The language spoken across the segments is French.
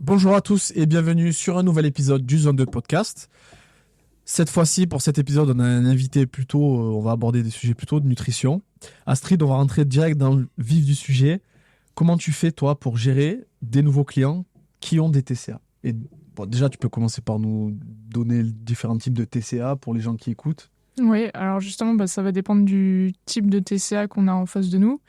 Bonjour à tous et bienvenue sur un nouvel épisode du Zone 2 Podcast. Cette fois-ci, pour cet épisode, on a un invité on va aborder des sujets plutôt de nutrition. Astrid, on va rentrer direct dans le vif du sujet. Comment tu fais, toi, pour gérer des nouveaux clients qui ont des TCA? Et bon, déjà, tu peux commencer par nous donner les différents types de TCA pour les gens qui écoutent. Oui, alors justement, ça va dépendre du type de TCA qu'on a en face de nous.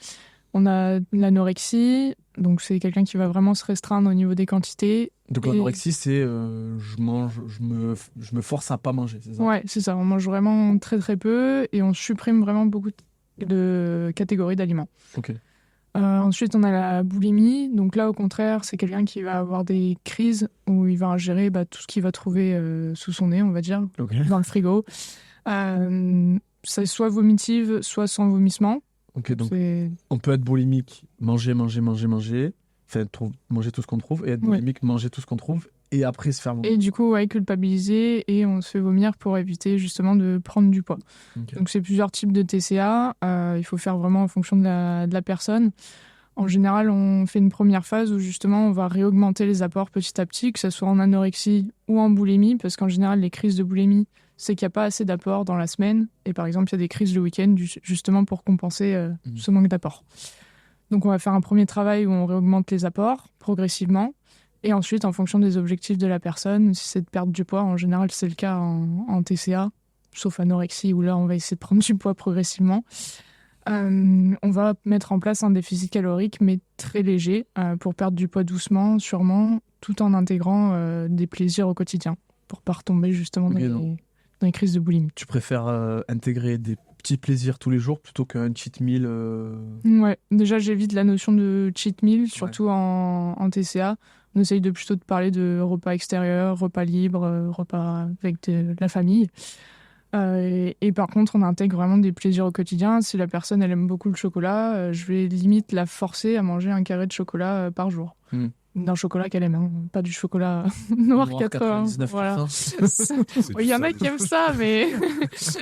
On a l'anorexie, donc c'est quelqu'un qui va vraiment se restreindre au niveau des quantités. Donc Et l'anorexie, c'est je me force à pas manger, c'est ça? ouais, c'est ça, on mange vraiment très très peu et on supprime vraiment beaucoup de catégories d'aliments. Ok. Ensuite, on a la boulimie, donc là au contraire, c'est quelqu'un qui va avoir des crises où il va ingérer tout ce qu'il va trouver sous son nez, on va dire, Ok. dans le frigo. C'est soit vomitive, soit sans vomissement. Ok, donc C'est... on peut être boulimique, manger, enfin manger tout ce qu'on trouve, et être Ouais. boulimique, manger tout ce qu'on trouve, et après se faire vomir. Et du coup, ouais, culpabiliser et on se fait vomir pour éviter justement de prendre du poids. Ok. Donc, c'est plusieurs types de TCA. Il faut faire vraiment en fonction de la personne. En général, on fait une première phase où justement on va réaugmenter les apports petit à petit, que ce soit en anorexie ou en boulimie, parce qu'en général, les crises de boulimie, c'est qu'il n'y a pas assez d'apports dans la semaine. Et par exemple, il y a des crises le week-end justement pour compenser ce manque d'apport. Donc, on va faire un premier travail où on réaugmente les apports progressivement. Et ensuite, en fonction des objectifs de la personne, si c'est de perdre du poids, en général, c'est le cas en TCA, sauf anorexie, où là, on va essayer de prendre du poids progressivement. On va mettre en place un déficit calorique, mais très léger, pour perdre du poids doucement, sûrement, tout en intégrant des plaisirs au quotidien, pour pas retomber justement Ok, dans les crises de boulimie. tu préfères intégrer des petits plaisirs tous les jours plutôt qu'un cheat meal Ouais, déjà, j'évite la notion de cheat meal, surtout en TCA. On essaye plutôt de parler de repas extérieurs, repas libres, repas avec de la famille. Et par contre, on intègre vraiment des plaisirs au quotidien. Si la personne elle aime beaucoup le chocolat, je vais limite la forcer à manger un carré de chocolat par jour. Hmm. D'un chocolat qu'elle aime, hein. Pas du chocolat noir 80. 99%. Voilà. C'est Il y en a qui aiment ça, mais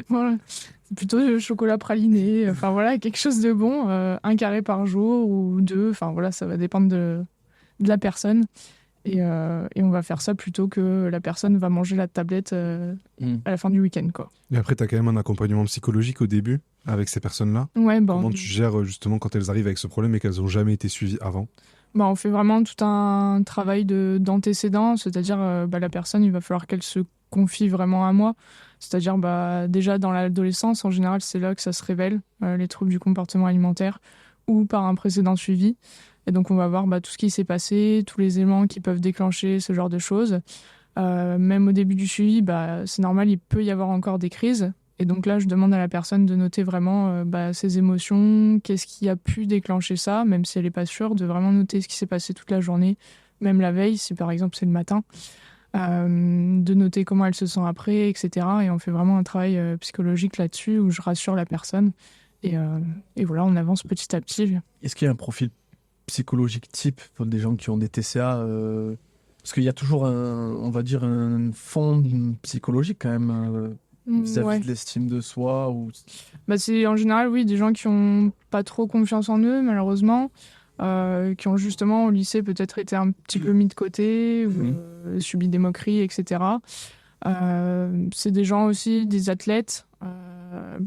voilà. C'est plutôt du chocolat praliné. Enfin voilà, quelque chose de bon, un carré par jour ou deux. Enfin voilà, ça va dépendre de la personne. Et on va faire ça plutôt que la personne va manger la tablette à la fin du week-end, quoi. Et après, tu as quand même un accompagnement psychologique au début avec ces personnes-là. Ouais, bon. Comment tu gères justement quand elles arrivent avec ce problème et qu'elles n'ont jamais été suivies avant? On fait vraiment tout un travail d'antécédent, c'est-à-dire la personne, il va falloir qu'elle se confie vraiment à moi. C'est-à-dire déjà dans l'adolescence, en général, c'est là que ça se révèle, les troubles du comportement alimentaire, ou par un précédent suivi. Et donc on va voir tout ce qui s'est passé, tous les éléments qui peuvent déclencher ce genre de choses. Même au début du suivi, c'est normal, il peut y avoir encore des crises. Et donc là, je demande à la personne de noter vraiment ses émotions, qu'est-ce qui a pu déclencher ça, même si elle n'est pas sûre, de vraiment noter ce qui s'est passé toute la journée, même la veille, si par exemple c'est le matin, de noter comment elle se sent après, etc. Et on fait vraiment un travail psychologique là-dessus, où je rassure la personne. Et voilà, on avance petit à petit. Est-ce qu'il y a un profil psychologique type pour des gens qui ont des TCA parce qu'il y a toujours on va dire, un fond psychologique quand même vis-à-vis Ouais. de l'estime de soi ou... C'est en général, oui, des gens qui ont pas trop confiance en eux, malheureusement, qui ont justement au lycée peut-être été un petit peu mis de côté, ou subi des moqueries, etc. C'est des gens aussi, des athlètes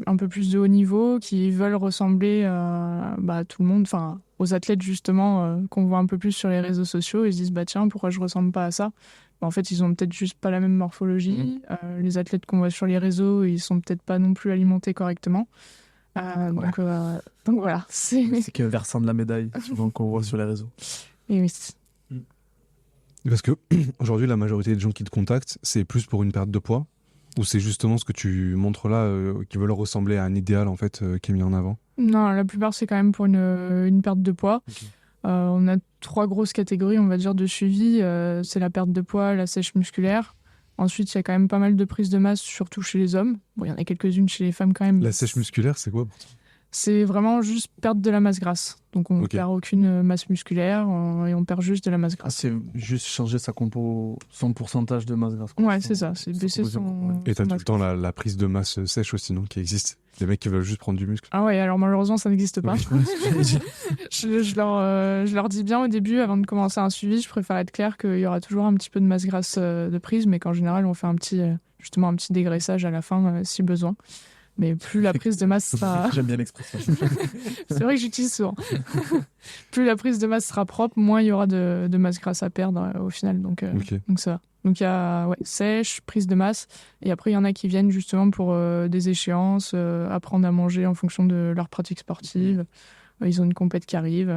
un peu plus de haut niveau, qui veulent ressembler à tout le monde, enfin aux athlètes justement qu'on voit un peu plus sur les réseaux sociaux. Ils se disent tiens, pourquoi je ressemble pas à ça? En fait, ils ont peut-être juste pas la même morphologie. Les athlètes qu'on voit sur les réseaux, ils sont peut-être pas non plus alimentés correctement. Donc voilà, C'est qu'un versant de la médaille souvent qu'on voit sur les réseaux. Et oui. Parce que aujourd'hui, la majorité des gens qui te contactent, c'est plus pour une perte de poids ou c'est justement ce que tu montres là, qui veulent ressembler à un idéal en fait qui est mis en avant? Non, la plupart c'est quand même pour une perte de poids. Ok. On a 3 grosses catégories, on va dire, de suivi. C'est la perte de poids, la sèche musculaire. Ensuite, il y a quand même pas mal de prise de masse, surtout chez les hommes. Bon, il y en a quelques-unes chez les femmes quand même. La sèche musculaire, c'est quoi pour toi? C'est vraiment juste perdre de la masse grasse. Donc on perd aucune masse musculaire et on perd juste de la masse grasse. C'est juste changer son pourcentage de masse grasse. Ouais, c'est ça. C'est baisser son. Et t'as son tout le masse temps grasse. la prise de masse sèche aussi, non, qui existe. Les mecs qui veulent juste prendre du muscle. Ah ouais, alors malheureusement ça n'existe pas. Je leur dis bien au début, avant de commencer un suivi, je préfère être clair qu'il y aura toujours un petit peu de masse grasse de prise, mais qu'en général on fait justement un petit dégraissage à la fin si besoin. Mais plus la prise de masse sera... J'aime bien l'expression. C'est vrai que j'utilise souvent. Plus la prise de masse sera propre, moins il y aura de masse grasse à perdre au final. Donc ça va. Donc il y a sèche, prise de masse, et après il y en a qui viennent justement pour des échéances, apprendre à manger en fonction de leur pratique sportive. Ils ont une compète qui arrive.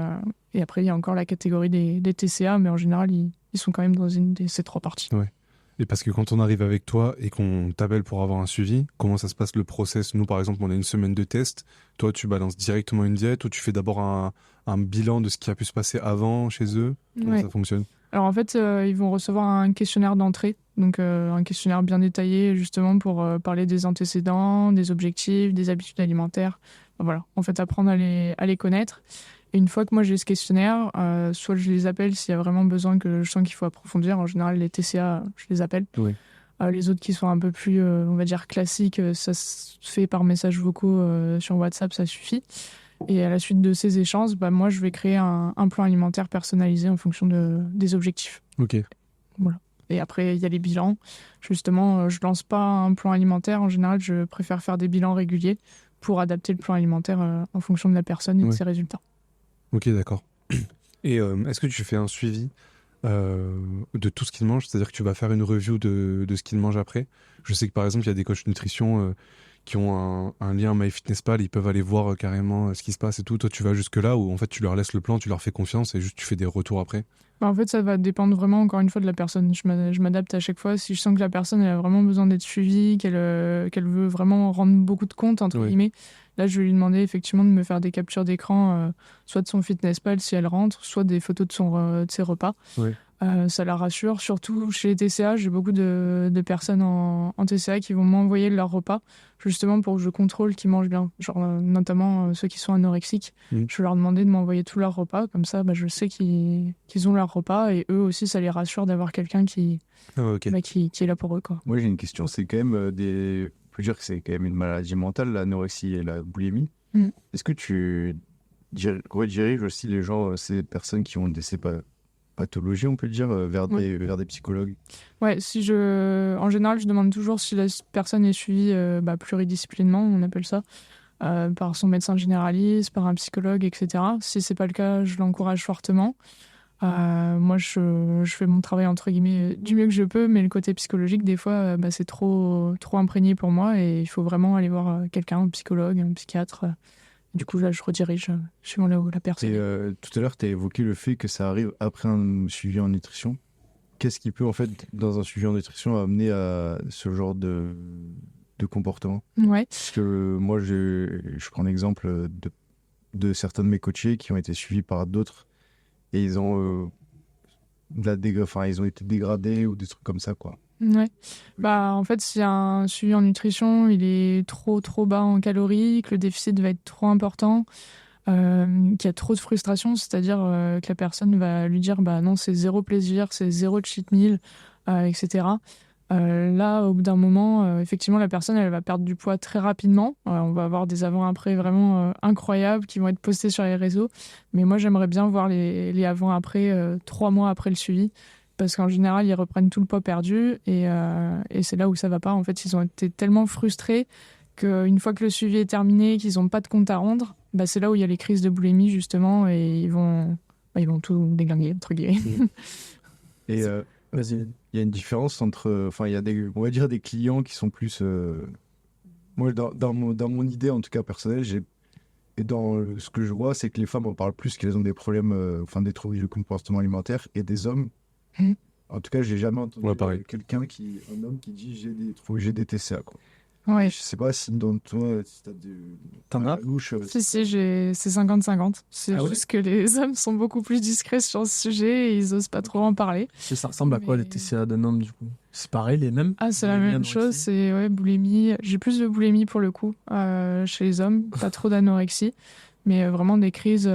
Et après il y a encore la catégorie des TCA, mais en général ils sont quand même dans une de ces 3 parties. Ouais. Et parce que quand on arrive avec toi et qu'on t'appelle pour avoir un suivi, comment ça se passe le process? Nous, par exemple, on a une semaine de test. Toi, tu balances directement une diète ou tu fais d'abord un bilan de ce qui a pu se passer avant chez eux? Comment ça fonctionne? Alors en fait, ils vont recevoir un questionnaire d'entrée, donc un questionnaire bien détaillé justement pour parler des antécédents, des objectifs, des habitudes alimentaires. Voilà, en fait, apprendre à les connaître. Et une fois que moi j'ai ce questionnaire, soit je les appelle s'il y a vraiment besoin que je sens qu'il faut approfondir. En général, les TCA, je les appelle. Oui. Les autres qui sont un peu plus, on va dire, classiques, ça se fait par messages vocaux sur WhatsApp, ça suffit. Et à la suite de ces échanges, moi, je vais créer un plan alimentaire personnalisé en fonction des objectifs. Ok. Voilà. Et après, il y a les bilans. Justement, je lance pas un plan alimentaire. En général, je préfère faire des bilans réguliers pour adapter le plan alimentaire en fonction de la personne et de ses résultats. Ok, d'accord. Et est-ce que tu fais un suivi de tout ce qu'il mange? C'est-à-dire que tu vas faire une review de ce qu'il mange après? Je sais que par exemple, il y a des coachs nutrition qui ont un lien MyFitnessPal, ils peuvent aller voir carrément ce qui se passe et tout. Toi, tu vas jusque-là où en fait, tu leur laisses le plan, tu leur fais confiance et juste tu fais des retours après? En fait, ça va dépendre vraiment, encore une fois, de la personne. Je m'adapte à chaque fois. Si je sens que la personne elle a vraiment besoin d'être suivie, qu'elle veut vraiment rendre beaucoup de compte, entre guillemets, là, je vais lui demander effectivement de me faire des captures d'écran, soit de son FitnessPal si elle rentre, soit des photos de ses repas. Ouais. Ça la rassure. Surtout chez les TCA, j'ai beaucoup de personnes en TCA qui vont m'envoyer leurs repas, justement pour que je contrôle qu'ils mangent bien. Genre, notamment ceux qui sont anorexiques. Je vais leur demander de m'envoyer tous leurs repas. Comme ça, je sais qu'ils ont leurs repas. Et eux aussi, ça les rassure d'avoir quelqu'un qui est là pour eux, quoi. Moi, j'ai une question. C'est quand même on peut dire que c'est quand même une maladie mentale, l'anorexie et la boulimie. Est-ce que tu rediriges aussi les gens, ces personnes qui ont ces pathologies, on peut dire, vers des psychologues? Ouais, en général, je demande toujours si la personne est suivie pluridisciplinement, on appelle ça, par son médecin généraliste, par un psychologue, etc. Si c'est pas le cas, je l'encourage fortement. Moi, je fais mon travail, entre guillemets, du mieux que je peux, mais le côté psychologique, des fois, c'est trop imprégné pour moi et il faut vraiment aller voir quelqu'un, un psychologue, un psychiatre. Du coup, là, je redirige suivant là où la personne est. Et tout à l'heure, tu as évoqué le fait que ça arrive après un suivi en nutrition. Qu'est-ce qui peut, en fait, dans un suivi en nutrition, amener à ce genre de comportement? Ouais. Parce que moi, je prends l'exemple de certains de mes coachés qui ont été suivis par d'autres et ils ont ils ont été dégradés ou des trucs comme ça, quoi. Ouais. En fait, si un suivi en nutrition, il est trop bas en calories, que le déficit va être trop important, qu'il y a trop de frustration, c'est-à-dire que la personne va lui dire non, c'est zéro plaisir, c'est zéro cheat meal, etc. Là, au bout d'un moment, effectivement, la personne elle va perdre du poids très rapidement. On va avoir des avant-après vraiment incroyables qui vont être postés sur les réseaux. Mais moi, j'aimerais bien voir les avant-après 3 mois après le suivi. Parce qu'en général, ils reprennent tout le poids perdu et c'est là où ça va pas. En fait, ils ont été tellement frustrés qu'une fois que le suivi est terminé, qu'ils n'ont pas de compte à rendre, c'est là où il y a les crises de boulimie, justement, et ils vont tout déglinguer, entre guillemets. Et vas-y. il y a une différence entre... il y a on va dire des clients qui sont plus... Moi, dans mon idée, en tout cas personnelle, et dans ce que je vois, c'est que les femmes en parlent plus qu'elles ont des problèmes, des troubles de comportement alimentaire, et des hommes. En tout cas, j'ai jamais entendu un homme qui dit j'ai des TCA, quoi. Ouais. Je sais pas si dans toi, si t'as des... T'en as louche, Si, c'est 50-50. C'est Ah ouais juste que les hommes sont beaucoup plus discrets sur ce sujet et ils osent pas trop en parler. Ça ressemble à quoi Mais- les TCA d'un homme du coup? C'est pareil, les mêmes? Ah, c'est la Boulimie, même chose, anorexie c'est ouais, boulimie. J'ai plus de boulimie pour le coup chez les hommes, pas trop d'anorexie, mais vraiment des crises,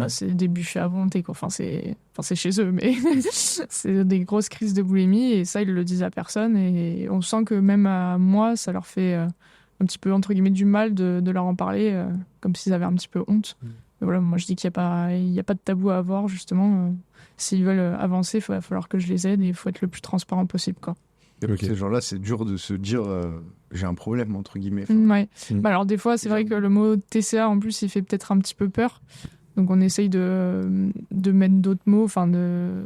c'est des buffets à volonté, quoi. C'est chez eux, mais c'est des grosses crises de boulimie et ça, ils le disent à personne et on sent que même à moi, ça leur fait un petit peu, entre guillemets, du mal de leur en parler, comme s'ils avaient un petit peu honte. Mais voilà, moi, je dis qu'il n'y a pas de tabou à avoir, justement. S'ils veulent avancer, il va falloir que je les aide et il faut être le plus transparent possible, quoi. Et pour Ok. ces gens-là, c'est dur de se dire j'ai un problème, entre guillemets. Enfin, Ouais. Mm. Bah alors des fois, c'est vrai que le mot TCA en plus, il fait peut-être un petit peu peur. Donc on essaye de mettre d'autres mots, enfin de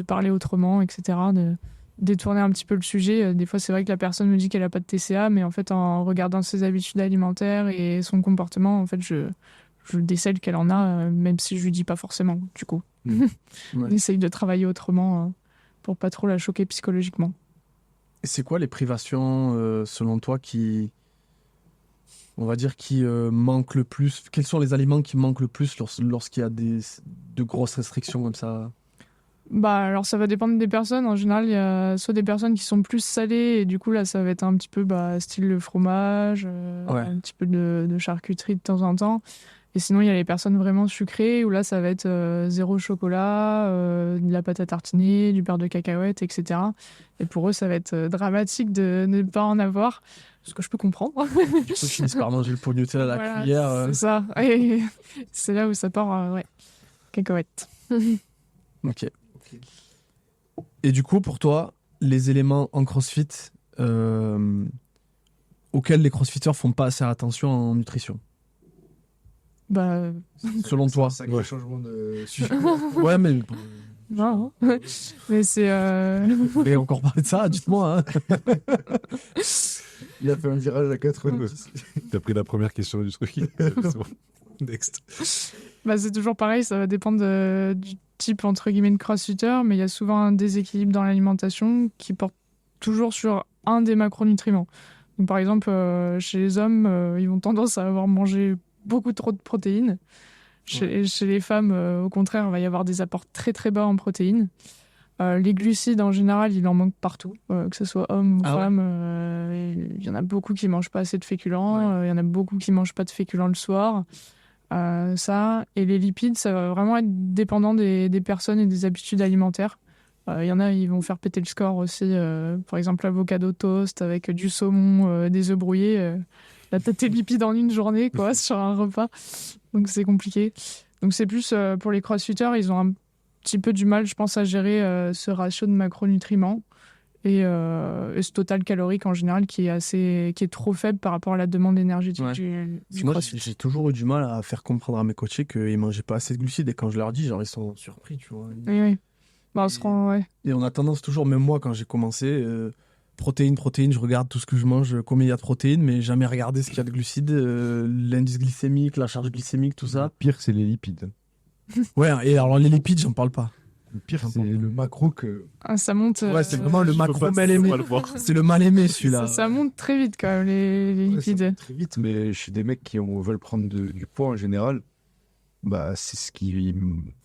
parler autrement, etc. De détourner un petit peu le sujet. Des fois, c'est vrai que la personne me dit qu'elle a pas de TCA, mais en fait, en regardant ses habitudes alimentaires et son comportement, en fait, je décèle qu'elle en a, même si je lui dis pas forcément. Du coup, Ouais. on essaye de travailler autrement pour pas trop la choquer psychologiquement. Et c'est quoi les privations, selon toi, on va dire, qui manquent le plus? Quels sont les aliments qui manquent le plus lorsqu'il y a de grosses restrictions comme ça? Bah alors ça va dépendre des personnes. En général, il y a soit des personnes qui sont plus salées et du coup là ça va être un petit peu style le fromage, Ouais. un petit peu de charcuterie de temps en temps. Et sinon il y a les personnes vraiment sucrées où là ça va être zéro chocolat, de la pâte à tartiner, du beurre de cacahuète, etc. Et pour eux ça va être dramatique de ne pas en avoir, ce que je peux comprendre. Du coup, ils finissent par manger le pot de Nutella à la Voilà, cuillère. c'est ça. Et c'est là où ça part, ouais, cacahuète. Ok. Et du coup, pour toi, les éléments en CrossFit auxquels les CrossFitters font pas assez attention en nutrition, Bah selon toi? C'est un sacré changement de sujet. Ouais, mais non, mais c'est vous voulez encore parler de ça? Dites-moi. Hein. Il a fait un virage à 90. T'as pris la première question du truc. C'est bon. Next. c'est toujours pareil, ça va dépendre du type entre guillemets de crossfitter, mais il y a souvent un déséquilibre dans l'alimentation qui porte toujours sur un des macronutriments. Donc, par exemple, chez les hommes, ils vont tendance à avoir mangé beaucoup trop de protéines. Chez les femmes, au contraire, il va y avoir des apports très très bas en protéines. Les glucides, en général, il en manque partout, que ce soit homme ou Ah ouais. femme. Il y en a beaucoup qui mangent pas assez de féculents, il y en a beaucoup qui mangent pas de féculents le soir. Ça, et les lipides, ça va vraiment être dépendant des personnes et des habitudes alimentaires. Il y en a, ils vont faire péter le score aussi. Par exemple, l'avocado toast avec du saumon, des œufs brouillés. Là, t'as tes lipides en une journée, quoi, sur un repas. Donc, c'est compliqué. Donc, c'est plus pour les crossfitters, ils ont un petit peu du mal, je pense, à gérer ce ratio de macronutriments et ce total calorique en général qui est trop faible par rapport à la demande énergétique Ouais. du Moi, crossfit. j'ai toujours eu du mal à faire comprendre à mes coachés qu'ils mangeaient pas assez de glucides. Et quand je leur dis, genre, ils sont surpris, tu vois. Oui, oui. On se rend, ouais. Et on a tendance toujours, même moi, quand j'ai commencé, protéines, je regarde tout ce que je mange, combien il y a de protéines, mais jamais regarder ce qu'il y a de glucides, l'indice glycémique, la charge glycémique, tout ça. Le pire, c'est les lipides. Ouais, et alors les lipides, j'en parle pas. Le pire, c'est le macro que. Ah, ça monte. Ouais, c'est vraiment le macro mal On aimé. va le voir. C'est le mal aimé, celui-là. Ça monte très vite quand même, les Ouais, ça lipides. va très vite, mais chez des mecs qui veulent prendre du poids en général, c'est ce qu'il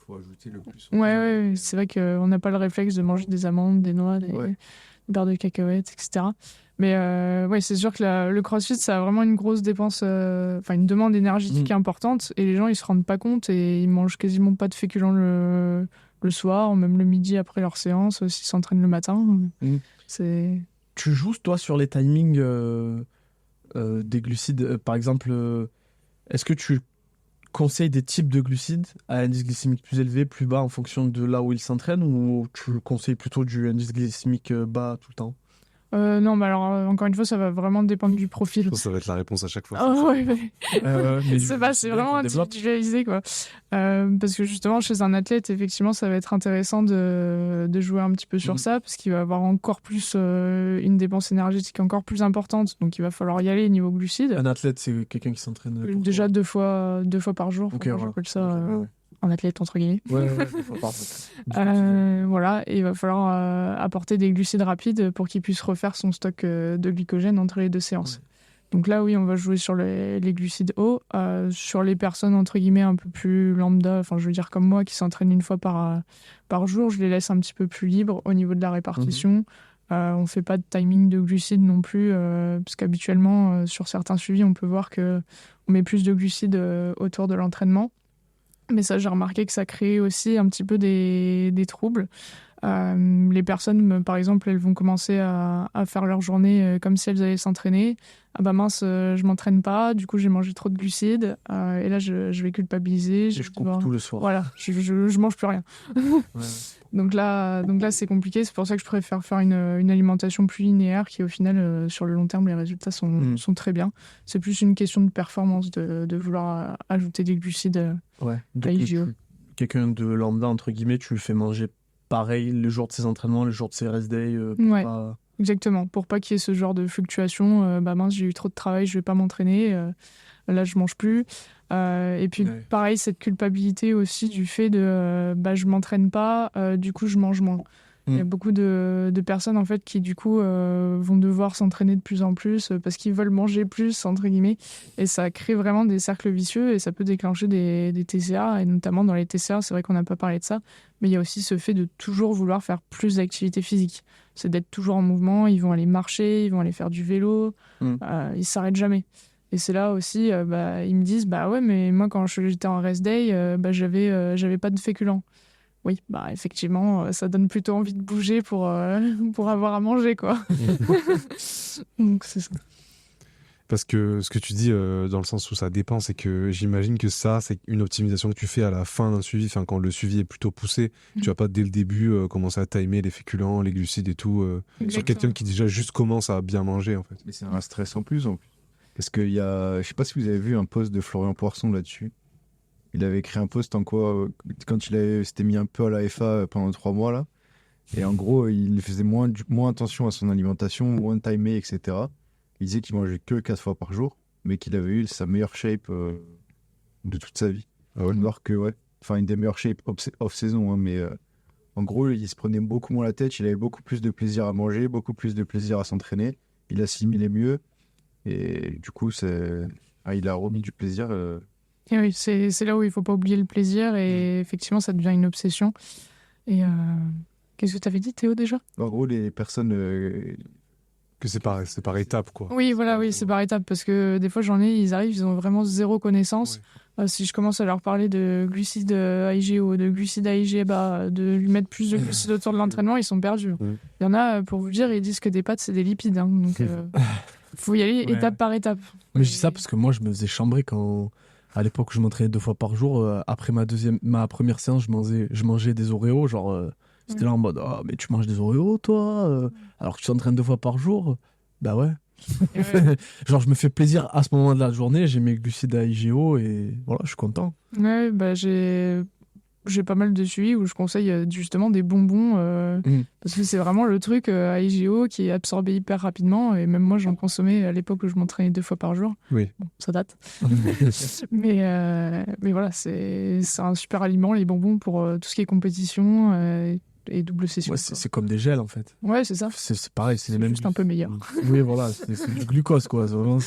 faut ajouter le plus. Ouais, c'est vrai qu'on n'a pas le réflexe de manger des amandes, des noix, des Ouais. beurre de cacahuètes, etc. Mais ouais, c'est sûr que le crossfit, ça a vraiment une grosse dépense, une demande énergétique importante. Et les gens, ils se rendent pas compte et ils mangent quasiment pas de féculents le soir, ou même le midi après leur séance, s'ils s'entraînent le matin. C'est... Tu joues, toi, sur les timings des glucides. Par exemple, est-ce que tu conseilles des types de glucides à indice glycémique plus élevé, plus bas, en fonction de là où ils s'entraînent, ou tu conseilles plutôt du indice glycémique bas tout le temps? Non, mais alors, encore une fois, ça va vraiment dépendre du profil. Je pense que ça va être la réponse à chaque fois. Ah ouais, Mais c'est vraiment individualisé, quoi. Parce que justement, chez un athlète, effectivement, ça va être intéressant de jouer un petit peu sur ça, parce qu'il va avoir encore plus une dépense énergétique encore plus importante. Donc, il va falloir y aller niveau glucides. Un athlète, c'est quelqu'un qui s'entraîne pour Déjà toi. 2 fois par jour. Ok, Enfin, voilà. j'appelle ça Ok, ouais. en athlète entre guillemets. Ouais, Voilà, et il va falloir apporter des glucides rapides pour qu'il puisse refaire son stock de glycogène entre les 2 séances. Donc là, oui, on va jouer sur les glucides hauts. Sur les personnes, entre guillemets, un peu plus lambda, enfin, je veux dire comme moi, qui s'entraînent une fois par jour, je les laisse un petit peu plus libres au niveau de la répartition. On ne fait pas de timing de glucides non plus, parce qu'habituellement, sur certains suivis, on peut voir qu'on met plus de glucides autour de l'entraînement. Mais ça, j'ai remarqué que ça crée aussi un petit peu des troubles. Les personnes, par exemple, elles vont commencer à faire leur journée comme si elles allaient s'entraîner. Ah bah mince, je m'entraîne pas, du coup j'ai mangé trop de glucides, et là je vais culpabiliser. Et je coupe tout le soir. Voilà, je mange plus rien. Donc là c'est compliqué, c'est pour ça que je préfère faire une alimentation plus linéaire qui au final, sur le long terme, les résultats sont très bien. C'est plus une question de performance de vouloir ajouter des glucides Ouais. à IGO. Quelqu'un de lambda, entre guillemets, tu le fais manger pareil le jour de ses entraînements, le jour de ses rest days. Ouais. Pas... Exactement, pour pas qu'il y ait ce genre de fluctuation, bah mince, j'ai eu trop de travail, je vais pas m'entraîner, là je mange plus. Et puis pareil, cette culpabilité aussi du fait de je m'entraîne pas, du coup je mange moins. Il y a beaucoup de personnes en fait qui du coup vont devoir s'entraîner de plus en plus parce qu'ils veulent manger plus entre guillemets, et ça crée vraiment des cercles vicieux et ça peut déclencher des TCA, et notamment dans les TCA, c'est vrai qu'on n'a pas parlé de ça, mais il y a aussi ce fait de toujours vouloir faire plus d'activité physique. C'est d'être toujours en mouvement, ils vont aller marcher, ils vont aller faire du vélo, ils s'arrêtent jamais. Et c'est là aussi, ils me disent, ouais, mais moi quand j'étais en rest day, j'avais pas de féculents. Oui, effectivement, ça donne plutôt envie de bouger pour avoir à manger, quoi. Donc c'est ça. Parce que ce que tu dis, dans le sens où ça dépend, c'est que j'imagine que ça, c'est une optimisation que tu fais à la fin d'un suivi, enfin quand le suivi est plutôt poussé. Tu vas pas dès le début commencer à timer les féculents, les glucides et tout, sur quelqu'un qui déjà juste commence à bien manger, en fait. Mais c'est un stress en plus. Parce qu'il y a, je sais pas si vous avez vu un post de Florian Poisson là-dessus. Il avait écrit un post en quoi, quand s'était mis un peu à la FA pendant 3 mois là, et en gros il faisait moins attention à son alimentation, moins timé, etc. Il disait qu'il mangeait que 4 fois par jour, mais qu'il avait eu sa meilleure shape de toute sa vie. Alors que une des meilleures shapes off-saison, hein, mais en gros il se prenait beaucoup moins la tête, il avait beaucoup plus de plaisir à manger, beaucoup plus de plaisir à s'entraîner, il assimilait mieux, et du coup il a remis du plaisir. Et oui, c'est là où il ne faut pas oublier le plaisir, et effectivement, ça devient une obsession. Et qu'est-ce que tu avais dit, Théo, déjà ? En gros, les personnes... Que c'est par étapes, quoi. Oui, voilà, c'est par étapes, parce que des fois, ils arrivent, ils ont vraiment zéro connaissance. Ouais. Si je commence à leur parler de glucides IGO, de glucides IGBA, de lui mettre plus de glucides autour de l'entraînement, ils sont perdus. Il y en a, pour vous dire, ils disent que des pâtes, c'est des lipides. Hein, donc, faut y aller étape par étape. Mais je dis ça parce que moi, je me faisais chambrer quand... À l'époque où je m'entraînais 2 fois par jour, après ma première séance, je mangeais des Oreos. C'était là en mode, mais tu manges des Oreos, toi alors que tu t'entraînes 2 fois par jour. Bah ouais. Je me fais plaisir à ce moment de la journée, j'ai mes glucides à IGO et voilà, je suis content. Ouais, j'ai pas mal de suivis où je conseille justement des bonbons parce que c'est vraiment le truc à IGO qui est absorbé hyper rapidement, et même moi j'en consommais à l'époque où je m'entraînais 2 fois par jour. Oui. Bon, ça date. mais voilà, c'est un super aliment, les bonbons, pour tout ce qui est compétition et double session. Ouais, c'est comme des gels en fait. Ouais, c'est ça. C'est pareil, c'est les mêmes. Juste un peu meilleur. Oui, voilà, c'est du glucose quoi. Vraiment,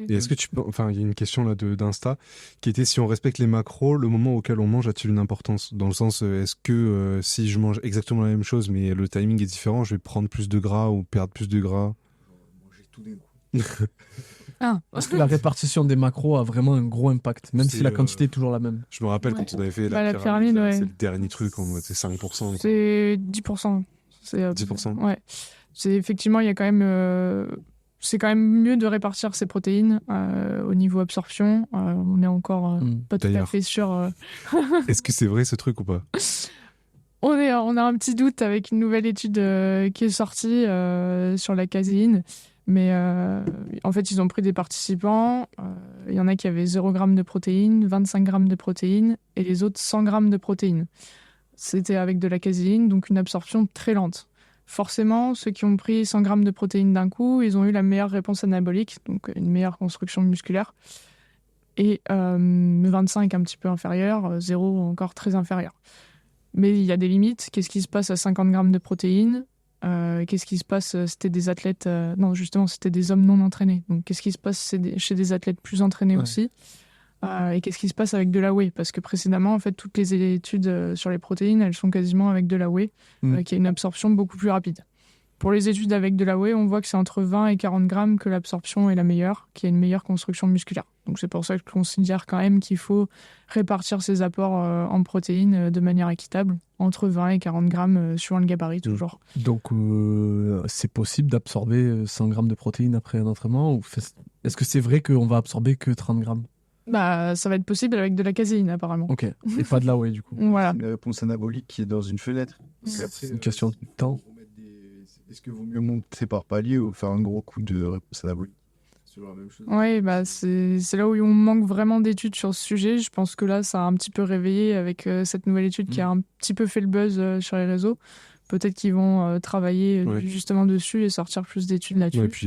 Et est-ce que il y a une question là d'Insta qui était, si on respecte les macros, le moment auquel on mange a-t-il une importance ? Dans le sens, est-ce que si je mange exactement la même chose mais le timing est différent, je vais prendre plus de gras ou perdre plus de gras ? Manger tout d'un coup. Parce que la répartition des macros a vraiment un gros impact, même si la quantité est toujours la même. Je me rappelle quand on avait fait la pyramide, c'est le dernier truc, en mode c'est 5%. C'est 10%. C'est 10%. Ouais. C'est effectivement, il y a quand même... c'est quand même mieux de répartir ses protéines au niveau absorption. On est encore pas tout à fait sûr. Est-ce que c'est vrai ce truc ou pas ? On a un petit doute avec une nouvelle étude qui est sortie sur la caséine. Mais en fait, ils ont pris des participants. Il y en a qui avaient 0 g de protéines, 25 g de protéines, et les autres 100 g de protéines. C'était avec de la caséine, donc une absorption très lente. Forcément, ceux qui ont pris 100 g de protéines d'un coup, ils ont eu la meilleure réponse anabolique, donc une meilleure construction musculaire. et 25 un petit peu inférieur, 0 encore très inférieur. Mais il y a des limites. Qu'est-ce qui se passe à 50 grammes de protéines? Qu'est-ce qui se passe? C'était des athlètes... non, justement, c'était des hommes non entraînés. Donc, qu'est-ce qui se passe chez des athlètes plus entraînés Ouais. aussi? Et qu'est-ce qui se passe avec de la whey? Parce que précédemment, en fait, toutes les études sur les protéines, elles sont quasiment avec de la whey, qui a une absorption beaucoup plus rapide. Pour les études avec de la whey, on voit que c'est entre 20 et 40 grammes que l'absorption est la meilleure, qu'il y a une meilleure construction musculaire. Donc c'est pour ça que je considère quand même qu'il faut répartir ces apports en protéines de manière équitable, entre 20 et 40 grammes suivant le gabarit toujours. Donc, c'est possible d'absorber 100 grammes de protéines après un entraînement ou est-ce que c'est vrai qu'on va absorber que 30 grammes? Bah, ça va être possible avec de la caséine apparemment. Ok. Et pas de la whey, du coup. Voilà. Une réponse anabolique qui est dans une fenêtre. C'est Après, une question de temps. Est-ce que vaut mieux monter par palier ou faire un gros coup de réponse anabolique? C'est toujours la même chose. Oui, bah c'est là où on manque vraiment d'études sur ce sujet. Je pense que là, ça a un petit peu réveillé avec cette nouvelle étude qui a un petit peu fait le buzz sur les réseaux. Peut-être qu'ils vont travailler justement dessus et sortir plus d'études là-dessus. Ouais, et puis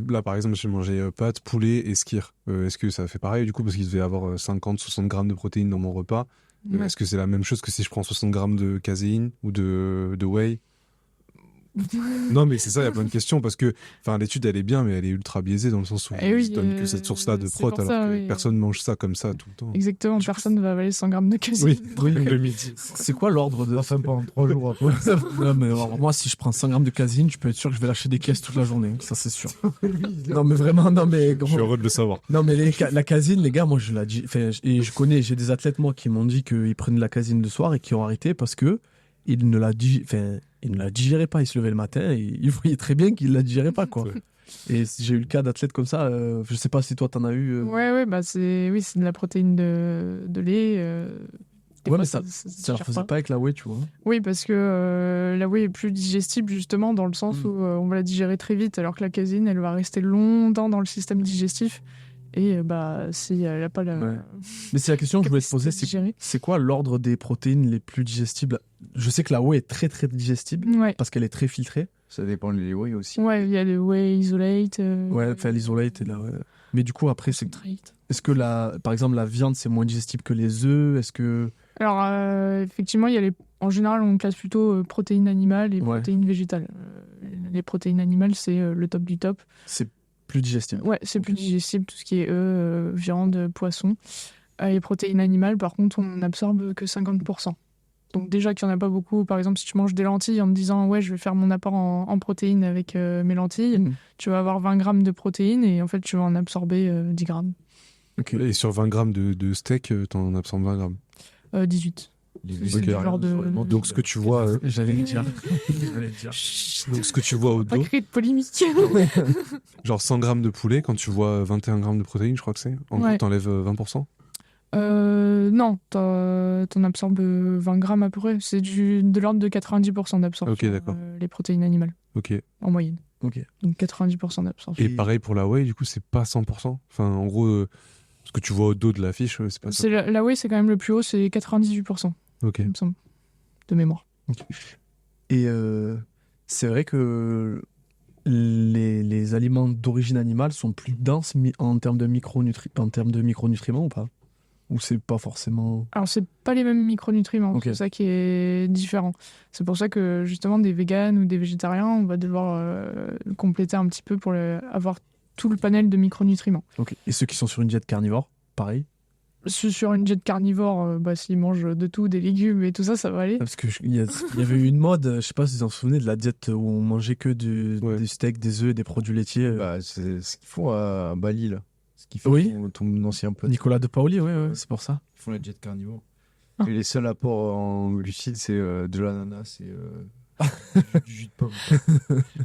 là, par exemple, j'ai mangé pâtes, poulet et skyr. Est-ce que ça fait pareil du coup? Parce qu'il devait y avoir 50-60 grammes de protéines dans mon repas. Ouais. Est-ce que c'est la même chose que si je prends 60 grammes de caséine ou de whey? Non, mais c'est ça, il y a plein de questions parce que l'étude elle est bien, mais elle est ultra biaisée dans le sens où Eh oui, ils donne que cette source-là de c'est prot pour alors ça, que oui. personne mange ça comme ça tout le temps. Exactement, personne ne va avaler 100 grammes de caséine. Oui, le midi. C'est quoi l'ordre de... Enfin, pendant 3 jours après. Non, mais alors, moi, si je prends 100 grammes de caséine, je peux être sûr que je vais lâcher des caisses toute la journée. Ça, c'est sûr. Non, mais vraiment, non, mais... Je suis heureux de le savoir. Non, mais la caséine, les gars, moi, je la dis... Enfin, et je connais, j'ai des athlètes, moi, qui m'ont dit qu'ils prenaient de la caséine le soir et qui ont arrêté parce que ils ne la digéraient pas. Ils se levaient le matin et ils voyaient très bien qu'ils la digéraient pas, quoi. Ouais. Et j'ai eu le cas d'athlètes comme ça. Je sais pas si toi, t'en as eu... Ouais, bah c'est de la protéine de lait. Des Ouais, fois, mais ça leur digère faisait pas avec la whey, tu vois. Oui, parce que la whey est plus digestible justement dans le sens où on va la digérer très vite, alors que la caséine, elle va rester longtemps dans le système digestif. Et bah, si elle n'a pas la. Ouais. Mais c'est la question que je voulais te poser, capacité de digérer. c'est quoi l'ordre des protéines les plus digestibles? Je sais que la whey est très très digestible Ouais. parce qu'elle est très filtrée. Ça dépend des whey aussi. Ouais, il y a le whey isolate. Ouais, enfin l'isolate et là. Ouais. Mais du coup après, est-ce que par exemple la viande c'est moins digestible que les œufs? Est-ce que Alors effectivement, il y a en général, on classe plutôt protéines animales et Ouais. protéines végétales. Les protéines animales, c'est le top du top. c'est plus digestible? Ouais, c'est plus digestible, tout ce qui est œufs, viande, poisson. Les protéines animales, par contre, on n'absorbe que 50%. Donc déjà qu'il n'y en a pas beaucoup, par exemple, si tu manges des lentilles en te disant « ouais, je vais faire mon apport en protéines avec mes lentilles tu vas avoir 20 grammes de protéines et en fait, tu vas en absorber 10 grammes. Ok. Et sur 20 grammes de steak, t'en absorbes 20 grammes. 18. C'est Ok. le genre de... Donc ce que tu vois, J'allais le dire. J'allais le dire. donc, ce que tu vois au Pas dos, créer de polémique. genre 100 grammes de poulet, quand tu vois 21 grammes de protéines, je crois que c'est. En gros, Ouais. t'enlèves 20%. Non, t'en absorbes 20 grammes à peu près. C'est de l'ordre de 90% d'absorption, Ok, d'accord. les protéines animales, Ok. en moyenne. Ok. Donc 90% d'absorption. Et pareil pour la whey, du coup, c'est pas 100%. Enfin, en gros, ce que tu vois au dos de la fiche, c'est pas ça. La whey, c'est quand même le plus haut, c'est 98%, Ok. il me semble, de mémoire. Et c'est vrai que les aliments d'origine animale sont plus denses en termes de micronutriments ou pas? Ou c'est pas forcément... Alors, c'est pas les mêmes micronutriments, Ok. c'est ça qui est différent. C'est pour ça que, justement, des véganes ou des végétariens, on va devoir compléter un petit peu pour avoir tout le panel de micronutriments. Ok. Et ceux qui sont sur une diète carnivore, pareil? Sur une diète carnivore, s'ils mangent de tout, des légumes et tout ça, ça va aller. Parce que il y avait eu une mode, je sais pas si vous en souvenez, de la diète où on mangeait que Ouais. des steaks, des œufs, des produits laitiers. Bah, c'est ce qu'ils font à Bali, là. Ce qu'ils font Oui. ton ancien pote. Nicolas de Paoli, ouais, c'est pour ça. Ils font la diète carnivore. Ah. Et les seuls apports en glucides, c'est de l'ananas et du jus de pomme.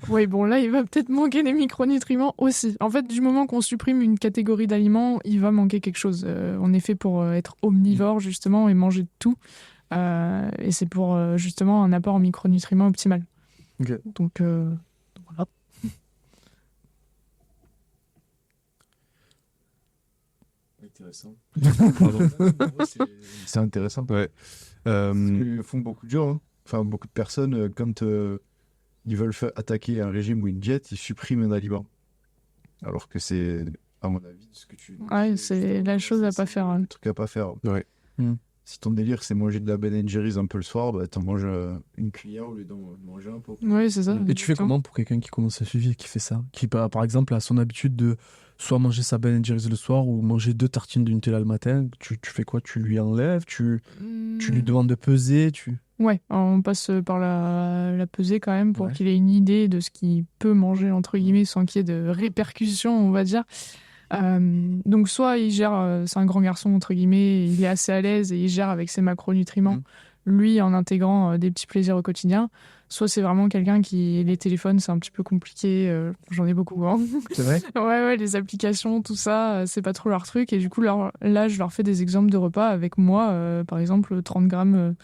Oui, bon, là, il va peut-être manquer des micronutriments aussi. En fait, du moment qu'on supprime une catégorie d'aliments, il va manquer quelque chose. On est fait pour être omnivore, justement, et manger de tout. Et c'est pour, justement, un apport en micronutriments optimal. Ok. Donc, voilà. Intéressant. Pardon. C'est intéressant. Ouais. Parce que font beaucoup de gens, hein. Enfin beaucoup de personnes, quand ils veulent attaquer un régime ou une diète, ils suppriment un aliment. Alors que c'est à mon avis, de ce que tu dis. Ouais, c'est la chose à pas faire. Hein. Le truc à pas faire. Ouais. Si ton délire, c'est manger de la Ben Jerry's un peu le soir, bah, t'en manges une cuillère au lieu d'en manger un pot. Oui, c'est ça. Et tu fais comment pour quelqu'un qui commence à suivre et qui fait ça? Qui, par exemple, a son habitude de soit manger sa Ben Jerry's le soir ou manger 2 tartines de Nutella le matin. Tu fais quoi? Tu lui enlèves? Tu lui demandes de peser? Ouais, on passe par la pesée quand même pour Ouais. qu'il ait une idée de ce qu'il peut manger, entre guillemets, sans qu'il y ait de répercussions, on va dire. Donc soit il gère, c'est un grand garçon, entre guillemets, il est assez à l'aise et il gère avec ses macronutriments, lui en intégrant des petits plaisirs au quotidien. Soit c'est vraiment quelqu'un qui, les téléphones, c'est un petit peu compliqué, j'en ai beaucoup. Hein. C'est vrai? Ouais, les applications, tout ça, c'est pas trop leur truc. Et du coup, là, je leur fais des exemples de repas avec moi, par exemple, 30 grammes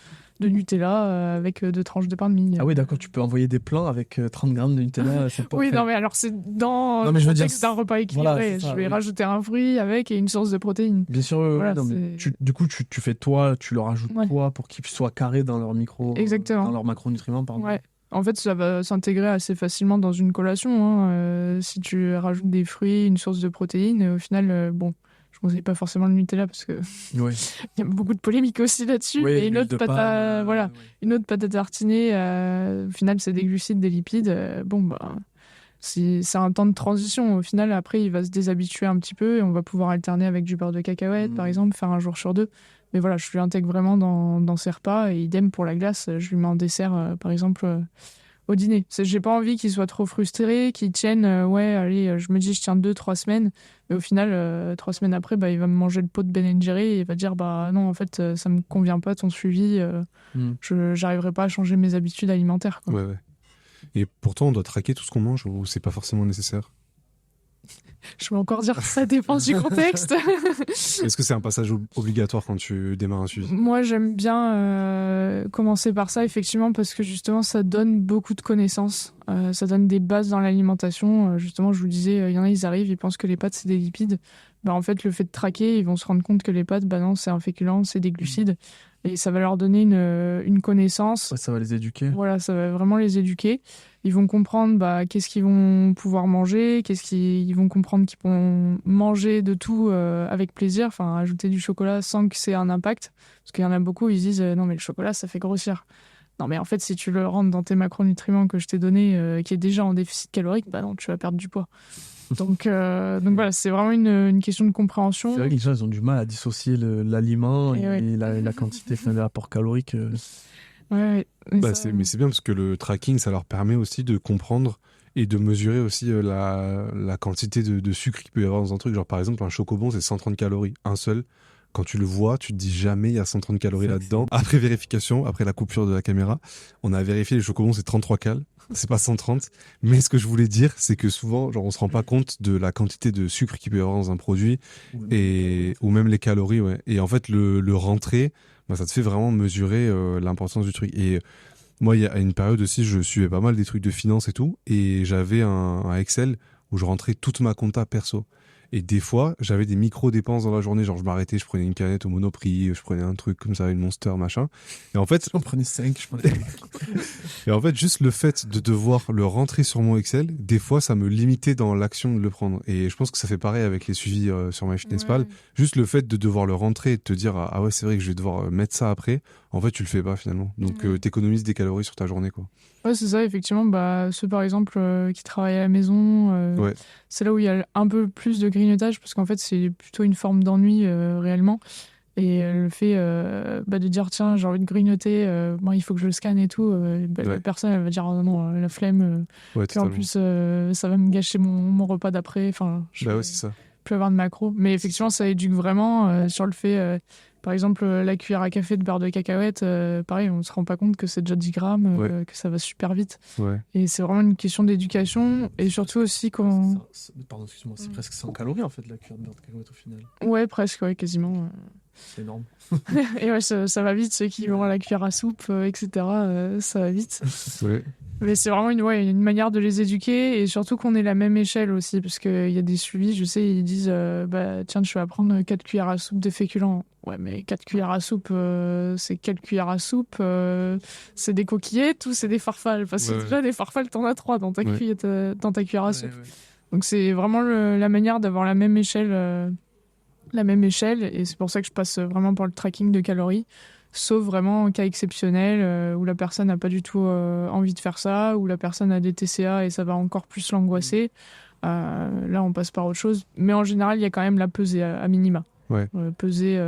de Nutella avec 2 tranches de pain de mie. Ah oui, d'accord, tu peux envoyer des plans avec 30 grammes de Nutella. Ça peut Oui, faire- non, mais alors c'est dans Non, mais je le veux dire, contexte d'un repas équilibré. voilà, c'est ça, Je vais oui. rajouter un fruit avec et une source de protéines. Bien sûr, Voilà, non, mais c'est- du coup, tu fais toi, tu leur ajoutes Ouais. toi pour qu'ils soient carrés dans leur Exactement. dans leur macronutriments, pardon. Ouais. En fait, ça va s'intégrer assez facilement dans une collation. Hein. Si tu rajoutes des fruits, une source de protéines, au final, bon, je ne conseille pas forcément le Nutella parce que Ouais. il y a beaucoup de polémiques aussi là-dessus. Ouais, Et une l'huile autre de pâte palme, à, voilà, ouais. une autre pâte à tartiner, au final, c'est des glucides, des lipides. Bon, bah, c'est un temps de transition. Au final, après, il va se déshabituer un petit peu et on va pouvoir alterner avec du beurre de cacahuète, par exemple, faire un jour sur 2. Mais voilà, je lui intègre vraiment dans ses repas. Et idem pour la glace, je lui mets en dessert, par exemple, au dîner. J'ai pas envie qu'il soit trop frustré, qu'il tienne, ouais, allez, je me dis, je tiens 2-3 semaines. Mais au final, 3 semaines après, bah, il va me manger le pot de Ben Jerry et il va dire, bah non, en fait, ça me convient pas ton suivi. J'arriverai pas à changer mes habitudes alimentaires. Quoi. Ouais. Et pourtant, on doit traquer tout ce qu'on mange ou c'est pas forcément nécessaire? Je vais encore dire, ça dépend du contexte. Est-ce que c'est un passage obligatoire quand tu démarres un suivi? Moi, j'aime bien commencer par ça, effectivement, parce que justement, ça donne beaucoup de connaissances. Ça donne des bases dans l'alimentation. Justement, je vous disais, il y en a, ils arrivent, ils pensent que les pâtes, c'est des lipides. Bah, en fait, le fait de traquer, ils vont se rendre compte que les pâtes, bah non, c'est un féculent, c'est des glucides. Et ça va leur donner une connaissance. Ouais, ça va les éduquer. Voilà, ça va vraiment les éduquer. Ils vont comprendre bah, qu'est-ce qu'ils vont pouvoir manger, ils vont comprendre qu'ils vont manger de tout avec plaisir, enfin ajouter du chocolat sans que c'est un impact. Parce qu'il y en a beaucoup, ils se disent non mais le chocolat ça fait grossir. Non mais en fait si tu le rentres dans tes macronutriments que je t'ai donné, qui est déjà en déficit calorique, bah non tu vas perdre du poids. Donc voilà, c'est vraiment une question de compréhension. C'est vrai que les gens ils ont du mal à dissocier l'aliment Et et ouais. la quantité, enfin, l'apport calorique. Ouais, mais Bah, ça- mais c'est bien parce que le tracking, ça leur permet aussi de comprendre et de mesurer aussi la quantité de sucre qu'il peut y avoir dans un truc. Genre par exemple, un chocobon, c'est 130 calories, un seul. Quand tu le vois, tu te dis jamais il y a 130 calories là-dedans. Après vérification, après la coupure de la caméra, on a vérifié les chocobons, c'est 33 cal. C'est pas 130. Mais ce que je voulais dire, c'est que souvent, genre, on se rend pas compte de la quantité de sucre qu'il peut y avoir dans un produit ou même les calories, ouais. Et en fait, le rentrer, bah, ça te fait vraiment mesurer l'importance du truc. Et moi, il y a une période aussi, je suivais pas mal des trucs de finance et tout, et j'avais un Excel où je rentrais toute ma compta perso. Et des fois, j'avais des micro-dépenses dans la journée, genre je m'arrêtais, je prenais une canette au Monoprix, je prenais un truc comme ça, une Monster, machin. Et en fait, J'en prenais 5, je prenais... et en fait, juste le fait de devoir le rentrer sur mon Excel, des fois, ça me limitait dans l'action de le prendre. Et je pense que ça fait pareil avec les suivis sur MyFitnessPal. Ouais. Juste le fait de devoir le rentrer et de te dire ah ouais, c'est vrai que je vais devoir mettre ça après. En fait, tu le fais pas finalement. Donc, t'économises des calories sur ta journée, quoi. Ouais, c'est ça, effectivement. Bah, ceux, par exemple, qui travaillent à la maison, Ouais. c'est là où il y a un peu plus de grignotage, parce qu'en fait, c'est plutôt une forme d'ennui réellement. Et le fait de dire, tiens, j'ai envie de grignoter, bon, il faut que je le scanne et tout, Ouais. la personne, elle va dire, oh, non, la flemme. Ouais, Puis en totalement. plus, ça va me gâcher mon repas d'après. Enfin, je Bah vais ouais, c'est ça. plus avoir de macros. Mais effectivement, ça éduque vraiment sur le fait... par exemple, la cuillère à café de beurre de cacahuète, pareil, on ne se rend pas compte que c'est déjà 10 grammes, Ouais. que ça va super vite. Ouais. Et c'est vraiment une question d'éducation. Et surtout aussi quand... Pardon, excuse-moi, c'est presque 100 calories en fait la cuillère de beurre de cacahuète au final. Ouais, presque, ouais, quasiment. C'est énorme. Et ouais, ça va vite. Ceux qui vont à la cuillère à soupe, etc., ça va vite. Ouais. Mais c'est vraiment une manière de les éduquer et surtout qu'on ait la même échelle aussi. Parce qu'il y a des suivis, je sais, ils disent tiens, je vais apprendre 4 cuillères à soupe de féculents. Ouais, mais 4 cuillères à soupe, c'est 4 cuillères à soupe, c'est des coquillettes ou c'est des farfales? Parce que Ouais. déjà, des farfales, t'en as 3 dans ta, Ouais. dans ta cuillère à soupe. Donc c'est vraiment la manière d'avoir la même échelle, et c'est pour ça que je passe vraiment par le tracking de calories, sauf vraiment en cas exceptionnel où la personne n'a pas du tout envie de faire ça, où la personne a des TCA et ça va encore plus l'angoisser. Là, on passe par autre chose. Mais en général, il y a quand même la pesée à minima. Ouais. Peser,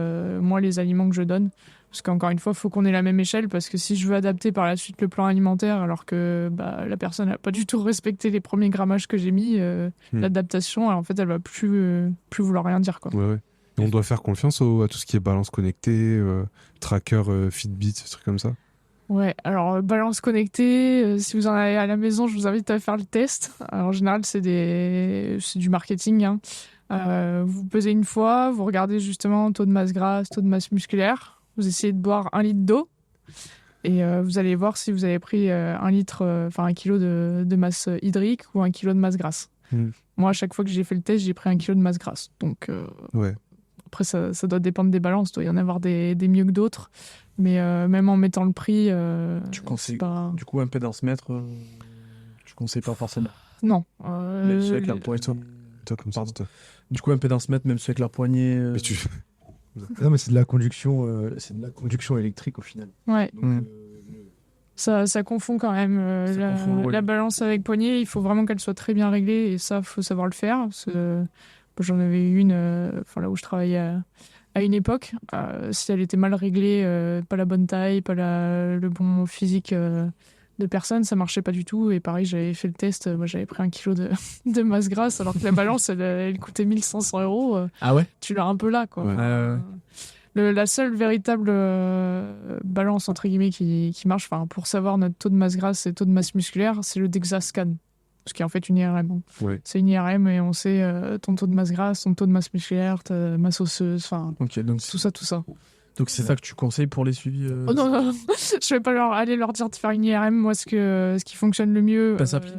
moi, les aliments que je donne. Parce qu'encore une fois, il faut qu'on ait la même échelle. Parce que si je veux adapter par la suite le plan alimentaire, alors que la personne n'a pas du tout respecté les premiers grammages que j'ai mis, l'adaptation, en fait, elle va plus vouloir rien dire, quoi. Ouais. Et on doit faire confiance à tout ce qui est balance connectée, tracker, Fitbit, ce truc comme ça. Ouais, alors balance connectée, si vous en avez à la maison, je vous invite à faire le test. Alors, en général, c'est du marketing, hein. Vous pesez une fois, vous regardez justement taux de masse grasse, taux de masse musculaire. Vous essayez de boire 1 litre d'eau et vous allez voir si vous avez pris 1 litre, 1 kilo de masse hydrique ou 1 kilo de masse grasse. Moi, à chaque fois que j'ai fait le test, j'ai pris 1 kilo de masse grasse. Donc, Ouais. après, ça doit dépendre des balances. Il doit y en avoir des mieux que d'autres. Mais même en mettant le prix, Tu conseilles, c'est pas... du coup, impédance mètre, tu conseilles pas forcément. Non. Même ceux avec la poignée. Toi, comme ça, Pardon. toi. Du coup, impédance mètre, même ceux avec leur poignée. Mais tu... Non, mais c'est de la conduction, électrique au final. Ouais. Donc, Ça confond quand même. Ça confond, ouais. La balance avec poignée, il faut vraiment qu'elle soit très bien réglée et ça, faut savoir le faire. Parce que, j'en avais eu une, là où je travaillais à une époque. Si elle était mal réglée, pas la bonne taille, pas le bon physique de personne, ça marchait pas du tout. Et pareil, j'avais fait le test, moi j'avais pris 1 kilo de masse grasse alors que la balance, elle coûtait 1500 euros. Ah ouais? Tu l'as un peu là, quoi. Ouais. La seule véritable balance entre guillemets qui marche pour savoir notre taux de masse grasse et taux de masse musculaire, c'est le DEXA scan, ce qui est en fait une IRM, hein. Ouais. C'est une IRM et on sait ton taux de masse grasse, ton taux de masse musculaire, ta masse osseuse, Ok, donc tout ça. donc c'est ça que tu conseilles pour les suivis. Oh non, je vais pas aller leur dire de faire une IRM. Moi, ce qui fonctionne le mieux, Pince à pli.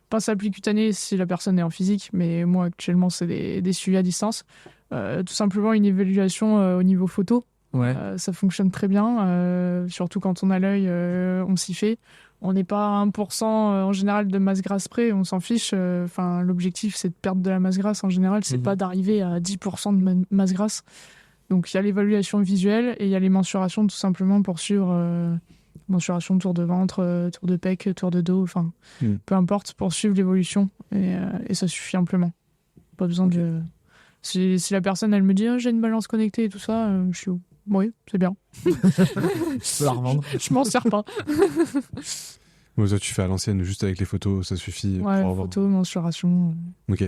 pince à pli cutanée si la personne est en physique, mais moi actuellement c'est des suivis à distance. Tout simplement une évaluation au niveau photo. Ouais. Ça fonctionne très bien, surtout quand on a l'œil, on s'y fait. On n'est pas à 1% en général de masse grasse près, on s'en fiche. L'objectif c'est de perdre de la masse grasse en général, c'est pas d'arriver à 10% de masse grasse. Donc il y a l'évaluation visuelle et il y a les mensurations tout simplement pour suivre mensuration tour de ventre, tour de pec, tour de dos, peu importe pour suivre l'évolution et ça suffit amplement. Pas besoin de... Si la personne elle me dit j'ai une balance connectée et tout ça, je suis oui, c'est bien. Tu peux la revendre. Je m'en sers pas. Ouais, toi, tu fais à l'ancienne, juste avec les photos, ça suffit pour Ouais, avoir... photo, mensuration. Ok.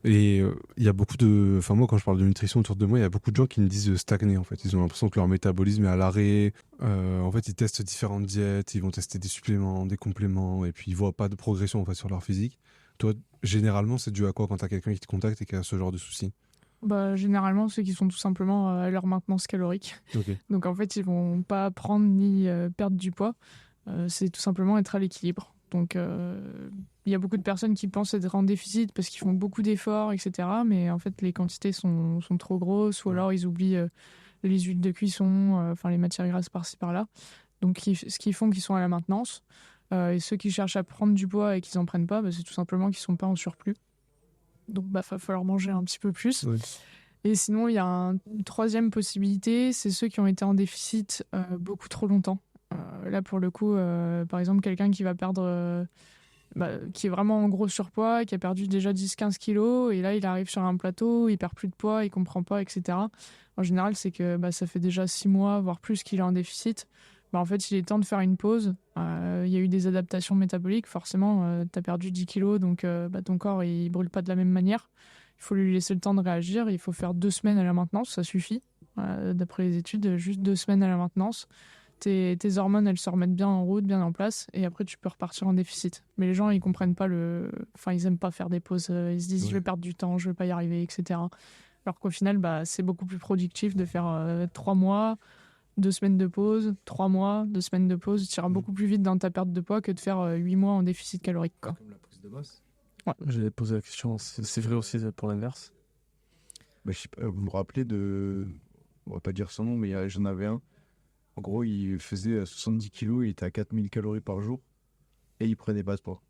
Et il y a beaucoup de... Enfin, moi, quand je parle de nutrition autour de moi, il y a beaucoup de gens qui me disent stagner, en fait. Ils ont l'impression que leur métabolisme est à l'arrêt. En fait, ils testent différentes diètes, ils vont tester des suppléments, des compléments, et puis ils voient pas de progression, en fait, sur leur physique. Toi, généralement, c'est dû à quoi quand t'as quelqu'un qui te contacte et qui a ce genre de soucis? Généralement, ceux qui sont tout simplement à leur maintenance calorique. Ok. Donc, en fait, ils vont pas prendre ni perdre du poids. C'est tout simplement être à l'équilibre. Donc, il y a beaucoup de personnes qui pensent être en déficit parce qu'ils font beaucoup d'efforts, etc. Mais en fait, les quantités sont trop grosses ou alors ils oublient les huiles de cuisson, les matières grasses par-ci par-là. Donc, ce qui font qu'ils sont à la maintenance. Et ceux qui cherchent à prendre du poids et qui n'en prennent pas, c'est tout simplement qu'ils ne sont pas en surplus. Donc, va falloir manger un petit peu plus. Ouais. Et sinon, il y a une troisième possibilité, c'est ceux qui ont été en déficit beaucoup trop longtemps. Là, pour le coup, par exemple, quelqu'un qui va perdre, qui est vraiment en gros surpoids, qui a perdu déjà 10-15 kilos, et là, il arrive sur un plateau, il perd plus de poids, il comprend pas, etc. En général, c'est que ça fait déjà 6 mois, voire plus, qu'il est en déficit. En fait, il est temps de faire une pause. Il y a eu des adaptations métaboliques. Forcément, tu as perdu 10 kilos, donc ton corps, il brûle pas de la même manière. Il faut lui laisser le temps de réagir. Il faut faire 2 semaines à la maintenance, ça suffit. D'après les études, juste 2 semaines à la maintenance. Tes hormones, elles se remettent bien en route, bien en place, et après, tu peux repartir en déficit. Mais les gens, ils comprennent pas ils aiment pas faire des pauses. Ils se disent, je vais perdre du temps, je vais pas y arriver, etc. Alors qu'au final, c'est beaucoup plus productif de faire 3 mois, 2 semaines de pause, 3 mois, 2 semaines de pause. Tu iras beaucoup plus vite dans ta perte de poids que de faire 8 mois en déficit calorique, quoi. Comme la prise de masse. Ouais. J'ai posé la question, c'est vrai aussi pour l'inverse. Je sais pas, vous me rappelez on va pas dire son nom, mais j'en avais un. En gros, il faisait 70 kilos, il était à 4000 calories par jour et il prenait pas de poids.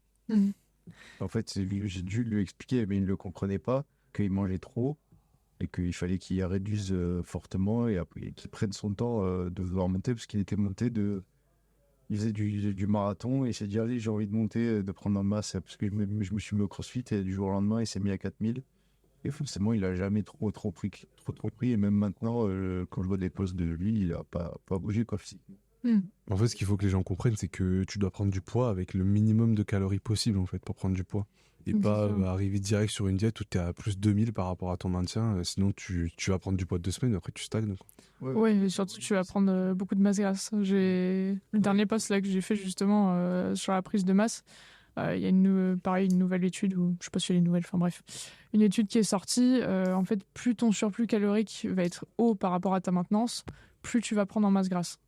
En fait, j'ai dû lui expliquer, mais il ne le comprenait pas, qu'il mangeait trop et qu'il fallait qu'il réduise fortement et après qu'il prenne son temps de vouloir monter parce qu'il était monté de... Il faisait du marathon et il s'est dit, allez, j'ai envie de monter, de prendre en masse parce que je me suis mis au crossfit et du jour au lendemain, il s'est mis à 4000. Et forcément, il a jamais trop pris. Et même maintenant, quand je vois des posts de lui, il a pas bougé, quoi, physiquement. En fait, ce qu'il faut que les gens comprennent, c'est que tu dois prendre du poids avec le minimum de calories possible, en fait, pour prendre du poids. Et C'est pas ça. arriver direct sur une diète où tu es à plus 2000 par rapport à ton maintien. Sinon, tu vas prendre du poids de 2 semaines, après tu stagnes, quoi. Ouais, et surtout tu vas prendre beaucoup de masse grasse. Le dernier post là que j'ai fait justement sur la prise de masse, il y a une nouvelle étude, ou je sais pas si elle est nouvelle, enfin bref, une étude qui est sortie. En fait, plus ton surplus calorique va être haut par rapport à ta maintenance, plus tu vas prendre en masse grasse.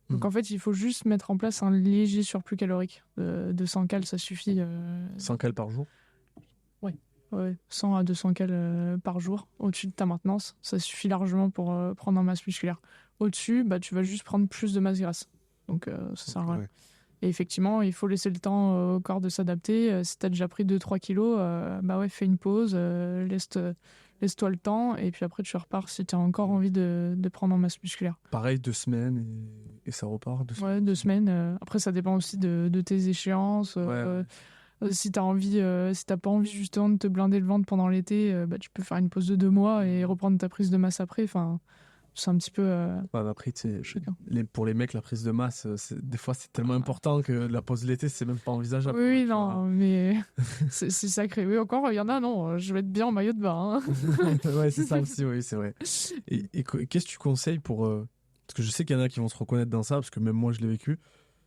Donc en fait, il faut juste mettre en place un léger surplus calorique. De 100 cales, ça suffit. 100 cales par jour. Ouais, 100 à 200 cales par jour au-dessus de ta maintenance, ça suffit largement pour prendre en masse musculaire. Au-dessus, bah, tu vas juste prendre plus de masse grasse. Donc ça sert à rien. Ouais. Et effectivement, il faut laisser le temps au corps de s'adapter. Si tu as déjà pris 2-3 kilos, bah ouais, fais une pause, laisse-toi le temps, et puis après tu repars si tu as encore envie de prendre en masse musculaire. Pareil, 2 semaines et ça repart. 2 semaines. Ouais, 2 semaines. Après, ça dépend aussi de tes échéances. Ouais. Si t'as envie, si t'as pas envie justement de te blinder le ventre pendant l'été, bah, tu peux faire une pause de 2 mois et reprendre ta prise de masse après. Enfin, c'est un petit peu Ouais, mais après, tu sais, chacun. pour les mecs, la prise de masse, des fois, c'est tellement important que la pause de l'été, c'est même pas envisageable. Oui, quoi, non, mais c'est sacré. Oui, encore, il y en a, non, je vais être bien en maillot de bain. Hein. tu vois. Ouais, c'est ça aussi, oui, c'est vrai. Et qu'est-ce que tu conseilles pour... Parce que je sais qu'il y en a qui vont se reconnaître dans ça, parce que même moi, je l'ai vécu.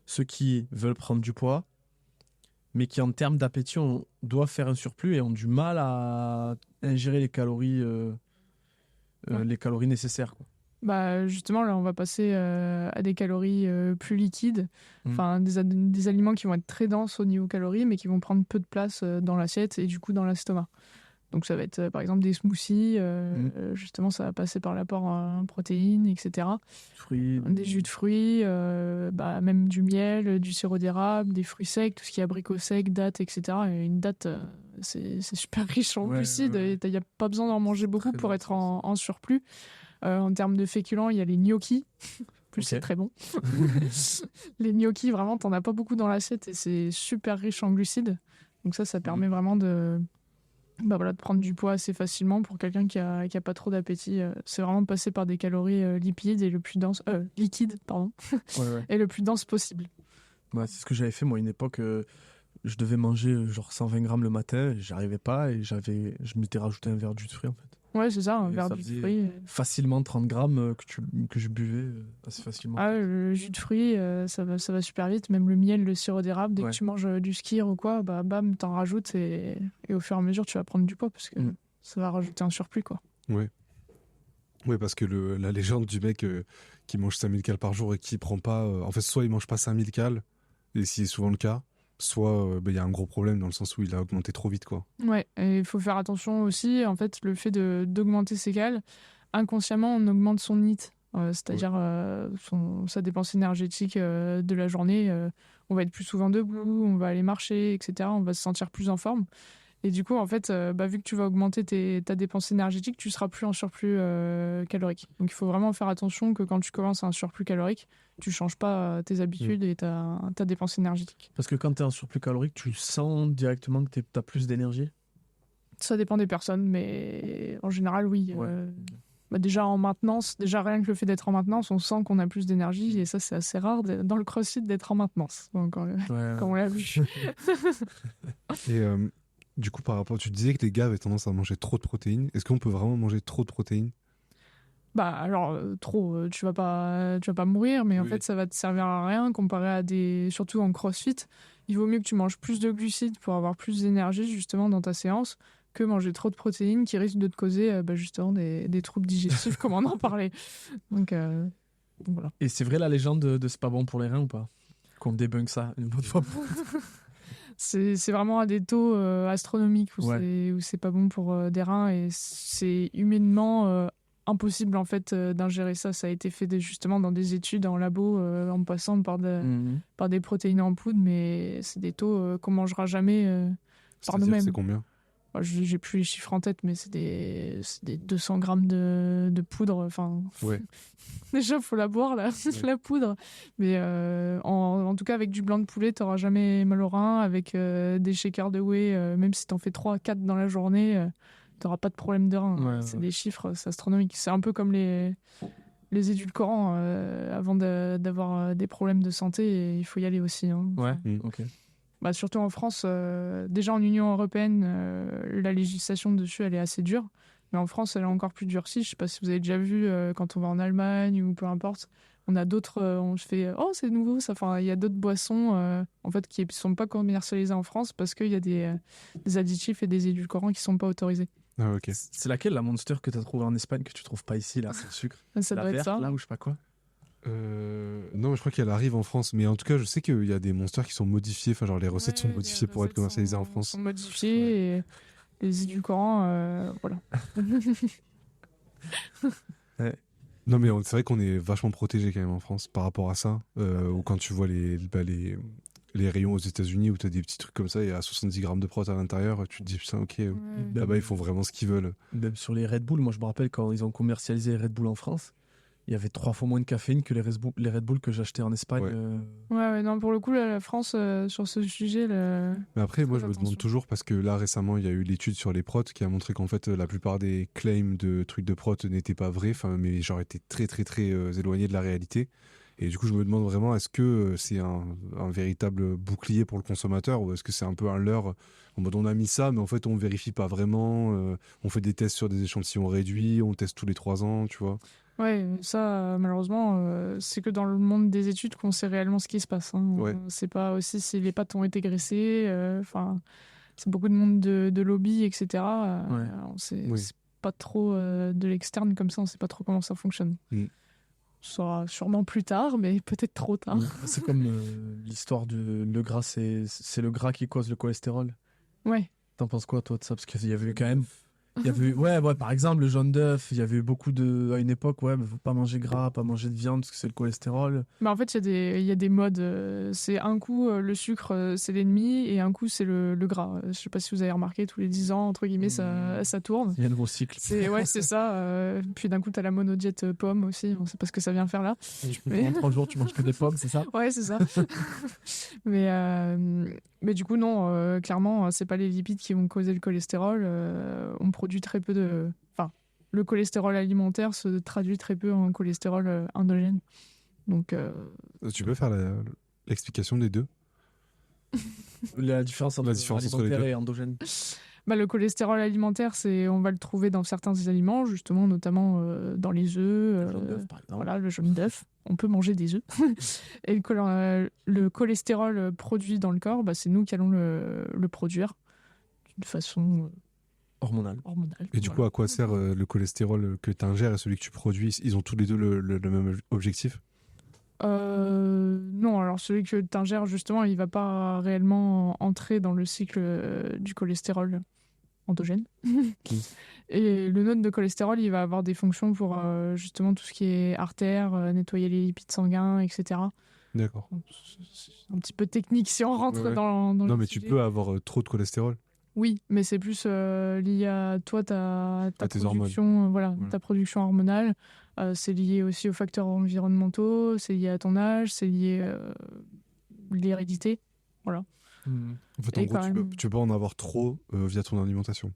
Ceux qui veulent prendre du poids, mais qui, en termes d'appétit, doivent faire un surplus et ont du mal à ingérer Ouais. les calories nécessaires, quoi. Bah, justement, là, on va passer à des calories plus liquides. Enfin, des aliments qui vont être très denses au niveau calories, mais qui vont prendre peu de place dans l'assiette et du coup dans l'estomac. Donc ça va être par exemple des smoothies, justement ça va passer par l'apport en protéines, etc. Fruits. Des jus de fruits, bah, même du miel, du sirop d'érable, des fruits secs, tout ce qui est abricots secs, dattes, etc. Et une date, c'est super riche en Ouais, glucides, ouais. et il n'y a pas besoin d'en manger beaucoup Très pour dense, être en surplus. En termes de féculents, il y a les gnocchis. En plus, Ok. c'est très bon. Les gnocchis, vraiment, t'en as pas beaucoup dans l'assiette et c'est super riche en glucides. Donc ça permet vraiment bah voilà, de prendre du poids assez facilement pour quelqu'un qui a pas trop d'appétit. C'est vraiment passer par des calories lipides et le plus dense, liquides, pardon, Ouais. et le plus dense possible. Ouais, c'est ce que j'avais fait, moi, à une époque. Je devais manger genre 120 grammes le matin, et j'arrivais pas, et je m'étais rajouté un verre de jus de fruits, en fait. Ouais, c'est ça, un Et verre ça de jus de faisait fruits. facilement 30 grammes que je buvais assez facilement. Ah, le jus de fruits, ça va super vite. Même le miel, le sirop d'érable, dès Ouais. que tu manges du skyr ou quoi, bah bam, t'en rajoutes et au fur et à mesure, tu vas prendre du poids parce que ça va rajouter un surplus, quoi. Oui, parce que la légende du mec qui mange 5000 cales par jour et qui prend pas. En fait, soit il mange pas 5000 cales, et c'est souvent le cas, soit il y a un gros problème dans le sens où il a augmenté trop vite, quoi. Ouais, et il faut faire attention aussi, en fait, le fait d'augmenter ses cales, inconsciemment, on augmente son NEAT, c'est-à-dire sa dépense énergétique de la journée. On va être plus souvent debout, on va aller marcher, etc. On va se sentir plus en forme. Et du coup, en fait, vu que tu vas augmenter ta dépense énergétique, tu seras plus en surplus calorique. Donc il faut vraiment faire attention que quand tu commences un surplus calorique, tu changes pas tes habitudes et ta dépense énergétique. Parce que quand tu es en surplus calorique, tu sens directement que tu as plus d'énergie. Ça dépend des personnes, mais en général, oui. Ouais. Bah déjà en maintenance, déjà rien que le fait d'être en maintenance, on sent qu'on a plus d'énergie et ça c'est assez rare dans le crossfit d'être en maintenance. Donc, Ouais. comme on l'a vu. Et du coup, par rapport, tu disais que les gars avaient tendance à manger trop de protéines. Est-ce qu'on peut vraiment manger trop de protéines? Bah alors trop, tu vas pas mourir, mais en Oui. fait ça va te servir à rien comparé à surtout en crossfit, il vaut mieux que tu manges plus de glucides pour avoir plus d'énergie justement dans ta séance que manger trop de protéines qui risquent de te causer justement des troubles digestifs comme on en parlait. Donc voilà. Et c'est vrai la légende de c'est pas bon pour les reins ou pas? Qu'on débunk ça une bonne fois. C'est vraiment à des taux astronomiques où Ouais. c'est pas bon pour des reins et c'est humainement impossible en fait d'ingérer ça. Ça a été fait justement dans des études en labo en passant par des protéines en poudre, mais c'est des taux qu'on mangera jamais C'est-à-dire, nous-mêmes. c'est combien? J'ai plus les chiffres en tête, mais c'est des 200 grammes de poudre. Enfin, Ouais. déjà, faut la boire, la poudre. Mais en tout cas, avec du blanc de poulet, t'auras jamais mal au rein. Avec des shakers de whey, même si t'en fais 3-4 dans la journée, t'auras pas de problème de rein. Ouais, C'est ouais. des chiffres, c'est astronomique. C'est un peu comme les édulcorants. Avant d'avoir des problèmes de santé, il faut y aller aussi. Hein. Ouais, Mm. ok. Bah, surtout en France, déjà en Union européenne, la législation dessus, elle est assez dure. Mais en France, elle est encore plus durcie. Je sais pas si vous avez déjà vu quand on va en Allemagne ou peu importe. On a d'autres, on se fait, oh, c'est nouveau ça. Enfin, il y a d'autres boissons en fait, qui ne sont pas commercialisées en France parce qu'il y a des additifs et des édulcorants qui sont pas autorisés. Ah, ok. C'est laquelle la Monster que t'as trouvé en Espagne que tu trouves pas ici là, c'est le sucre? Ça La doit être verte, ça. là ou je sais pas quoi. Non, mais je crois qu'elle arrive en France. Mais en tout cas, je sais qu'il y a des monsters qui sont modifiés. Enfin, genre, les recettes sont Ouais, modifiées les pour être recettes commercialisées en France. sont modifiées et les édulcorants, voilà. Non, mais c'est vrai qu'on est vachement protégé quand même en France par rapport à ça. Ou quand tu vois les rayons aux États-Unis où t'as des petits trucs comme ça et à 70 grammes de prot à l'intérieur, tu te dis, putain, ok, Ouais. là-bas, ils font vraiment ce qu'ils veulent. Même sur les Red Bull, moi je me rappelle quand ils ont commercialisé les Red Bull en France, il y avait 3 fois moins de caféine que les Red Bull que j'achetais en Espagne. Ouais. Ouais, non, pour le coup, la France, sur ce sujet, Mais après, moi, Fais je me demande attention. toujours parce que là, récemment, il y a eu l'étude sur les prots qui a montré qu'en fait, la plupart des claims de trucs de prot n'étaient pas vrais, enfin, mais genre étaient très, très, très éloignés de la réalité. Et du coup, je me demande vraiment, est-ce que c'est un véritable bouclier pour le consommateur ou est-ce que c'est un peu un leurre en mode on a mis ça, mais en fait, on vérifie pas vraiment, on fait des tests sur des échantillons réduits, on teste tous les 3 ans, tu vois. ouais, ça, malheureusement, c'est que dans le monde des études qu'on sait réellement ce qui se passe. Hein. Ouais. C'est pas aussi si les pâtes ont été graissées. Enfin, c'est beaucoup de monde de lobby, etc. Ouais. Alors, c'est Oui. c'est pas trop de l'externe comme ça, on sait pas trop comment ça fonctionne. Mm. Ce sera sûrement plus tard, mais peut-être trop tard. C'est comme l'histoire de le gras, c'est le gras qui cause le cholestérol. Ouais. T'en penses quoi toi de ça? Parce qu'il y avait eu quand même. Il y avait eu, ouais, par exemple, le jaune d'œuf, il y avait eu beaucoup de. À une époque, ouais, mais faut pas manger gras, pas manger de viande parce que c'est le cholestérol. Bah en fait, il y a des modes. C'est un coup, le sucre, c'est l'ennemi, et un coup, c'est le gras. Je sais pas si vous avez remarqué, tous les 10 ans, entre guillemets, ça tourne. Il y a un nouveau cycle. Ouais, c'est ça. Puis d'un coup, t'as la monodiète pomme aussi. On sait pas ce que ça vient faire là. Mais- Pendant 30 jours, tu manges que des pommes, c'est ça? Ouais, c'est ça. mais du coup, non, clairement, c'est pas les lipides qui vont causer le cholestérol. On produit très peu de. Enfin, le cholestérol alimentaire se traduit très peu en cholestérol endogène. Donc, Tu peux faire l'explication des deux? La différence entre, La différence entre les alimentaire deux. et endogène. bah, le cholestérol alimentaire, on va le trouver dans certains aliments, justement, notamment dans les œufs. Jaune d'œuf, par exemple. Voilà, le jaune d'œuf. On peut manger des œufs. Et le cholestérol produit dans le corps, bah, c'est nous qui allons le produire d'une façon Hormonal. hormonale. Et du coup, Voilà. à quoi sert le cholestérol que tu ingères et celui que tu produis? Ils ont tous les deux le même objectif? Non, alors celui que tu ingères, justement, il va pas réellement entrer dans le cycle du cholestérol endogène. Et le nôtre de cholestérol, il va avoir des fonctions pour justement tout ce qui est artère, nettoyer les lipides sanguins, etc. D'accord. C'est un petit peu technique si on rentre Ouais. dans Non, le mais tu sujet. peux avoir trop de cholestérol. Oui, mais c'est plus lié à toi, ta À tes production, voilà, Ouais. ta production hormonale. C'est lié aussi aux facteurs environnementaux, c'est lié à ton âge, c'est lié à l'hérédité. Voilà. En fait, en Et gros, quand tu peux, même- tu peux en avoir trop via ton alimentation.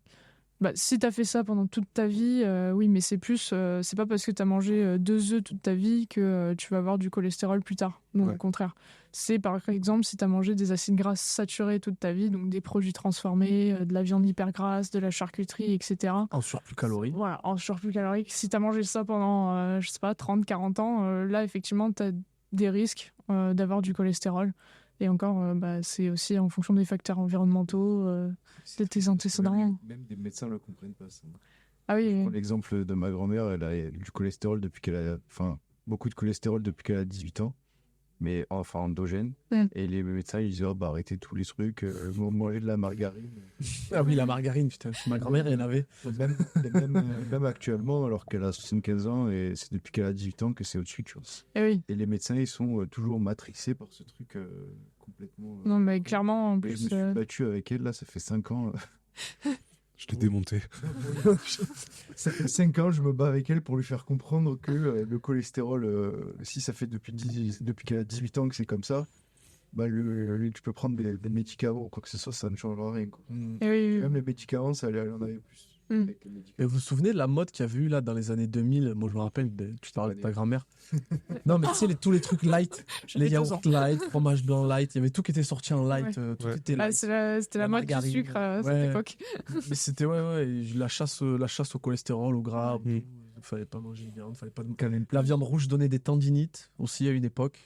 Bah, si tu as fait ça pendant toute ta vie, oui, mais c'est plus, c'est pas parce que tu as mangé 2 œufs toute ta vie que tu vas avoir du cholestérol plus tard. Non, Ouais. au contraire. C'est par exemple si tu as mangé des acides gras saturés toute ta vie, donc des produits transformés, de la viande hyper grasse, de la charcuterie, etc. En surplus calorique. Voilà, en surplus calorique. Si tu as mangé ça pendant, je sais pas, 30, 40 ans, là, effectivement, tu as des risques d'avoir du cholestérol. Et encore, bah, c'est aussi en fonction des facteurs environnementaux, de tes antécédents. Même des médecins ne le comprennent pas. Ça. Ah oui, Je oui. prends l'exemple de ma grand-mère, elle a du cholestérol depuis qu'elle a. Enfin, beaucoup de cholestérol depuis qu'elle a 18 ans, mais enfin endogène. Mm. Et les médecins, ils disaient, oh, bah, arrêtez tous les trucs, manger de la margarine. Ah oui, la margarine, putain. Ma grand-mère, elle en avait. Même actuellement, alors qu'elle a 75 ans, et c'est depuis qu'elle a 18 ans que c'est au-dessus, tu vois. Eh oui. Et les médecins, ils sont toujours matrixés par ce truc complètement. Non, mais clairement, en Je me plus. suis battu avec elle, là, ça fait 5 ans. Je l'ai démonté. Ça fait 5 ans, je me bats avec elle pour lui faire comprendre que le cholestérol, si ça fait depuis qu'elle a 18 ans que c'est comme ça, bah, tu peux prendre des médicaments ou quoi que ce soit, ça ne changera rien, quoi. Et oui, Même les médicaments, ça elle en avait plus. Mm. Avec les médicaments. Et vous vous souvenez de la mode qu'il y avait eu là dans les années 2000? Moi, je me rappelle, tu parlais de ta grand-mère. Non, mais tu sais, tous les trucs light, les 12 ans. yaourts light, fromage blanc light, il y avait tout qui était sorti en light, tout Ouais. était Ah, light. c'était la La mode du margarine. sucre à Ouais. cette époque. Mais c'était, et la chasse au cholestérol, au gras, Mm. tout. Il fallait pas manger de viande, fallait pas de... Canal+. La viande rouge donnait des tendinites aussi à une époque.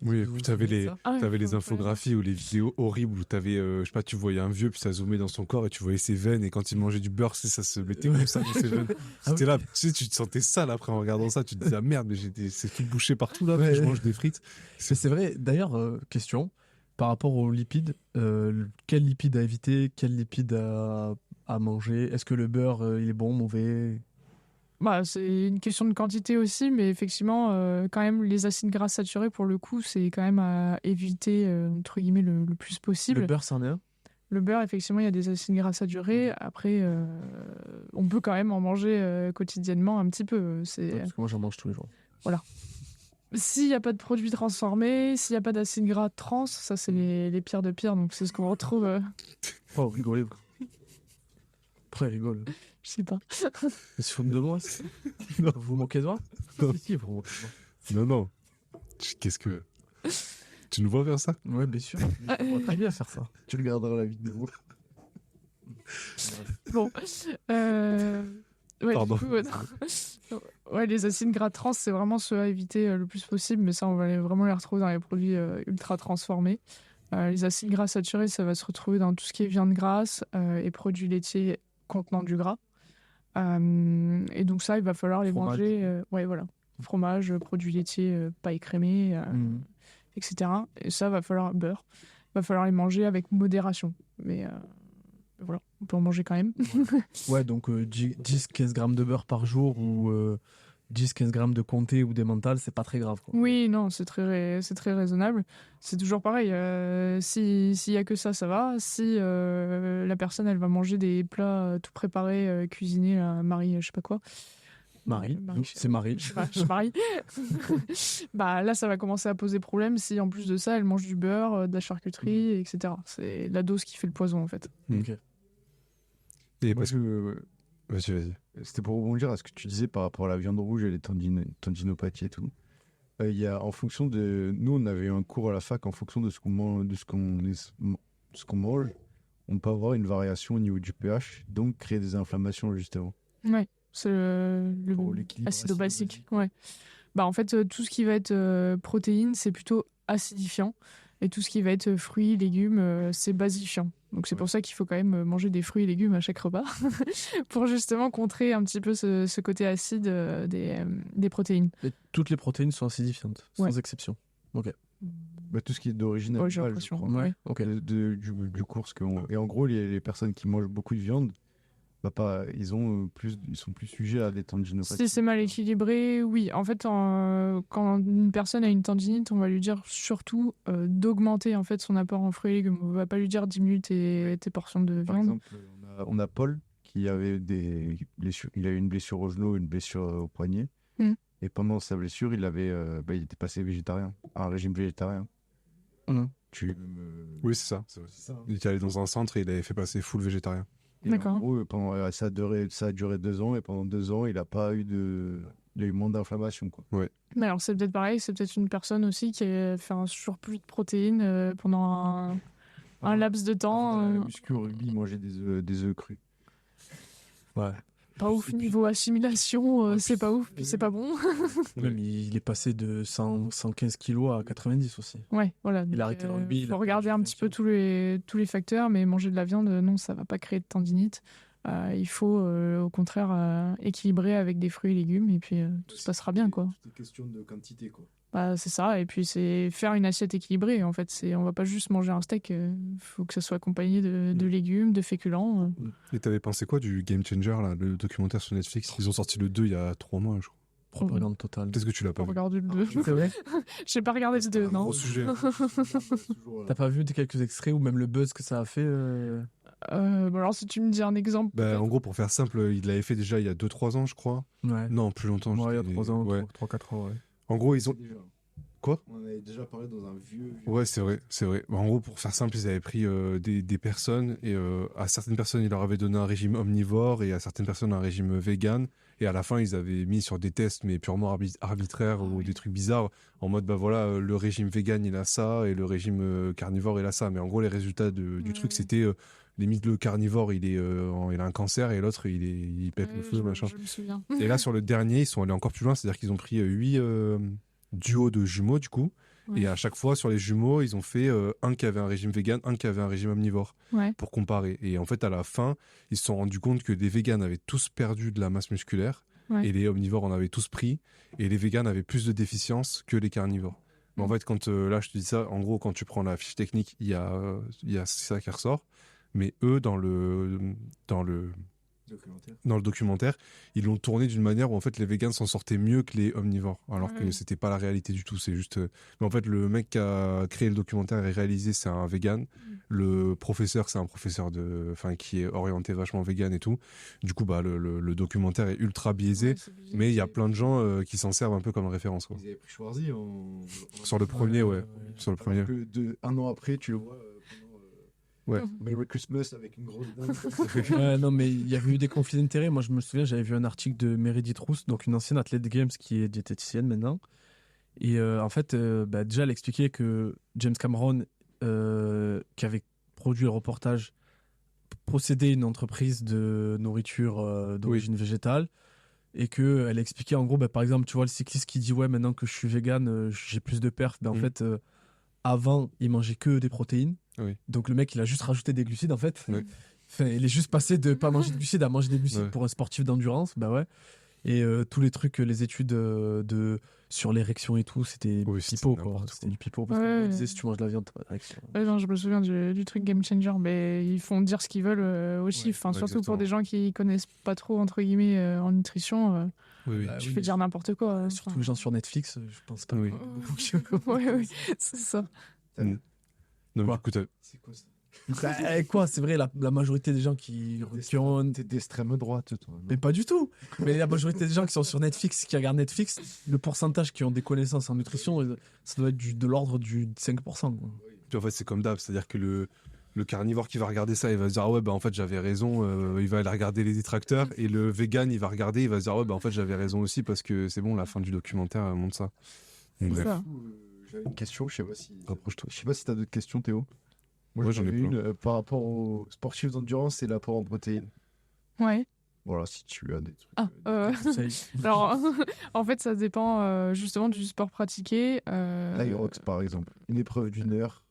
Oui, et Vous puis vous t'avais souvenez de les, ça Ah, t'avais les ouais. infographies ou les vidéos horribles où t'avais, je sais pas, tu voyais un vieux puis ça zoomait dans son corps et tu voyais ses veines et quand il mangeait du beurre, ça se mettait comme ça dans ses veines. C'était là, tu sais, tu te sentais sale après en regardant ça, tu te disais, ah merde, mais c'est tout bouché partout là, Ouais. puis je mange des frites. Mais c'est vrai, d'ailleurs, question, par rapport aux lipides, quel lipide à éviter, quel lipide à manger? Est-ce que le beurre, il est bon, mauvais? Bah, c'est une question de quantité aussi, mais effectivement, quand même, les acides gras saturés, pour le coup, c'est quand même à éviter, entre guillemets, le plus possible. Le beurre, c'en est un? Le beurre, effectivement, il y a des acides gras saturés. Après, on peut quand même en manger quotidiennement un petit peu. Ouais, parce que moi, j'en mange tous les jours. S'il n'y a pas de produits transformés, s'il n'y a pas d'acides gras trans, ça, c'est les pires de pires. Donc, c'est ce qu'on retrouve, Oh, rigolez. Après, rigole. je sais pas. Mais se foutent de moi, non. Vous vous moquez de moi? Non. Si, vous vous moquez de moi. Non. Qu'est-ce que... Tu nous vois faire ça? Ouais, bien sûr. On va très bien faire ça. Tu regarderas la vidéo. Bon. Ouais, Pardon. du coup, ouais, les acides gras trans, c'est vraiment ceux à éviter le plus possible, mais ça, on va vraiment les retrouver dans les produits ultra transformés. Les acides gras saturés, ça va se retrouver dans tout ce qui est viande grasse et produits laitiers contenant du gras. Et donc ça, il va falloir les Fromage. manger. Ouais, voilà. Fromage, produits laitiers pas écrémés, Mhm. etc. Et ça, va falloir beurre. Va falloir les manger avec modération. Mais voilà, on peut en manger quand même. Ouais, donc 10-15 grammes de beurre par jour ou 10-15 grammes de comté ou d'emmental, c'est pas très grave, quoi. Oui, non, c'est très raisonnable. C'est toujours pareil. S'il y a que ça, ça va. Si la personne, elle va manger des plats tout préparés, cuisinés, là, Marie, je sais pas quoi. Marie, Marie, c'est Marie. Je sais pas, je suis Marie. Bah là, ça va commencer à poser problème si en plus de ça, elle mange du beurre, de la charcuterie, etc. C'est la dose qui fait le poison, en fait. Ok. Et Moi, parce que... Vas-y. C'était pour rebondir à ce que tu disais par rapport à la viande rouge et les tendinopathies et tout. Il y a, en fonction de... Nous, on avait eu un cours à la fac, en fonction de ce qu'on mange, on peut avoir une variation au niveau du pH, donc créer des inflammations, justement. Ouais, c'est Pour le l'équilibre acido-basique. acido-basique. Ouais. Bah, en fait, tout ce qui va être protéines, c'est plutôt acidifiant. Et tout ce qui va être fruits, légumes, c'est basifiant. Donc c'est pour ça qu'il faut quand même manger des fruits et légumes à chaque repas pour justement contrer un petit peu ce côté acide des protéines. Et toutes les protéines sont acidifiantes, sans Ouais. exception. Bah, tout ce qui est d'origine Ouais, j'ai animale, je l'impression. crois. Ouais. Ok. Du cours. Et en gros, les personnes qui mangent beaucoup de viande, ils sont plus sujets à des tendinopathies. Si c'est mal équilibré, oui. En fait, quand une personne a une tendinite, on va lui dire surtout d'augmenter en fait son apport en fruits et légumes. On va pas lui dire diminue tes portions de Par viande. exemple, on a Paul qui avait des blessures. Il a eu une blessure au genou, une blessure au poignet. Mm. Et pendant sa blessure, il était passé végétarien, à un régime végétarien. Mhm. Oui, c'est ça. Il était allé dans un centre et il avait fait passer full végétarien. Et D'accord. En gros, ça a duré 2 ans et pendant 2 ans, il a eu moins d'inflammation, quoi. Mais alors c'est peut-être pareil, c'est peut-être une personne aussi qui a fait un surplus de protéines pendant un laps de temps. Avant la muscu au rugby, il mangeait des œufs crus. Ouais. Pas ouf niveau assimilation, c'est pas ouf, puis c'est pas bon. Même il est passé de 115 kilos à 90 aussi. Ouais, voilà. Il a Donc, arrêté le rugby, il faut a regarder perdu un petit peu 20 tous les facteurs, mais manger de la viande, non, ça va pas créer de tendinite. Il faut au contraire équilibrer avec des fruits et légumes et puis tout se passera bien, quoi. Tout est question de quantité, quoi. Bah, c'est ça, et puis c'est faire une assiette équilibrée en fait. On va pas juste manger un steak, faut que ça soit accompagné de légumes, de féculents. Et t'avais pensé quoi du Game Changer, là, le documentaire sur Netflix? Ils ont sorti le 2 il y a 3 mois, je crois. Propagande totale. Peut-être que tu l'as pas Pour vu. regarder le 2. C'est vrai? J'ai pas regardé le 2, non. Gros sujet. T'as pas vu quelques extraits ou même le buzz que ça a fait Bon, alors, si tu me dis un exemple. Bah, en gros, pour faire simple, il l'avait fait déjà il y a 2-3 ans, je crois. Ouais. Non, plus longtemps. Ouais, il y a j'étais- 3 ans, Ouais. 3-4 ans, ouais. En gros, ils ont. Quoi? On en avait déjà parlé dans un vieux. Ouais, c'est vrai, c'est vrai. Bah, en gros, pour faire simple, ils avaient pris des personnes et à certaines personnes, ils leur avaient donné un régime omnivore et à certaines personnes un régime vegan. Et à la fin, ils avaient mis sur des tests, mais purement arbitraires ou des trucs bizarres, en mode, bah voilà, le régime vegan, il a ça et le régime carnivore, il a ça. Mais en gros, les résultats du truc, c'était limite le carnivore, il a un cancer et l'autre, il pète le feu, machin. Je me souviens. Et là, sur le dernier, ils sont allés encore plus loin, c'est-à-dire qu'ils ont pris 8 duos de jumeaux, du coup. Ouais. Et à chaque fois, sur les jumeaux, ils ont fait un qui avait un régime vegan, un qui avait un régime omnivore, Ouais. pour comparer. Et en fait, à la fin, ils se sont rendus compte que les véganes avaient tous perdu de la masse musculaire, Ouais. et les omnivores en avaient tous pris, et les véganes avaient plus de déficiences que les carnivores. Mais en fait, quand là, je te dis ça, en gros, quand tu prends la fiche technique, il y a ça qui ressort. Mais eux, dans le documentaire, ils l'ont tourné d'une manière où en fait les végans s'en sortaient mieux que les omnivores, alors que Ouais. c'était pas la réalité du tout. C'est juste, mais en fait le mec qui a créé le documentaire et réalisé, c'est un vegan. Le professeur, c'est un professeur qui est orienté vachement vegan et tout. Du coup, bah le documentaire est ultra biaisé, Ouais, c'est biaisé. mais il y a plein de gens qui s'en servent un peu comme référence, quoi. Ils avaient pris Schwarzy Sur le premier, ouais. Sur le premier. Alors que un an après, tu le vois Ouais. Merry Christmas avec une grosse dinde. Ouais, non, mais il y avait eu des conflits d'intérêts. Moi, je me souviens, j'avais vu un article de Meredith Rousse, donc une ancienne athlète de Games qui est diététicienne maintenant. Et en fait, bah, déjà, elle expliquait que James Cameron, qui avait produit le reportage, possédait une entreprise de nourriture d'origine végétale. Et qu'elle expliquait en gros, bah, par exemple, tu vois, le cycliste qui dit ouais, maintenant que je suis vegan, j'ai plus de perf. Ben, en fait, avant, il mangeait que des protéines. Oui. Donc le mec, il a juste rajouté des glucides en fait. Oui. Enfin, il est juste passé de pas manger de glucides à manger des glucides Ouais. pour un sportif d'endurance. Bah ouais. Et tous les trucs, les études sur l'érection et tout, c'était Oui, c'était pipeau quoi. n'importe C'était quoi. du pipeau. Parce Ouais. qu'on disait si tu manges de la viande, t'as pas d'érection. Ouais, non, je me souviens du truc Game Changer, mais ils font dire ce qu'ils veulent aussi. Ouais, Enfin, surtout exactement. pour des gens qui connaissent pas trop, entre guillemets, en nutrition, Oui, oui. Bah, tu oui, fais dire n'importe quoi. Surtout les gens sur Netflix, je pense pas. Oui. Ouais, c'est ça. Non, mais Quoi écoute, C'est quoi ça? Bah, quoi, c'est vrai, la majorité des gens qui ont. T'es d'extrême droite, toi. non? Mais pas du tout. Mais la majorité des gens qui sont sur Netflix, qui regardent Netflix, le pourcentage qui ont des connaissances en nutrition, ça doit être de l'ordre du 5%. Quoi. puis en fait, c'est comme d'hab, c'est-à-dire que le carnivore qui va regarder ça, il va se dire ah ouais bah en fait j'avais raison, il va aller regarder les détracteurs, et le vegan il va regarder, il va se dire ouais bah en fait j'avais raison aussi parce que c'est bon, la fin du documentaire montre ça. Donc, bref. Ça. J'avais une question, je sais pas si. Rapproche-toi. Je sais pas si t'as d'autres questions, Théo. Ouais, j'en j'en ai ai une plein. par rapport aux sportifs d'endurance et l'apport en protéines. Ouais. Voilà, si tu as des trucs. Ah, alors, en fait, ça dépend justement du sport pratiqué. L'Aerox, par exemple. Une épreuve d'une heure.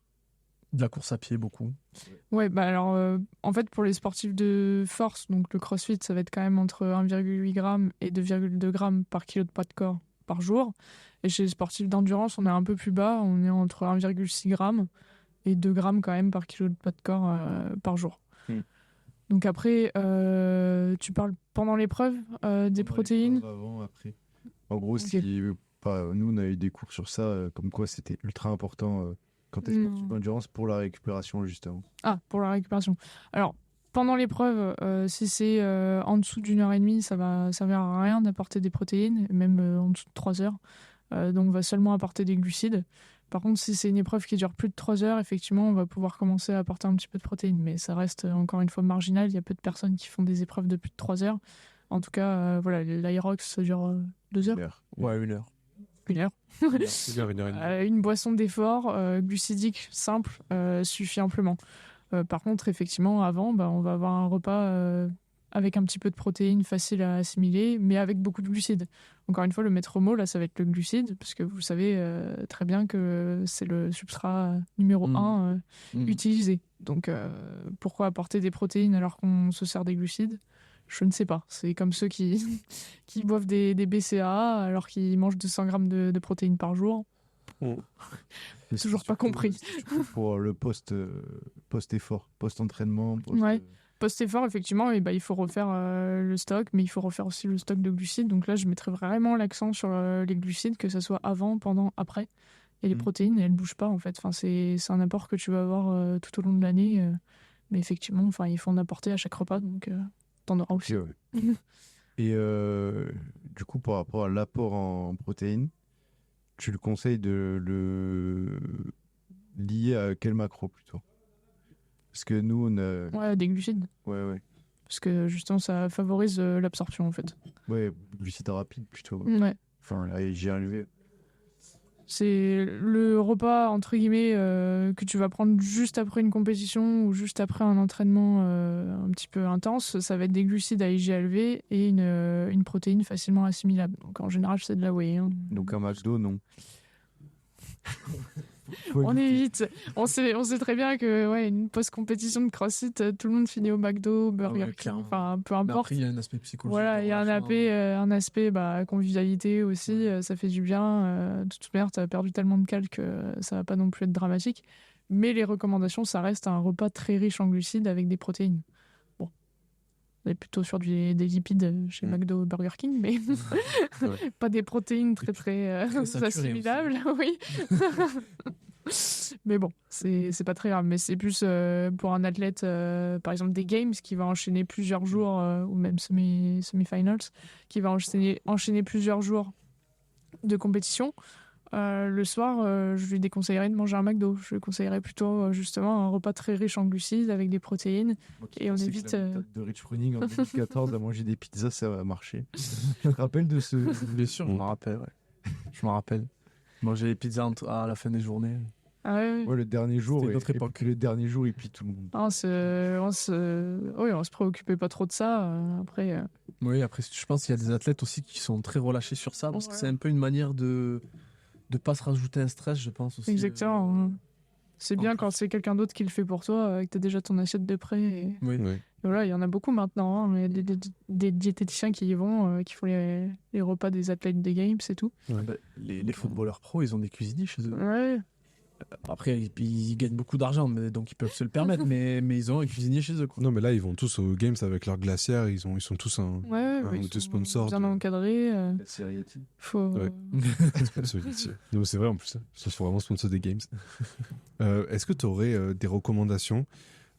De la course à pied, beaucoup. Ouais, bah alors, en fait, pour les sportifs de force, donc le crossfit, ça va être quand même entre 1,8 g et 2,2 g par kilo de poids de corps par jour. Et chez les sportifs d'endurance, on est un peu plus bas, on est entre 1,6 g et 2 g quand même par kilo de poids de corps par jour. Donc après, tu parles pendant l'épreuve des protéines. Avant, après. En gros, si, nous, on a eu des cours sur ça, comme quoi c'était ultra important quand t'es sportif d'endurance pour la récupération, justement. Ah, pour la récupération. Alors, pendant l'épreuve, si c'est en dessous d'une heure et demie, ça va servir à rien d'apporter des protéines, même en dessous de 3 heures. Donc, on va seulement apporter des glucides. Par contre, si c'est une épreuve qui dure plus de 3 heures, effectivement, on va pouvoir commencer à apporter un petit peu de protéines. Mais ça reste encore une fois marginal. Il y a peu de personnes qui font des épreuves de plus de 3 heures. En tout cas, voilà, l'Aerox, ça dure 2 heures. Ouais, 1 heure. 1 heure. C'est bien, une heure et demie. Une boisson d'effort glucidique simple suffit amplement. Par contre, effectivement, avant, on va avoir un repas avec un petit peu de protéines facile à assimiler, mais avec beaucoup de glucides. Encore une fois, le maître mot, là, ça va être le glucide, parce que vous savez très bien que c'est le substrat numéro 1 utilisé. Donc, pourquoi apporter des protéines alors qu'on se sert des glucides ? Je ne sais pas. C'est comme ceux qui boivent des BCAA alors qu'ils mangent 200 grammes de protéines par jour. Toujours pas compris. Pour le post-effort, post-entraînement. Ouais. post-effort, effectivement, et il faut refaire le stock, mais il faut refaire aussi le stock de glucides. Donc là, je mettrais vraiment l'accent sur les glucides, que ce soit avant, pendant, après. Et les protéines, elles ne bougent pas, en fait. Enfin, c'est un apport que tu vas avoir tout au long de l'année. Mais effectivement, il faut en apporter à chaque repas, donc t'en auras aussi. Ok, ouais. Et du coup, par rapport à l'apport en protéines, tu le conseilles de le lier à quel macro plutôt? Parce que nous, on a... Ouais, des glucides. Ouais. Parce que justement, ça favorise l'absorption, en fait. Ouais, glucides rapides plutôt. Ouais. Enfin, là, j'ai enlevé. C'est le repas, entre guillemets, que tu vas prendre juste après une compétition ou juste après un entraînement un petit peu intense. Ça va être des glucides à IGA et une protéine facilement assimilable. Donc en général, c'est de la whey. Hein. Donc un McDo, non. On évite. On sait très bien que une post-compétition de CrossFit, tout le monde finit au McDo, Burger King, clairement. enfin peu Mais importe. après, il y a un aspect psychologique. Voilà, il y a un aspect convivialité aussi, ça fait du bien. De toute manière, tu as perdu tellement de calories que ça va pas non plus être dramatique. Mais les recommandations, ça reste un repas très riche en glucides avec des protéines. Bon, on est plutôt sur des lipides chez McDo et Burger King, mais pas des protéines très saturé assimilables. Oui. Mais bon, c'est pas très grave. Mais c'est plus pour un athlète, par exemple des Games, qui va enchaîner plusieurs jours, ou même semi-finals, qui va enchaîner plusieurs jours de compétition. Le soir, je lui déconseillerais de manger un McDo. Je lui conseillerais plutôt justement un repas très riche en glucides avec des protéines. Okay, et on évite. La méthode de Rich Pruning en 2014 à manger des pizzas, ça va marcher. Tu te rappelles de ce. Bien sûr, je me rappelle, ouais. Je me rappelle. Manger les pizzas à la fin des journées. Ah ouais. Ouais, le dernier jour. C'était notre époque. Le dernier jour, et puis tout le monde. On se préoccupait pas trop de ça. Après. Oui, après, je pense qu'il y a des athlètes aussi qui sont très relâchés sur ça, parce que c'est un peu une manière de pas se rajouter un stress, je pense aussi. Exactement. C'est bien quand c'est quelqu'un d'autre qui le fait pour toi, que tu as déjà ton assiette de près. Et voilà, il y en a beaucoup maintenant. Hein. Il y a des diététiciens qui y vont, qui font les repas des athlètes des Games et tout. Ouais. Bah, les footballeurs pros, ils ont des cuisiniers chez eux. Ouais. Après, ils gagnent beaucoup d'argent, donc ils peuvent se le permettre, mais ils ont un cuisinier chez eux. Quoi. Non, mais là, ils vont tous aux Games avec leur glacière. Ils sont tous un ou deux sponsors. Bien encadrés. La série faut. Ouais. Non, mais c'est vrai en plus. Ils sont vraiment sponsors des Games. Est-ce que tu aurais des recommandations?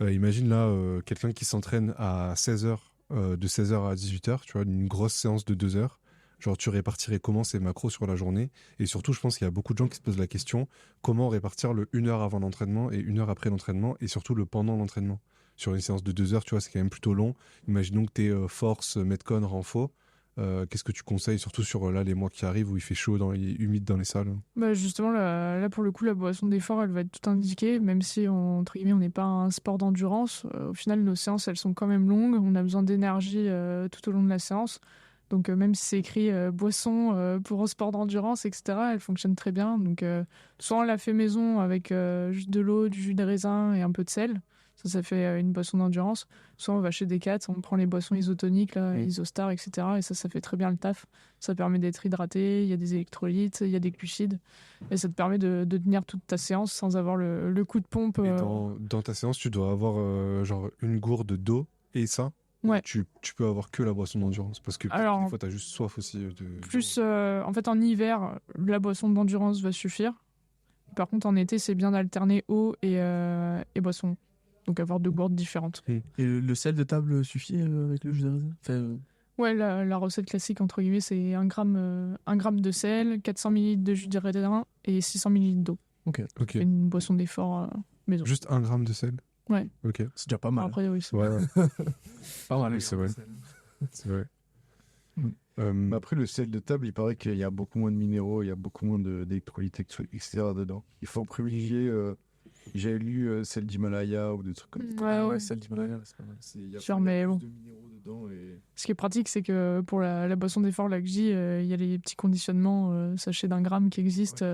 Imagine là, quelqu'un qui s'entraîne à 16h, de 16h à 18h, tu vois, une grosse séance de 2 heures. Genre, tu répartirais comment ces macros sur la journée? Et surtout, je pense qu'il y a beaucoup de gens qui se posent la question, comment répartir le 1 heure avant l'entraînement et 1 heure après l'entraînement, et surtout le pendant l'entraînement. Sur une séance de 2 heures, tu vois, c'est quand même plutôt long. Imaginons que tu es force, metcon, renfo. Qu'est-ce que tu conseilles, surtout sur les mois qui arrivent où il fait chaud, humide dans les salles? Justement, là, pour le coup, la boisson d'effort, elle va être tout indiquée, même si, entre guillemets, on n'est pas un sport d'endurance. Au final, nos séances, elles sont quand même longues. On a besoin d'énergie tout au long de la séance. Donc, même si c'est écrit boisson pour un sport d'endurance, etc., elle fonctionne très bien. Donc, soit on la fait maison avec juste de l'eau, du jus de raisin et un peu de sel. Ça fait une boisson d'endurance. Soit on va chez Decat, on prend les boissons isotoniques, Isostar, etc. Et ça fait très bien le taf. Ça permet d'être hydraté, il y a des électrolytes, il y a des glucides. Et ça te permet de tenir toute ta séance sans avoir le coup de pompe. Et dans ta séance, tu dois avoir genre une gourde d'eau et ça. Ouais. Tu peux avoir que la boisson d'endurance parce que alors, des fois tu as juste soif aussi. Plus en fait en hiver, la boisson d'endurance va suffire. Par contre en été, c'est bien d'alterner eau et boisson. Donc avoir 2 gourdes différentes. Et le sel de table suffit avec le jus de raisin? Ouais, la recette classique entre guillemets, c'est 1 gramme de sel, 400 ml de jus de raisin et 600 ml d'eau. Ok. Une boisson d'effort maison. Juste 1 gramme de sel? Ouais. Ok. C'est déjà pas mal. Après, oui, c'est pas mal. Oui, c'est vrai. C'est vrai. Après, le sel de table, il paraît qu'il y a beaucoup moins de minéraux, il y a beaucoup moins d'électrolytes, etc. dedans. Il faut privilégier. J'avais lu celle d'Himalaya ou des trucs comme ça. Ouais, celle d'Himalaya, c'est pas mal. Il y a bon. plus de minéraux dedans. Et... Ce qui est pratique, c'est que pour la boisson d'effort, là que je dis, il y a les petits conditionnements sachets d'1 gramme qui existent.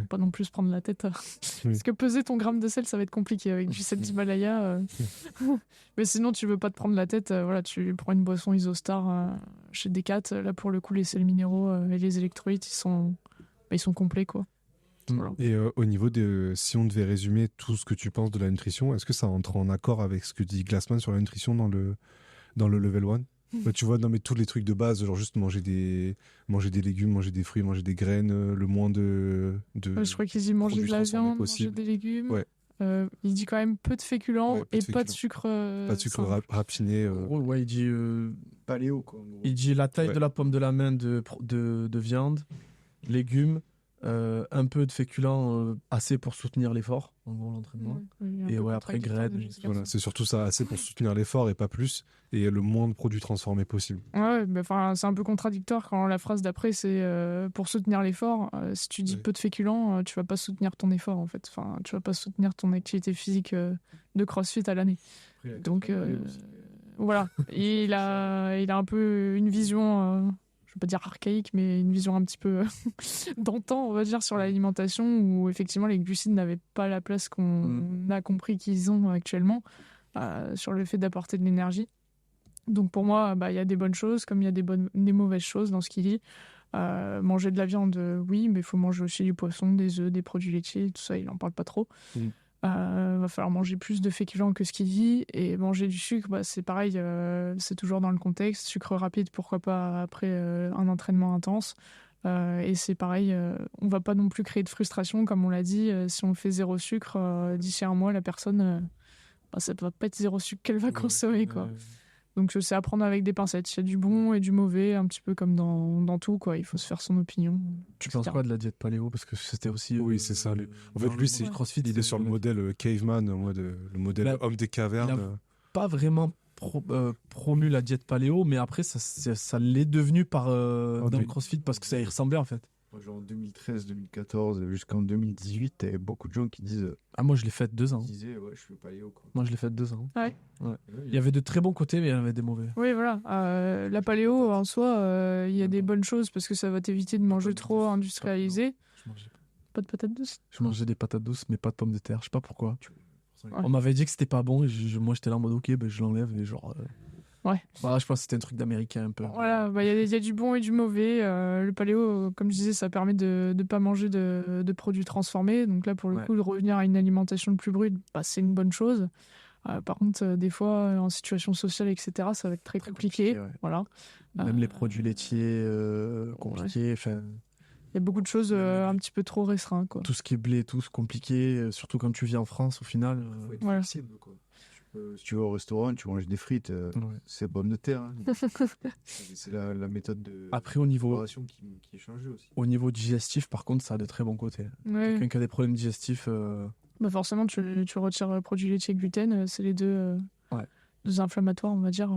Pas non plus se prendre la tête. Parce que peser ton gramme de sel, ça va être compliqué avec du sel d'Himalaya. Mais sinon, tu veux pas te prendre la tête. Tu prends une boisson Isostar chez Decat. Là, pour le coup, les sels minéraux et les électrolytes, ils sont complets, quoi. Voilà. Et au niveau de, si on devait résumer tout ce que tu penses de la nutrition, est-ce que ça entre en accord avec ce que dit Glassman sur la nutrition dans le level 1? Ouais, tu vois, non mais tous les trucs de base, genre juste manger des légumes, manger des fruits, manger des graines, le moins de Je crois qu'il dit manger produits de la transformés viande, manger possible. des légumes. Ouais. Il dit quand même peu de féculents Ouais, peu de et pas de féculents. sucre. Pas de sucre simple. raffiné. Ouais, il dit, Paléo, quoi. En gros. il dit la taille Ouais. de la pomme de la main de viande, légumes, un peu de féculents, assez pour soutenir l'effort, en gros, l'entraînement. Un Et peu ouais, après, contradictoire graines, de dire Voilà, ça. c'est surtout ça, assez pour soutenir l'effort et pas plus, et le moins de produits transformés possible. Ouais, bah, enfin, c'est un peu contradictoire quand la phrase d'après c'est pour soutenir l'effort. Si tu dis Ouais. peu de féculents, tu vas pas soutenir ton effort en fait. Enfin, tu vas pas soutenir ton activité physique de CrossFit à l'année. Donc voilà, il a un peu une vision, je vais pas dire archaïque, mais une vision un petit peu d'antan, on va dire, sur l'alimentation où effectivement les glucides n'avaient pas la place qu'on a compris qu'ils ont actuellement sur le fait d'apporter de l'énergie. Donc pour moi, il y a des bonnes choses comme il y a des mauvaises choses dans ce qu'il dit. Manger de la viande, oui, mais il faut manger aussi du poisson, des œufs, des produits laitiers, tout ça, il n'en parle pas trop. Va falloir manger plus de féculents que ce qu'il dit. Et manger du sucre, c'est pareil, c'est toujours dans le contexte. Sucre rapide, pourquoi pas après un entraînement intense. Et c'est pareil, on va pas non plus créer de frustration, comme on l'a dit. Si on fait zéro sucre, d'ici un mois, la personne, ça va pas être zéro sucre qu'elle va consommer, quoi. Donc c'est à prendre avec des pincettes. Il y a du bon et du mauvais, un petit peu comme dans tout, quoi. Il faut se faire son opinion. Tu penses quoi de la diète paléo? Parce que c'était aussi. Oui, c'est ça. En fait, dans lui, le c'est monde CrossFit, il est sur le modèle caveman, le modèle Bah, homme des cavernes. il a- pas vraiment promu la diète paléo, mais après, ça l'est devenu dans le CrossFit parce que ça y ressemblait en fait. Moi, genre en 2013-2014 jusqu'en 2018, t'avais beaucoup de gens qui Ah, moi je l'ai fait 2 ans. disaient ouais, je fais paléo, quoi. Moi je l'ai fait 2 ans. Ouais. Il y avait de très bons côtés, mais il y en avait des mauvais. Oui, voilà. La paléo, en soi, il y a des bonnes choses parce que ça va t'éviter de manger trop industrialisé. Pas de patates douces. Je mangeais des patates douces, mais pas de pommes de terre. Je sais pas pourquoi. Ouais. On m'avait dit que c'était pas bon et moi j'étais là en mode ok, je l'enlève et genre. Ouais. Voilà, je pense que c'était un truc d'américain un peu. Voilà, il y a du bon et du mauvais. Le paléo, comme je disais, ça permet de ne pas manger de produits transformés. Donc là, pour le coup, de revenir à une alimentation plus brute, c'est une bonne chose. Par contre, des fois, en situation sociale, etc., ça va être très compliqué. ouais. Voilà. Même les produits laitiers compliqués. Enfin, il y a beaucoup de choses un petit peu trop restreintes, quoi. tout ce qui est blé, tout ce compliqué, surtout quand tu vis en France au final. Faut être Voilà. flexible, quoi. Si tu vas au restaurant, tu manges des frites, c'est pommes de terre. Hein. C'est la méthode de Après, au niveau préparation qui est changée aussi. digestif, par contre, ça a de très bons côtés. Ouais. Quelqu'un qui a des problèmes digestifs. Forcément, tu retires produits laitiers et gluten, c'est les deux inflammatoires, on va dire,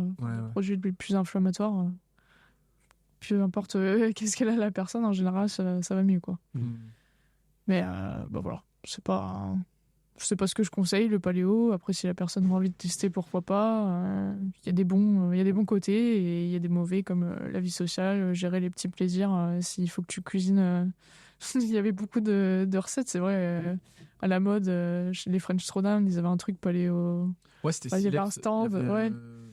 produits les plus inflammatoires. Peu importe qu'est-ce qu'elle a la personne, en général, ça va mieux, quoi. Mais voilà, c'est pas ce que je conseille, le paléo. Après, si la personne a envie de tester, pourquoi pas. Il y a des bons côtés et il y a des mauvais, comme la vie sociale, gérer les petits plaisirs. S'il faut que tu cuisines, il y avait beaucoup de recettes, c'est vrai. À la mode, chez les French Throwdown, ils avaient un truc paléo. Ouais, c'était il y avait Silex. un stand, Il y avait, ouais.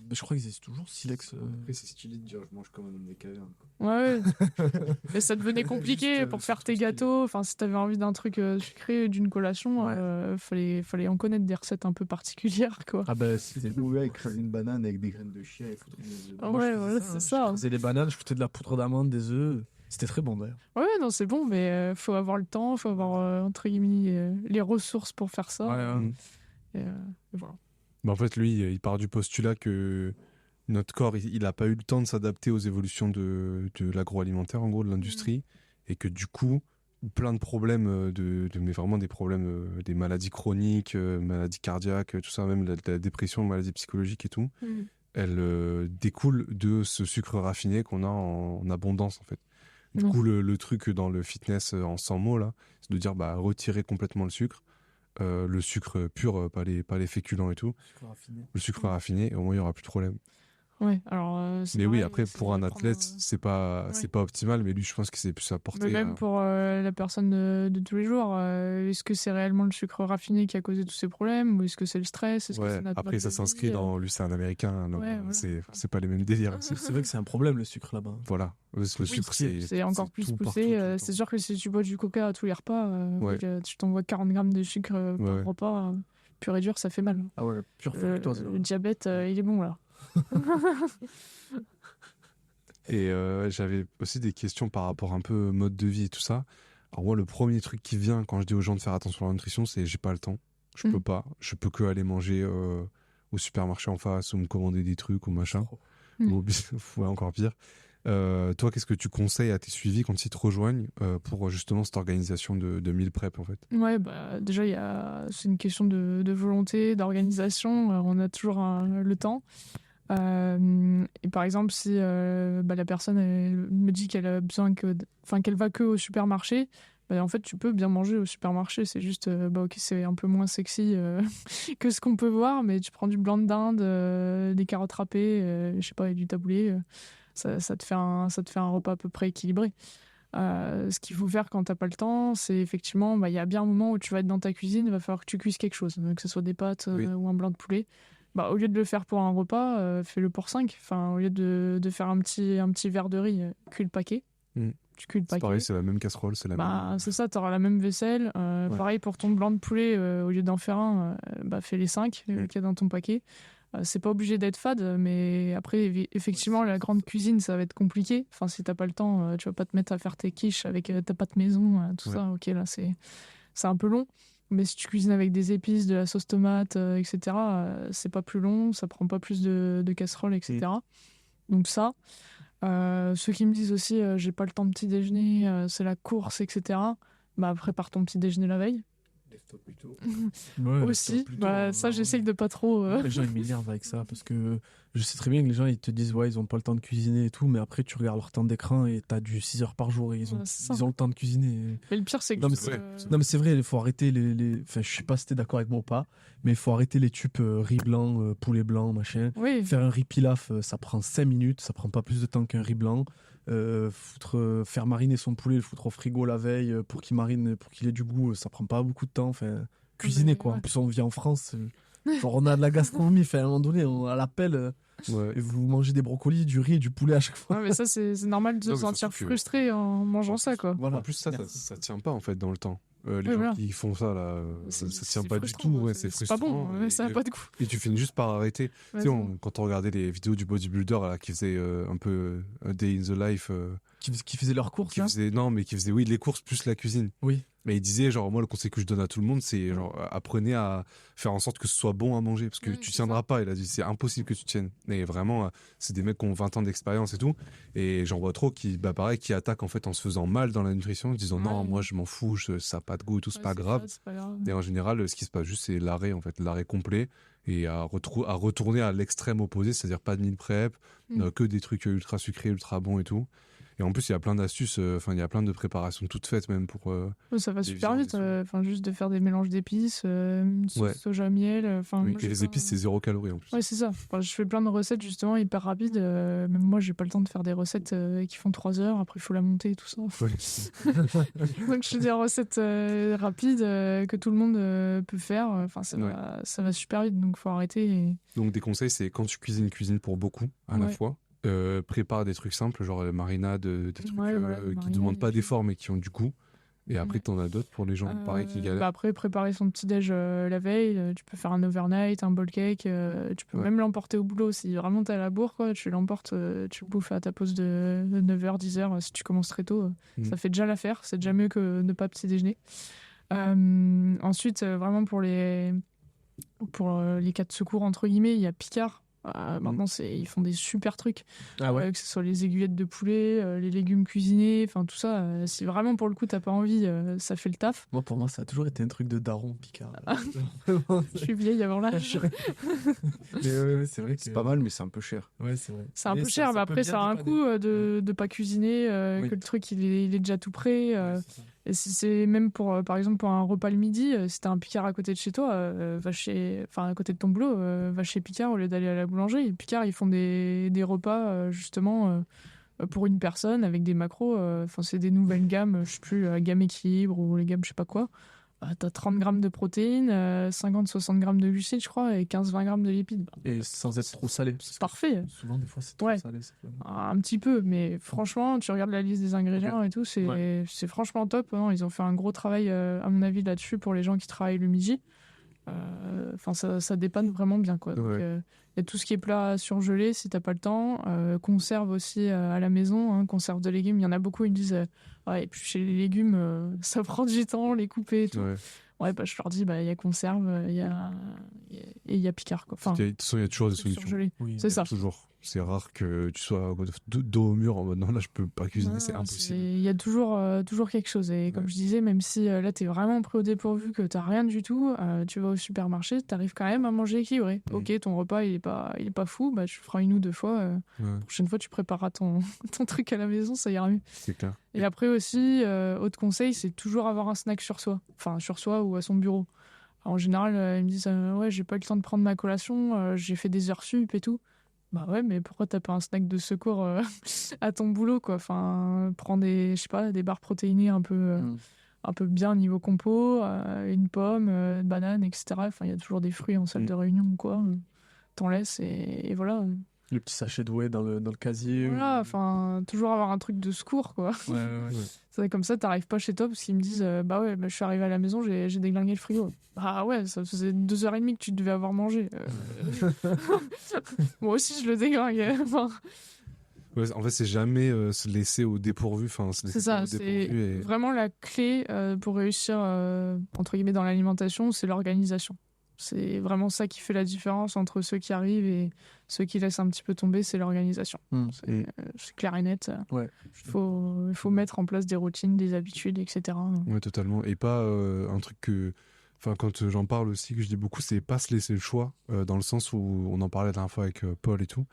Mais je crois qu'ils existent toujours, Silex. Après, c'est stylé de dire je mange comme un homme des cavernes, quoi. Ouais. Mais ça devenait compliqué Juste, pour faire surtout tes stylé. gâteaux. Enfin, si t'avais envie d'un truc sucré, d'une collation, fallait en connaître des recettes un peu particulières, quoi. Ah bah, c'était. Ouais, écraser une banane avec des graines de chia et foutre une œuf dedans. Ouais, voilà, c'est ça. Je faisais les bananes, je foutais de la poudre d'amande, des œufs. C'était très bon d'ailleurs. Ouais, non, c'est bon, mais faut avoir le temps, faut avoir, entre guillemets, les ressources pour faire ça. Et voilà. En fait, lui, il part du postulat que notre corps, il n'a pas eu le temps de s'adapter aux évolutions de l'agroalimentaire, en gros, de l'industrie, et que du coup, plein de problèmes, mais vraiment des problèmes, des maladies chroniques, maladies cardiaques, tout ça, même la dépression, maladies psychologiques et tout, elles découlent de ce sucre raffiné qu'on a en abondance, en fait. Du coup, le truc dans le fitness en 100 mots, là, c'est de dire retirer complètement le sucre pur, pas les féculents et tout, le sucre raffiné, et au moins il n'y aura plus de problème. Ouais, alors. C'est Mais oui, pareil, après, c'est pour un prendre, athlète, c'est pas, ouais. c'est pas optimal, mais lui, je pense que c'est plus à Mais porter. même pour la personne de tous les jours, est-ce que c'est réellement le sucre raffiné qui a causé tous ces problèmes ou est-ce que c'est le stress? Est-ce que c'est Ouais, notre après, mode ça de s'inscrit vie, dans. Lui, c'est un américain, donc Ouais, voilà. c'est pas les mêmes délires. C'est vrai que c'est un problème le sucre là-bas. Voilà. Le Oui, sucre, C'est encore plus tout, poussé. partout, tout le C'est temps. sûr que si tu bois du coca à tous les repas, Ouais. tu t'envoies 40 grammes de sucre par Ouais. repas, pur et dur, ça fait mal. Ah ouais, pure fructose. Le diabète, il est bon là. Et j'avais aussi des questions par rapport un peu mode de vie et tout ça. Alors moi, le premier truc qui vient quand je dis aux gens de faire attention à la nutrition, c'est j'ai pas le temps. Je peux pas. Je peux que aller manger au supermarché en face ou me commander des trucs ou machin. Mm. Ou ouais, encore pire. Toi, qu'est-ce que tu conseilles à tes suivis quand ils te rejoignent pour justement cette organisation de meal prep en fait? Ouais, bah, déjà, c'est une question de volonté, d'organisation. On a toujours le temps. Et par exemple, si la personne elle me dit qu'elle a besoin qu'elle va que au supermarché, en fait, tu peux bien manger au supermarché. C'est juste, ok, c'est un peu moins sexy que ce qu'on peut voir, mais tu prends du blanc de dinde, des carottes râpées, je sais pas, et du taboulé. Ça te fait un repas à peu près équilibré. Ce qu'il faut faire quand t'as pas le temps, c'est effectivement, il y a bien un moment où tu vas être dans ta cuisine, il va falloir que tu cuises quelque chose, que ce soit des pâtes Oui. ou un blanc de poulet. Au lieu de le faire pour un repas, fais-le pour 5. Enfin, au lieu de faire un petit verre de riz, cuis le paquet. Mm. Tu cuis le C'est paquet. pareil, c'est la même casserole, c'est la même. C'est ça, t'auras la même vaisselle. Ouais. Pareil pour ton blanc de poulet, au lieu d'en faire un, fais les 5 qu'il y a dans ton paquet. C'est pas obligé d'être fade, mais après, effectivement, la grande cuisine, ça va être compliqué. Enfin, si t'as pas le temps, tu vas pas te mettre à faire tes quiches avec ta pâte maison, tout Ouais. ça. Ok, là, c'est un peu long. Mais si tu cuisines avec des épices, de la sauce tomate, etc., c'est pas plus long, ça prend pas plus de casserole, etc. Donc ça. Ceux qui me disent aussi, j'ai pas le temps de petit déjeuner, c'est la course, etc. Prépare ton petit déjeuner la veille. Lève-toi plus tôt. Ouais, Aussi, plutôt, ça ouais. j'essaye de pas trop. Les gens ils m'énervent avec ça parce que je sais très bien que les gens ils te disent ouais ils ont pas le temps de cuisiner et tout, mais après tu regardes leur temps d'écran et t'as du 6 heures par jour et ils ont, Ouais, c'est ça. ils ont le temps de cuisiner. Mais le pire, c'est que. Non, mais c'est- Non mais c'est vrai, il faut arrêter Enfin je sais pas si t'es d'accord avec moi ou pas, mais il faut arrêter les tubes riz blanc, poulet blanc, machin. Oui, Faire un riz pilaf, ça prend 5 minutes, ça prend pas plus de temps qu'un riz blanc. Faire mariner son poulet, le foutre au frigo la veille pour qu'il marine, pour qu'il ait du goût, ça prend pas beaucoup de temps. Enfin, cuisiner quoi. ouais. En plus, on vit en France. Genre, on a de la gastronomie. Enfin, à un moment donné, on a l'appel Ouais. et vous mangez des brocolis, du riz et du poulet à chaque fois. Ouais, mais ça, c'est normal de Non, se mais sentir surtout que- frustré en mangeant ça, quoi. Voilà. En plus, ça tient pas en fait dans le temps. Les Oui, gens voilà. qui font ça là, ça tient C'est pas du frustrant, tout. quoi. Ouais, c'est C'est pas frustrant. bon, ça a pas de goût. Et tu finis juste par arrêter. Ouais, Tu sais, quand on regardait les vidéos du bodybuilder là, qui faisait un peu a day in the life, Qui faisaient leurs courses, là. qui faisait oui les courses plus la cuisine. Oui. Mais il disait genre moi le conseil que je donne à tout le monde c'est genre apprenez à faire en sorte que ce soit bon à manger parce que Oui, tu c'est tiendras pas. Il a dit c'est impossible que tu tiennes. Et vraiment c'est des mecs qui ont 20 ans d'expérience et tout. Et j'en vois trop qui qui attaquent en fait en se faisant mal dans la nutrition, en disant non Ouais. moi je m'en fous, ça a pas de goût et tout, c'est Ouais, pas grave. fade, c'est pas grave. Et en général, ce qui se passe juste, c'est l'arrêt, en fait, l'arrêt complet, et à retourner à l'extrême opposé, c'est-à-dire pas de meal prep, que des trucs ultra sucrés, ultra bons et tout. Et en plus, il y a plein d'astuces, il y a plein de préparations toutes faites, même pour. Ouais, ça va des super viandes vite. et tout. Juste de faire des mélanges d'épices, une sauce Ouais. soja miel. Oui, et les épices, c'est 0 calories en plus. Ouais, c'est ça. Je fais plein de recettes justement hyper rapides. Même moi, j'ai pas le temps de faire des recettes qui font 3 heures. Après, il faut la monter et tout ça. Ouais. Donc, je fais des recettes rapides que tout le monde peut faire. Enfin, ça va super vite. Donc, faut arrêter. Donc, des conseils, c'est quand tu cuisines pour beaucoup à la Ouais. fois. Prépare des trucs simples, genre marinade, des trucs Ouais, voilà, qui marinade, demandent pas des d'effort mais qui ont du goût. Et après, Ouais. t'en as d'autres pour les gens, pareil, qui galèrent. Après, préparer son petit-déj la veille, tu peux faire un overnight, un bowl cake, tu peux Ouais. même l'emporter au boulot. Si vraiment t'es à la bourre, quoi, tu l'emportes, tu le bouffes à ta pause de 9h, 10h, si tu commences très tôt. Ça fait déjà l'affaire, c'est déjà mieux que ne pas petit déjeuner. Ensuite, vraiment pour les cas de secours, entre guillemets, il y a Picard. Maintenant, ils font des super trucs. Ah ouais. Que ce soit les aiguillettes de poulet, les légumes cuisinés, enfin tout ça. Si vraiment pour le coup t'as pas envie, ça fait le taf. Moi, pour moi, ça a toujours été un truc de daron, Picard. Je suis vieille avant l'âge. Mais ouais, c'est vrai que. C'est pas mal, mais c'est un peu cher. Ouais, c'est vrai. C'est un Mais peu cher, mais peut après bien ça a un dépanner. coût de pas cuisiner, Oui. que le truc il est déjà tout prêt. Ouais, c'est ça. Et si c'est même pour, par exemple, pour un repas le midi, si t'as un Picard à côté de chez toi, enfin, à côté de ton boulot, va chez Picard au lieu d'aller à la boulangerie. Et Picard, ils font des repas, justement, pour une personne avec des macros. Enfin, c'est des nouvelles gammes, je sais plus, gamme équilibre ou les gammes, je sais pas quoi. T'as 30 grammes de protéines, 50-60 grammes de glucides, je crois, et 15-20 grammes de lipides. Et sans être trop salé. C'est parfait. Souvent, des fois, c'est trop Ouais. salé. Un petit peu, mais franchement, tu regardes la liste des ingrédients et tout, c'est franchement top. Non, ils ont fait un gros travail, à mon avis, là-dessus pour les gens qui travaillent le midi. Enfin, ça dépanne vraiment bien, quoi. Donc, y a tout ce qui est plat surgelé si t'as pas le temps. Conserve aussi à la maison, hein, conserve de légumes. Il y en a beaucoup, ils me disent ouais, et puis chez les légumes, ça prend du temps, les couper et tout. Ouais, bah, je leur dis, il y a conserve, il y a Picard, quoi. Enfin, De toute façon, il y a toujours des solutions. surgelé. Oui, C'est ça. Toujours. C'est rare que tu sois dos au mur en mode non, là, je peux pas cuisiner, c'est impossible. Il y a toujours quelque chose. Et comme je disais, même si là, t'es vraiment pris au dépourvu, que t'as rien du tout, tu vas au supermarché, t'arrives quand même à manger équilibré. Ok, ton repas, il est pas fou, bah, tu feras 1 ou 2 fois. Prochaine fois, tu prépareras ton truc à la maison, ça ira mieux. C'est clair. Et après aussi, autre conseil, c'est toujours avoir un snack sur soi. Enfin, sur soi ou à son bureau. Alors, en général, ils me disent ouais, j'ai pas eu le temps de prendre ma collation, j'ai fait des heures sup et tout. Bah ouais, mais pourquoi t'as pas un snack de secours à ton boulot, quoi? Enfin, prends je sais pas, des barres protéinées un peu bien niveau compo, une pomme, une banane, etc. Enfin, il y a toujours des fruits en salle de réunion ou quoi. T'en laisses et voilà. Le petit sachet de whey dans le casier. Voilà, enfin, toujours avoir un truc de secours, quoi. Ouais. C'est comme ça, t'arrives pas chez toi parce qu'ils me disent bah ouais, je suis arrivé à la maison, j'ai déglingué le frigo. Bah ouais, ça faisait 2h30 que tu devais avoir mangé. Moi aussi, je le déglingue. Enfin, Ouais, en fait, c'est jamais se laisser au dépourvu. Enfin, se laisser c'est ça, au c'est dépourvu et... vraiment la clé pour réussir, entre guillemets, dans l'alimentation, c'est l'organisation. C'est vraiment ça qui fait la différence entre ceux qui arrivent et ceux qui laissent un petit peu tomber, c'est l'organisation. C'est clair et net. Ouais. Il faut mettre en place des routines, des habitudes, etc. Ouais, totalement. Et pas un truc que... Enfin, quand j'en parle aussi, que je dis beaucoup, c'est pas se laisser le choix, dans le sens où on en parlait la dernière fois avec Paul et tout.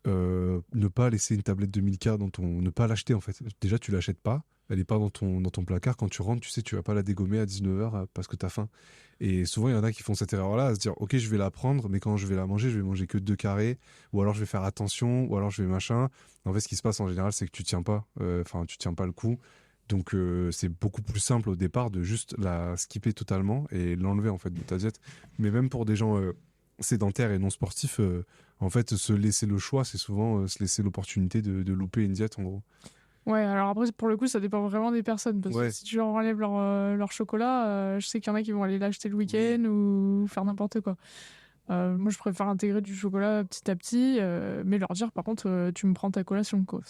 Ne pas laisser une tablette de Milka ne pas l'acheter, en fait. Déjà, tu l'achètes pas. Elle est pas dans ton placard. Quand tu rentres, tu sais, tu vas pas la dégommer à 19h parce que t'as faim. Et souvent, il y en a qui font cette erreur-là, à se dire, ok, je vais la prendre, mais quand je vais la manger, je vais manger que 2 carrés, ou alors je vais faire attention, ou alors je vais machin. En fait, ce qui se passe en général, c'est que tu tiens pas. Enfin, tu tiens pas le coup. Donc, c'est beaucoup plus simple au départ de juste la skipper totalement et l'enlever, en fait, de ta diète. Mais même pour des gens sédentaires et non sportifs, en fait, se laisser le choix, c'est souvent se laisser l'opportunité de louper une diète, en gros. Ouais, alors après, pour le coup, ça dépend vraiment des personnes. Parce que si tu leur enlèves leur chocolat, je sais qu'il y en a qui vont aller l'acheter le week-end ou faire n'importe quoi. Moi, je préfère intégrer du chocolat petit à petit, mais leur dire, par contre, tu me prends ta collation, quoi.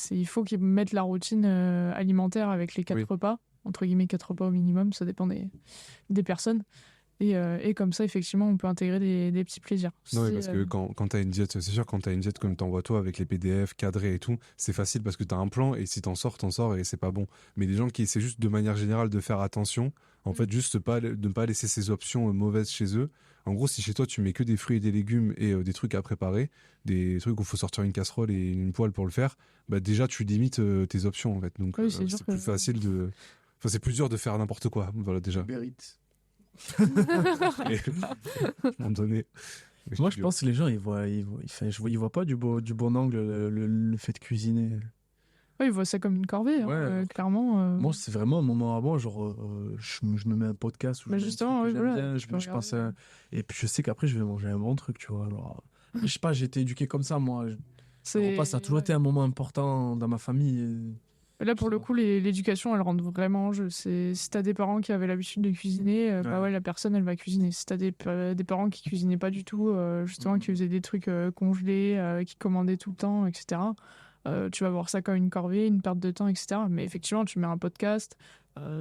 Il faut qu'ils mettent la routine alimentaire avec les 4 repas, entre guillemets 4 repas au minimum, ça dépend des personnes. Et comme ça, effectivement, on peut intégrer des petits plaisirs. Non, parce que quand t'as une diète, c'est sûr, quand t'as une diète comme t'envoies toi avec les PDF cadrés et tout, c'est facile parce que t'as un plan et si t'en sors et c'est pas bon. Mais des gens qui essaient juste de manière générale de faire attention, en fait, juste de ne pas laisser ces options mauvaises chez eux. En gros, si chez toi tu mets que des fruits et des légumes et des trucs à préparer, des trucs où il faut sortir une casserole et une poêle pour le faire, bah déjà tu limites tes options en fait. Donc c'est plus facile de. Enfin, c'est plus dur de faire n'importe quoi. Voilà, déjà. Mérite. À un moment donné. Moi, je pense que les gens, ils voient pas du bon angle le fait de cuisiner. Ouais, ils voient ça comme une corvée, clairement. Moi, c'est vraiment un moment avant, genre, je me mets un podcast où mais justement, oui, voilà. je pense et puis je sais qu'après, je vais manger un bon truc, tu vois. Alors, je sais pas, j'ai été éduqué comme ça, moi. Le repas, ça a toujours été un moment important dans ma famille. Là, pour le coup, l'éducation, elle rentre vraiment en jeu. Si t'as des parents qui avaient l'habitude de cuisiner, bah ouais, la personne, elle va cuisiner. Si t'as des parents qui cuisinaient pas du tout, justement, qui faisaient des trucs congelés, qui commandaient tout le temps, etc., tu vas voir ça comme une corvée, une perte de temps, etc. Mais effectivement, tu mets un podcast.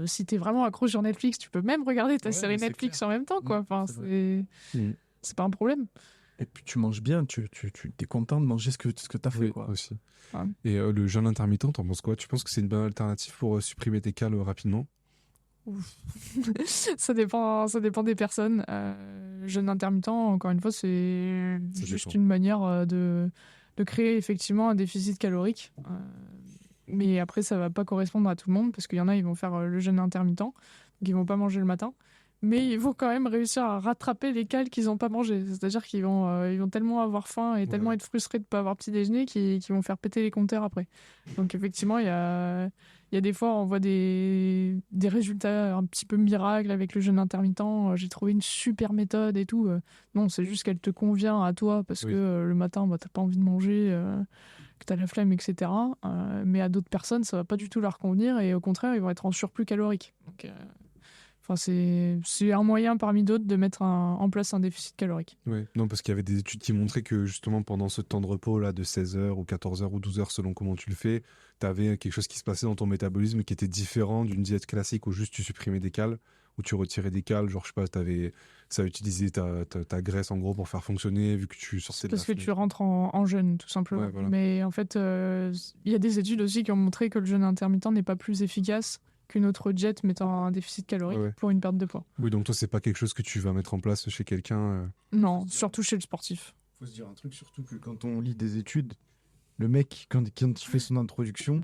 Si t'es vraiment accro sur Netflix, tu peux même regarder ta série Netflix en même temps, quoi. Enfin, c'est pas un problème. Et puis tu manges bien, tu es content de manger ce que t'as fait, quoi. Aussi. Ouais. Et le jeûne intermittent, t'en penses quoi? Tu penses que c'est une bonne alternative pour supprimer tes cales rapidement? Ça dépend des personnes. Jeûne intermittent, encore une fois, c'est juste une manière de créer effectivement un déficit calorique. Mais après, ça va pas correspondre à tout le monde parce qu'il y en a, ils vont faire le jeûne intermittent, donc ils vont pas manger le matin. Mais ils vont quand même réussir à rattraper les cales qu'ils n'ont pas mangé. C'est-à-dire ils vont tellement avoir faim et tellement être frustrés de ne pas avoir petit déjeuner qu'ils vont faire péter les compteurs après. Donc effectivement, il y a des fois, on voit des résultats un petit peu miracles avec le jeûne intermittent. J'ai trouvé une super méthode et tout. Non, c'est juste qu'elle te convient à toi parce que le matin, tu n'as pas envie de manger, que tu as la flemme, etc. Mais à d'autres personnes, ça ne va pas du tout leur convenir et au contraire, ils vont être en surplus calorique. Donc, enfin, c'est un moyen parmi d'autres de mettre en place un déficit calorique. Ouais. Non, parce qu'il y avait des études qui montraient que justement pendant ce temps de repos là de 16 heures ou 14 heures ou 12 heures selon comment tu le fais, tu avais quelque chose qui se passait dans ton métabolisme qui était différent d'une diète classique où juste tu supprimais des cales, où tu retirais des cales, genre je sais pas, ça utilisait ta graisse en gros pour faire fonctionner vu que tu sortais de la Parce que fenêtre. tu rentres en jeûne, tout simplement. Ouais, voilà. Mais en fait, il y a des études aussi qui ont montré que le jeûne intermittent n'est pas plus efficace qu'une autre diète mettant un déficit calorique pour une perte de poids. Oui, donc toi, c'est pas quelque chose que tu vas mettre en place chez quelqu'un. Non, surtout chez le sportif. Faut se dire un truc, surtout que quand on lit des études, le mec, quand il fait son introduction,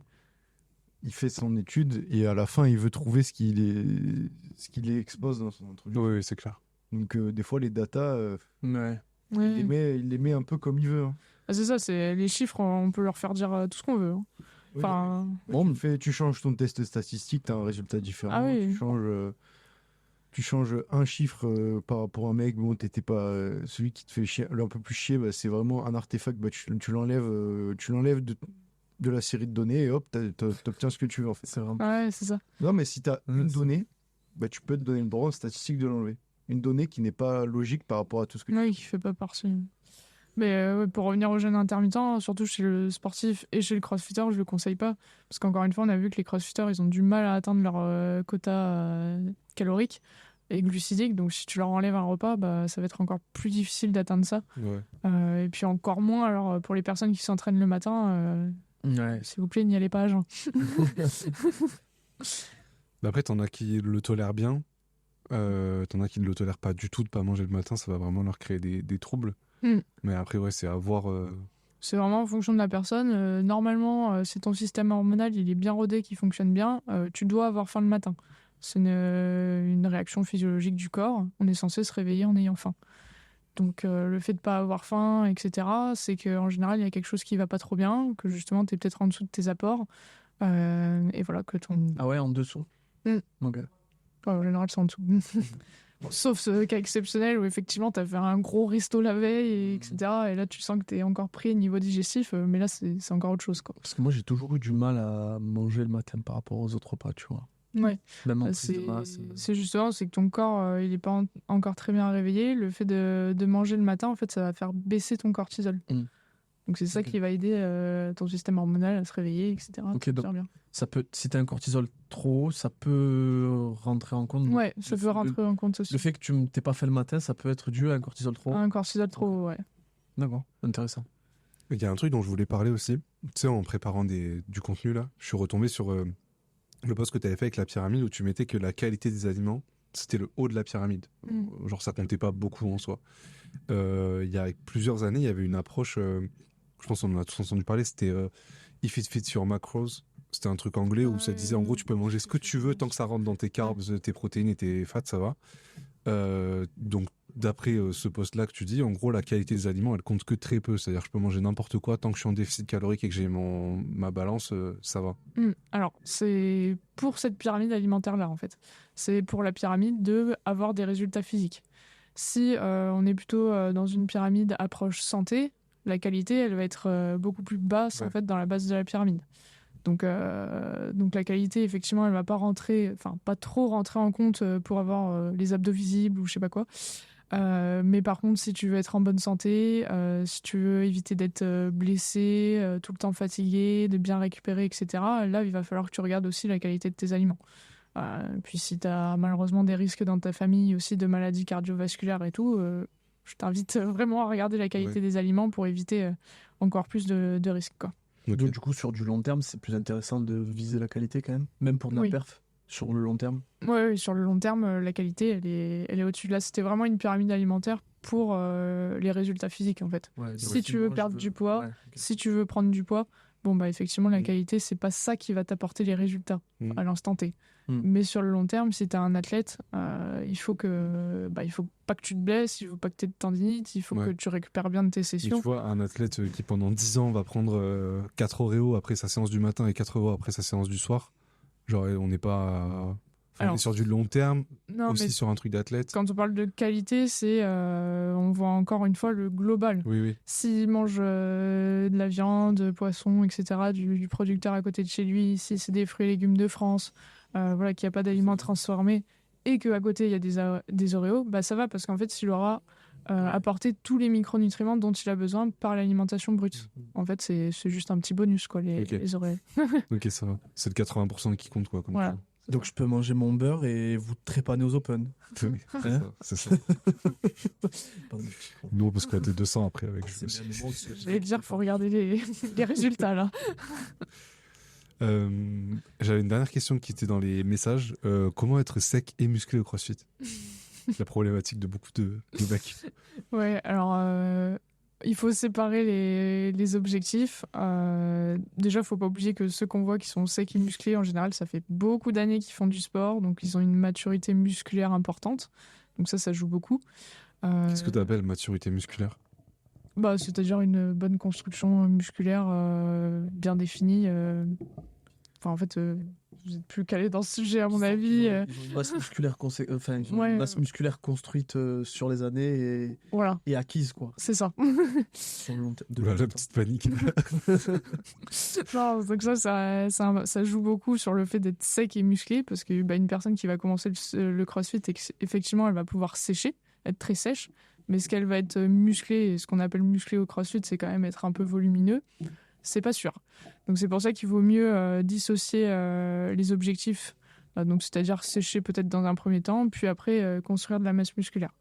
il fait son étude et à la fin, il veut trouver ce qu'il expose dans son introduction. Oui, c'est clair. Donc, des fois, les datas, Ouais. il les met un peu comme il veut. Hein. Ah, c'est ça, c'est les chiffres, on peut leur faire dire tout ce qu'on veut. Hein. Enfin, bon, tu changes ton test statistique, tu as un résultat différent. Ah oui. Tu changes un chiffre par rapport à un mec, bon, t'étais pas celui qui te fait chier, un peu plus chier, bah, c'est vraiment un artefact, bah, tu l'enlèves de la série de données et hop, t'obtiens ce que tu veux en fait. C'est vraiment... Ouais, c'est ça. Non, mais si t'as une donnée, bah, tu peux te donner le droit en statistique de l'enlever. Une donnée qui n'est pas logique par rapport à tout ce que tu Oui, qui fait pas partie. Mais pour revenir au jeûne intermittent, surtout chez le sportif et chez le crossfitter, je le conseille pas. Parce qu'encore une fois, on a vu que les crossfitters, ils ont du mal à atteindre leur quota calorique et glucidique. Donc si tu leur enlèves un repas, bah, ça va être encore plus difficile d'atteindre ça. Ouais. Et puis encore moins, alors pour les personnes qui s'entraînent le matin, s'il vous plaît, n'y allez pas à jeun. Après, t'en as qui le tolèrent bien. T'en as qui ne le tolèrent pas du tout de pas manger le matin. Ça va vraiment leur créer des troubles. Mais après, ouais, c'est à voir. C'est vraiment en fonction de la personne. Normalement, si ton système hormonal il est bien rodé, qui fonctionne bien, tu dois avoir faim le matin. C'est une réaction physiologique du corps. On est censé se réveiller en ayant faim. Donc le fait de ne pas avoir faim, etc., c'est qu'en général, il y a quelque chose qui ne va pas trop bien, que justement, tu es peut-être en dessous de tes apports. Et voilà, que ton... Ah ouais, en dessous. Ok. En général, c'est en dessous. Sauf ce cas exceptionnel où effectivement tu as fait un gros resto la veille, etc. Et là tu sens que tu es encore pris au niveau digestif, mais là c'est encore autre chose, quoi. Parce que moi j'ai toujours eu du mal à manger le matin par rapport aux autres repas, tu vois. Ouais. Même en prise de masse. C'est justement, c'est que ton corps il est pas encore très bien réveillé. Le fait de manger le matin, en fait, ça va faire baisser ton cortisol. Donc c'est ça qui va aider ton système hormonal à se réveiller, etc. Ok, donc bien. Ça peut, si tu as un cortisol trop haut, ça peut rentrer en compte. Ouais, ça peut rentrer en compte aussi. Le fait que tu t'es pas fait le matin, ça peut être dû à un cortisol trop haut. Un cortisol trop haut, ouais. D'accord, intéressant. Il y a un truc dont je voulais parler aussi. Tu sais, en préparant du contenu, là, je suis retombé sur le post que tu avais fait avec la pyramide où tu mettais que la qualité des aliments, c'était le haut de la pyramide. Genre, ça comptait pas beaucoup en soi. Il y a plusieurs années, il y avait une approche, je pense qu'on en a tous entendu parler, c'était If it fits your macros. C'était un truc anglais où ça disait en gros tu peux manger ce que tu veux tant que ça rentre dans tes carbs, tes protéines et tes fats, ça va. Donc d'après ce post-là que tu dis, en gros la qualité des aliments elle compte que très peu. C'est-à-dire que je peux manger n'importe quoi tant que je suis en déficit calorique et que j'ai ma balance, ça va. Alors c'est pour cette pyramide alimentaire-là en fait. C'est pour la pyramide de avoir des résultats physiques. Si on est plutôt dans une pyramide approche santé, la qualité elle va être beaucoup plus basse en fait dans la base de la pyramide. Donc la qualité, effectivement, elle va pas trop rentrer en compte pour avoir les abdos visibles ou je sais pas quoi. Mais par contre, si tu veux être en bonne santé, si tu veux éviter d'être blessé, tout le temps fatigué, de bien récupérer, etc., là, il va falloir que tu regardes aussi la qualité de tes aliments. Puis si tu as malheureusement des risques dans ta famille aussi de maladies cardiovasculaires et tout, je t'invite vraiment à regarder la qualité des aliments pour éviter encore plus de risques, quoi. Okay. Donc, du coup, sur du long terme, c'est plus intéressant de viser la qualité quand même pour de la perf, sur le long terme. Oui, sur le long terme, la qualité, elle est au-dessus. Là, c'était vraiment une pyramide alimentaire pour les résultats physiques, en fait. Si tu veux perdre du poids, si tu veux prendre du poids, bon, bah, effectivement, la qualité, c'est pas ça qui va t'apporter les résultats à l'instant T. Mais sur le long terme, si tu es un athlète, il faut pas que tu te blesses, il faut pas que tu aies de tendinite, il faut que tu récupères bien de tes Mais sessions. tu vois, un athlète qui pendant 10 ans va prendre 4 Oreos après sa séance du matin et 4 Oreos après sa séance du soir, genre on n'est pas... on est sur du long terme, aussi sur un truc d'athlète. Quand on parle de qualité, on voit encore une fois le global. Oui. S'il mange de la viande, poisson, etc., du producteur à côté de chez lui, si c'est des fruits et légumes de France, qu'il n'y a pas d'aliments transformés, et qu'à côté il y a des Oreos, bah ça va, parce qu'en fait, s'il aura apporté tous les micronutriments dont il a besoin par l'alimentation brute. En fait, c'est juste un petit bonus, quoi, les Oreos. Ok, ça va. C'est le 80% qui compte, quoi. Comme voilà. Donc je peux manger mon beurre et vous trépaner aux Open. C'est ça. Nous, on peut se squatter 200 après avec. J'allais dire, faut regarder les résultats, là. J'avais une dernière question qui était dans les messages. Comment être sec et musclé au CrossFit? La problématique de beaucoup de mecs. Ouais, alors il faut séparer les objectifs. Déjà, faut pas oublier que ceux qu'on voit qui sont secs et musclés, en général, ça fait beaucoup d'années qu'ils font du sport, donc ils ont une maturité musculaire importante. Donc ça joue beaucoup. Qu'est-ce que tu appelles maturité musculaire? Bah, c'est-à-dire une bonne construction musculaire bien définie. Enfin, en fait, vous êtes plus calé dans ce sujet, à mon avis. Une masse musculaire, une masse musculaire construite sur les années et acquise, quoi. C'est ça. La petite panique. Non, donc ça joue beaucoup sur le fait d'être sec et musclé, parce que une personne qui va commencer le CrossFit, effectivement, elle va pouvoir sécher, être très sèche, mais ce qu'elle va être musclée, et ce qu'on appelle musclé au CrossFit, c'est quand même être un peu volumineux. C'est pas sûr. Donc c'est pour ça qu'il vaut mieux dissocier les objectifs, donc c'est-à-dire sécher peut-être dans un premier temps, puis après construire de la masse musculaire.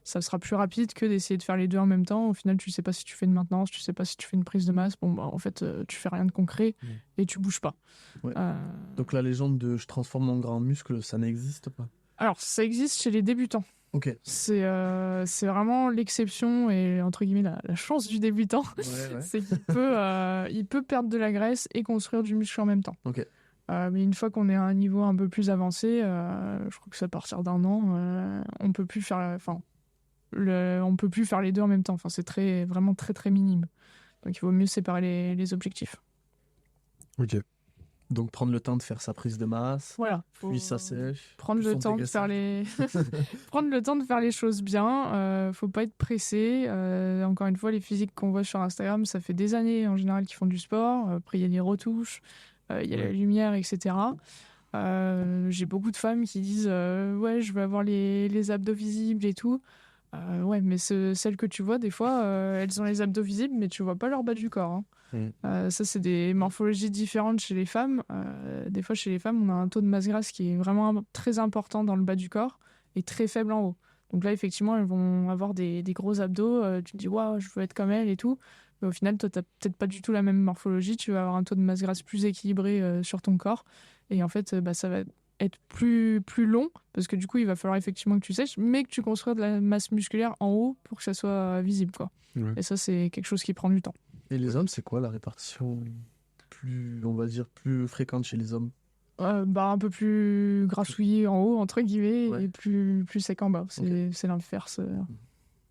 Ça sera plus rapide que d'essayer de faire les deux en même temps. Au final, tu sais pas si tu fais une maintenance, tu sais pas si tu fais une prise de masse. Bon, bah, en fait, tu fais rien de concret et tu bouges pas. Ouais. Donc la légende de je transforme mon gras en muscle, ça n'existe pas. Alors, ça existe chez les débutants. Ok. C'est vraiment l'exception et entre guillemets la chance du débutant. Ouais. C'est qu'il peut perdre de la graisse et construire du muscle en même temps. Ok. Mais une fois qu'on est à un niveau un peu plus avancé, je crois que c'est à partir d'un an, on peut plus faire, on peut plus faire les deux en même temps. Enfin, c'est vraiment très très minime. Donc il vaut mieux séparer les objectifs. Ok. Donc prendre le temps de faire sa prise de masse. Voilà. Puis ça sèche. Prendre le temps de faire prendre le temps de faire les choses bien. Faut pas être pressé. Encore une fois, les physiques qu'on voit sur Instagram, ça fait des années en général qu'ils font du sport. Après, il y a les retouches, il y a la lumière, etc. J'ai beaucoup de femmes qui disent ouais, je veux avoir les abdos visibles et tout. Ouais, mais celles que tu vois, des fois, elles ont les abdos visibles, mais tu vois pas leur bas du corps. Hein. Ça, c'est des morphologies différentes chez les femmes. Des fois, chez les femmes, on a un taux de masse grasse qui est vraiment très important dans le bas du corps et très faible en haut. Donc là, effectivement, elles vont avoir des gros abdos. Tu te dis, waouh, je veux être comme elle et tout. Mais au final, toi, tu n'as peut-être pas du tout la même morphologie. Tu vas avoir un taux de masse grasse plus équilibré sur ton corps. Et en fait, ça va être plus long, parce que du coup, il va falloir effectivement que tu sèches, mais que tu construis de la masse musculaire en haut pour que ça soit visible, quoi. Ouais. Et ça, c'est quelque chose qui prend du temps. Et les hommes, c'est quoi la répartition on va dire, plus fréquente chez les hommes? Un peu plus grassouillé en haut, entre guillemets, Ouais. et plus sec en bas. Ok. C'est l'inverse.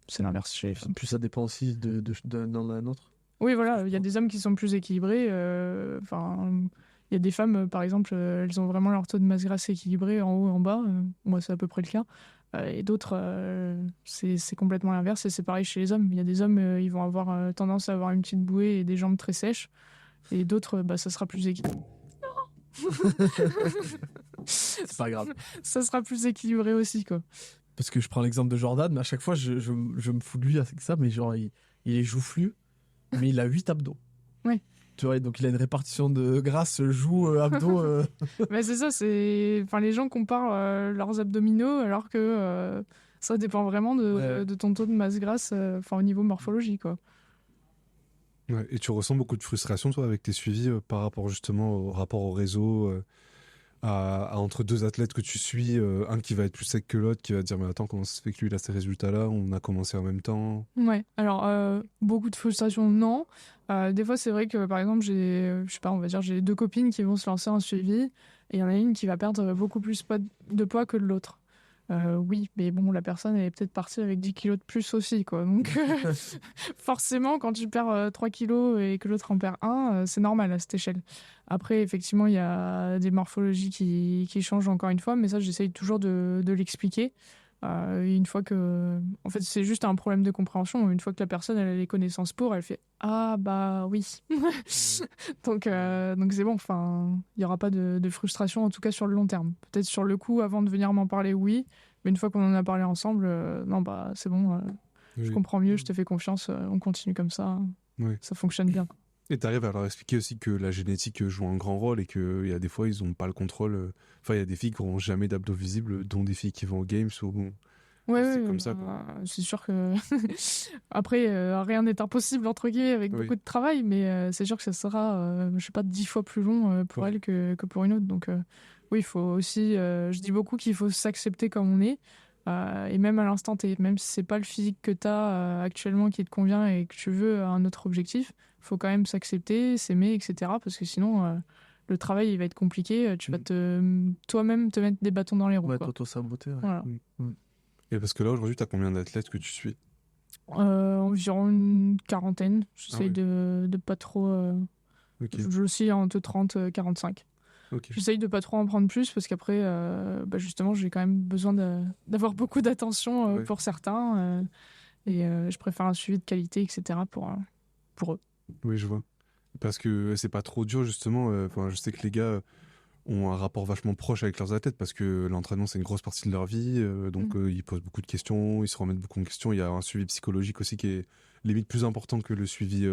C'est l'inverse chez les femmes. Puis ça dépend aussi d'un homme à un autre. Oui, voilà, il y a des hommes qui sont plus équilibrés. Il y a des femmes, par exemple, elles ont vraiment leur taux de masse grasse équilibré en haut et en bas. Moi, c'est à peu près le cas. Et d'autres, c'est complètement l'inverse. Et c'est pareil chez les hommes. Il y a des hommes, ils vont avoir tendance à avoir une petite bouée et des jambes très sèches. Et d'autres, ça sera plus équilibré. C'est pas grave. Ça sera plus équilibré aussi, quoi. Parce que je prends l'exemple de Jordan, mais à chaque fois, je me fous de lui avec ça, mais genre, il est joufflu, mais il a 8 abdos. Oui. Tu vois, donc il a une répartition de graisse, joues, abdos. Mais c'est ça, les gens comparent leurs abdominaux, alors que ça dépend vraiment de ton taux de masse grasse, au niveau morphologie, quoi. Ouais, et tu ressens beaucoup de frustration, toi, avec tes suivis par rapport justement au rapport au réseau, à entre deux athlètes que tu suis, un qui va être plus sec que l'autre, qui va te dire mais attends, comment ça se fait que lui il a ces résultats-là, on a commencé en même temps. Ouais, alors beaucoup de frustration, non. Des fois, c'est vrai que par exemple, je sais pas, on va dire, j'ai 2 copines qui vont se lancer en suivi et il y en a une qui va perdre beaucoup plus de poids que l'autre. Oui, mais bon, la personne elle est peut-être partie avec 10 kilos de plus aussi, quoi. Donc, forcément, quand tu perds 3 kilos et que l'autre en perd 1, c'est normal à cette échelle. Après, effectivement, il y a des morphologies qui changent encore une fois, mais ça, j'essaye toujours de l'expliquer. Une fois que. En fait, c'est juste un problème de compréhension. Une fois que la personne elle a les connaissances pour, elle fait ah, bah oui. Donc c'est bon, enfin, il n'y aura pas de frustration, en tout cas sur le long terme. Peut-être sur le coup, avant de venir m'en parler, oui. Mais une fois qu'on en a parlé ensemble, non, bah c'est bon, je Oui. comprends mieux, je te fais confiance, on continue comme ça. Oui. Ça fonctionne bien. Et t'arrives à leur expliquer aussi que la génétique joue un grand rôle et qu'il y a des fois ils ont pas le contrôle. Enfin, il y a des filles qui n'auront jamais d'abdos visibles, dont des filles qui vont aux games ou. Ouais, C'est ouais, comme bah, ça, quoi. c'est sûr que après rien n'est impossible entre guillemets avec Oui. beaucoup de travail, mais c'est sûr que ça sera, je sais pas, 10 fois plus long pour Ouais. elle que pour une autre. Donc oui, il faut aussi, je dis beaucoup qu'il faut s'accepter comme on est, et même à l'instant T, même si c'est pas le physique que tu as actuellement qui te convient et que tu veux un autre objectif, faut quand même s'accepter, s'aimer, etc. Parce que sinon le travail il va être compliqué, tu vas toi-même te mettre des bâtons dans les roues. Ouais, Quoi. t'auto-saboter. Ouais. Voilà. Et parce que là aujourd'hui t'as combien d'athlètes que tu suis? Environ une quarantaine. J'essaye Ah de pas trop. Ok. Je aussi entre 30 et 45. Ok. J'essaye de pas trop en prendre plus parce qu'après, bah justement, j'ai quand même besoin d'avoir beaucoup d'attention Ouais. pour certains. Et je préfère un suivi de qualité, etc. pour eux. Oui, je vois. Parce que c'est pas trop dur justement. Enfin, je sais que les gars ont un rapport vachement proche avec leurs athlètes parce que l'entraînement c'est une grosse partie de leur vie, donc ils posent beaucoup de questions, ils se remettent beaucoup en question. Il y a un suivi psychologique aussi qui est limite plus important que le suivi,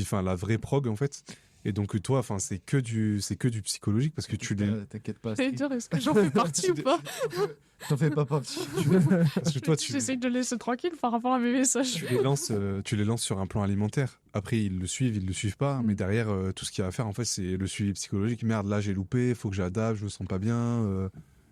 enfin la vraie prog en fait. Et donc toi, enfin c'est que du psychologique parce que tu les, T'inquiète pas. C'est Astrid. dur, est-ce que j'en fais partie ou pas? T'en fais pas partie. parce que toi tu J'essaye de les laisser tranquilles par rapport à mes messages. tu les lances sur un plan alimentaire. Après ils le suivent pas, mais Mm. derrière tout ce qu'il y a à faire en fait c'est le suivi psychologique. Merde, là j'ai loupé, faut que j'adapte, je me sens pas bien.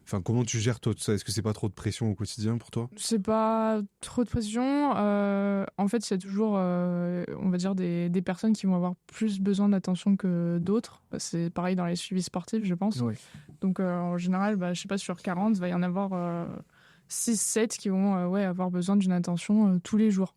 Enfin, comment tu gères toi tout ça? Est-ce que c'est pas trop de pression au quotidien pour toi? C'est pas trop de pression. En fait, il y a toujours, on va dire, des personnes qui vont avoir plus besoin d'attention que d'autres. C'est pareil dans les suivis sportifs, je pense. Ouais. Donc, en général, bah, je sais pas, sur 40, il va y en avoir 6-7 qui vont avoir besoin d'une attention tous les jours.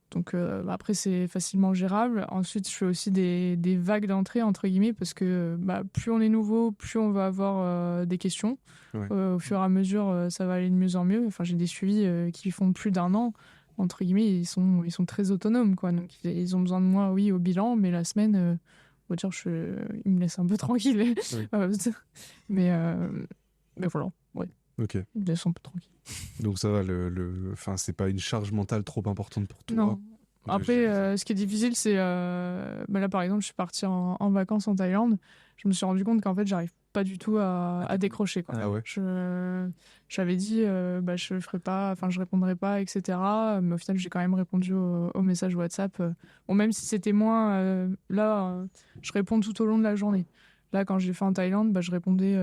Donc bah, après, c'est facilement gérable. Ensuite, je fais aussi des vagues d'entrée, entre guillemets, parce que bah, plus on est nouveau, plus on va avoir des questions. Ouais. Au fur et à mesure, ça va aller de mieux en mieux. Enfin, j'ai des suivis qui font plus d'1 an. Entre guillemets, ils sont très autonomes, quoi. Donc, ils ont besoin de moi, oui, au bilan, mais la semaine, on va dire, ils me laissent un peu tranquille. Oui. Mais voilà, ouais, Ok. ils me laissent un peu tranquille. Donc ça va, enfin, c'est pas une charge mentale trop importante pour toi. Non. Après, ce qui est difficile, c'est. Bah là, par exemple, je suis partie en vacances en Thaïlande. Je me suis rendu compte qu'en fait, j'arrive pas du tout à décrocher. Quoi. Ah ouais. J'avais dit, bah, je ferai pas, enfin, je répondrai pas, etc. Mais au final, j'ai quand même répondu au message WhatsApp. Bon, même si c'était moins. Là, je réponds tout au long de la journée. Là, quand j'ai fait en Thaïlande, bah, je répondais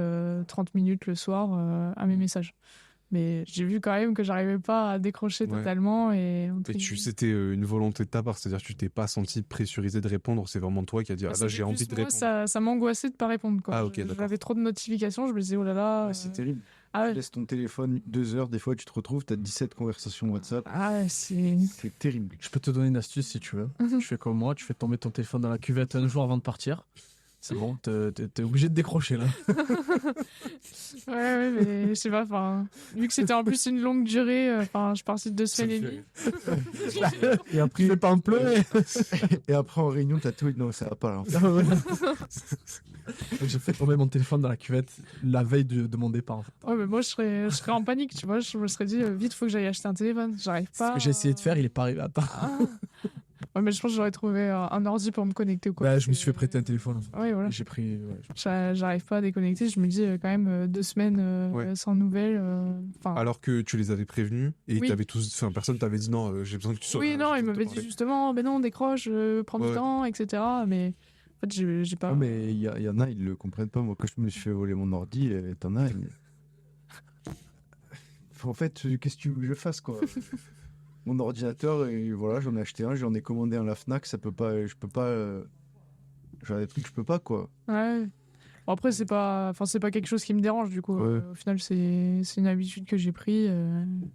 30 minutes le soir à mes messages. Mais j'ai vu quand même que j'arrivais pas à décrocher Ouais. totalement. Et c'était une volonté de ta part, c'est-à-dire que tu t'es pas senti pressurisé de répondre, c'est vraiment toi qui as dit ah, là j'ai envie de répondre. Ça m'angoissait de pas répondre. Quoi. Ah, ok, d'accord. J'avais trop de notifications, je me disais oh là là. C'est terrible. Ah Tu ouais. laisses ton téléphone 2 heures, des fois tu te retrouves, t'as 17 conversations WhatsApp. Ah, c'est. C'est terrible. Je peux te donner une astuce si tu veux. Tu fais comme moi, tu fais tomber ton téléphone dans la cuvette un jour avant de partir. C'est bon, t'es obligé de décrocher là. Ouais, mais je sais pas, enfin, vu que c'était en plus une longue durée, enfin, je suis partie de 2 semaines et demie. Et après, il fait pas en pleurer. Et après en réunion, t'as tout. Non, ça va pas là. J'ai fait tomber mon téléphone dans la cuvette la veille de mon départ. En fait. Ouais, mais moi, je serais en panique, tu vois. Je me serais dit, vite, faut que j'aille acheter un téléphone. J'arrive Ce pas. que j'ai essayé de faire, il est pas arrivé à temps. Ah. Ouais, mais je pense que j'aurais trouvé un ordi pour me connecter ou quoi. Bah, je me suis fait prêter un téléphone. En fait. Ouais, voilà. Et j'ai pris. Ouais, J'arrive pas à déconnecter. Je me dis quand même 2 semaines Ouais. sans nouvelles. Enfin. Alors que tu les avais prévenus et Oui. t'avais tous, enfin personne t'avait dit non, j'ai besoin que tu sois. Oui, non, j'ai il besoin de m'avait te dit parler. justement, ben non, décroche, prends Ouais. du temps, etc. Mais En fait, j'ai pas. Ah, mais il y en a, ils le comprennent pas. Moi, quand je me suis fait voler mon ordi, t'en as. En fait, qu'est-ce que tu veux que je fasse, quoi? Mon ordinateur, et voilà, j'en ai acheté un, j'en ai commandé un à la Fnac, ça peut pas, je peux pas. Genre des trucs, je peux pas, quoi. Ouais. Bon, après, c'est pas quelque chose qui me dérange, du coup. Ouais. Au final, c'est une habitude que j'ai pris.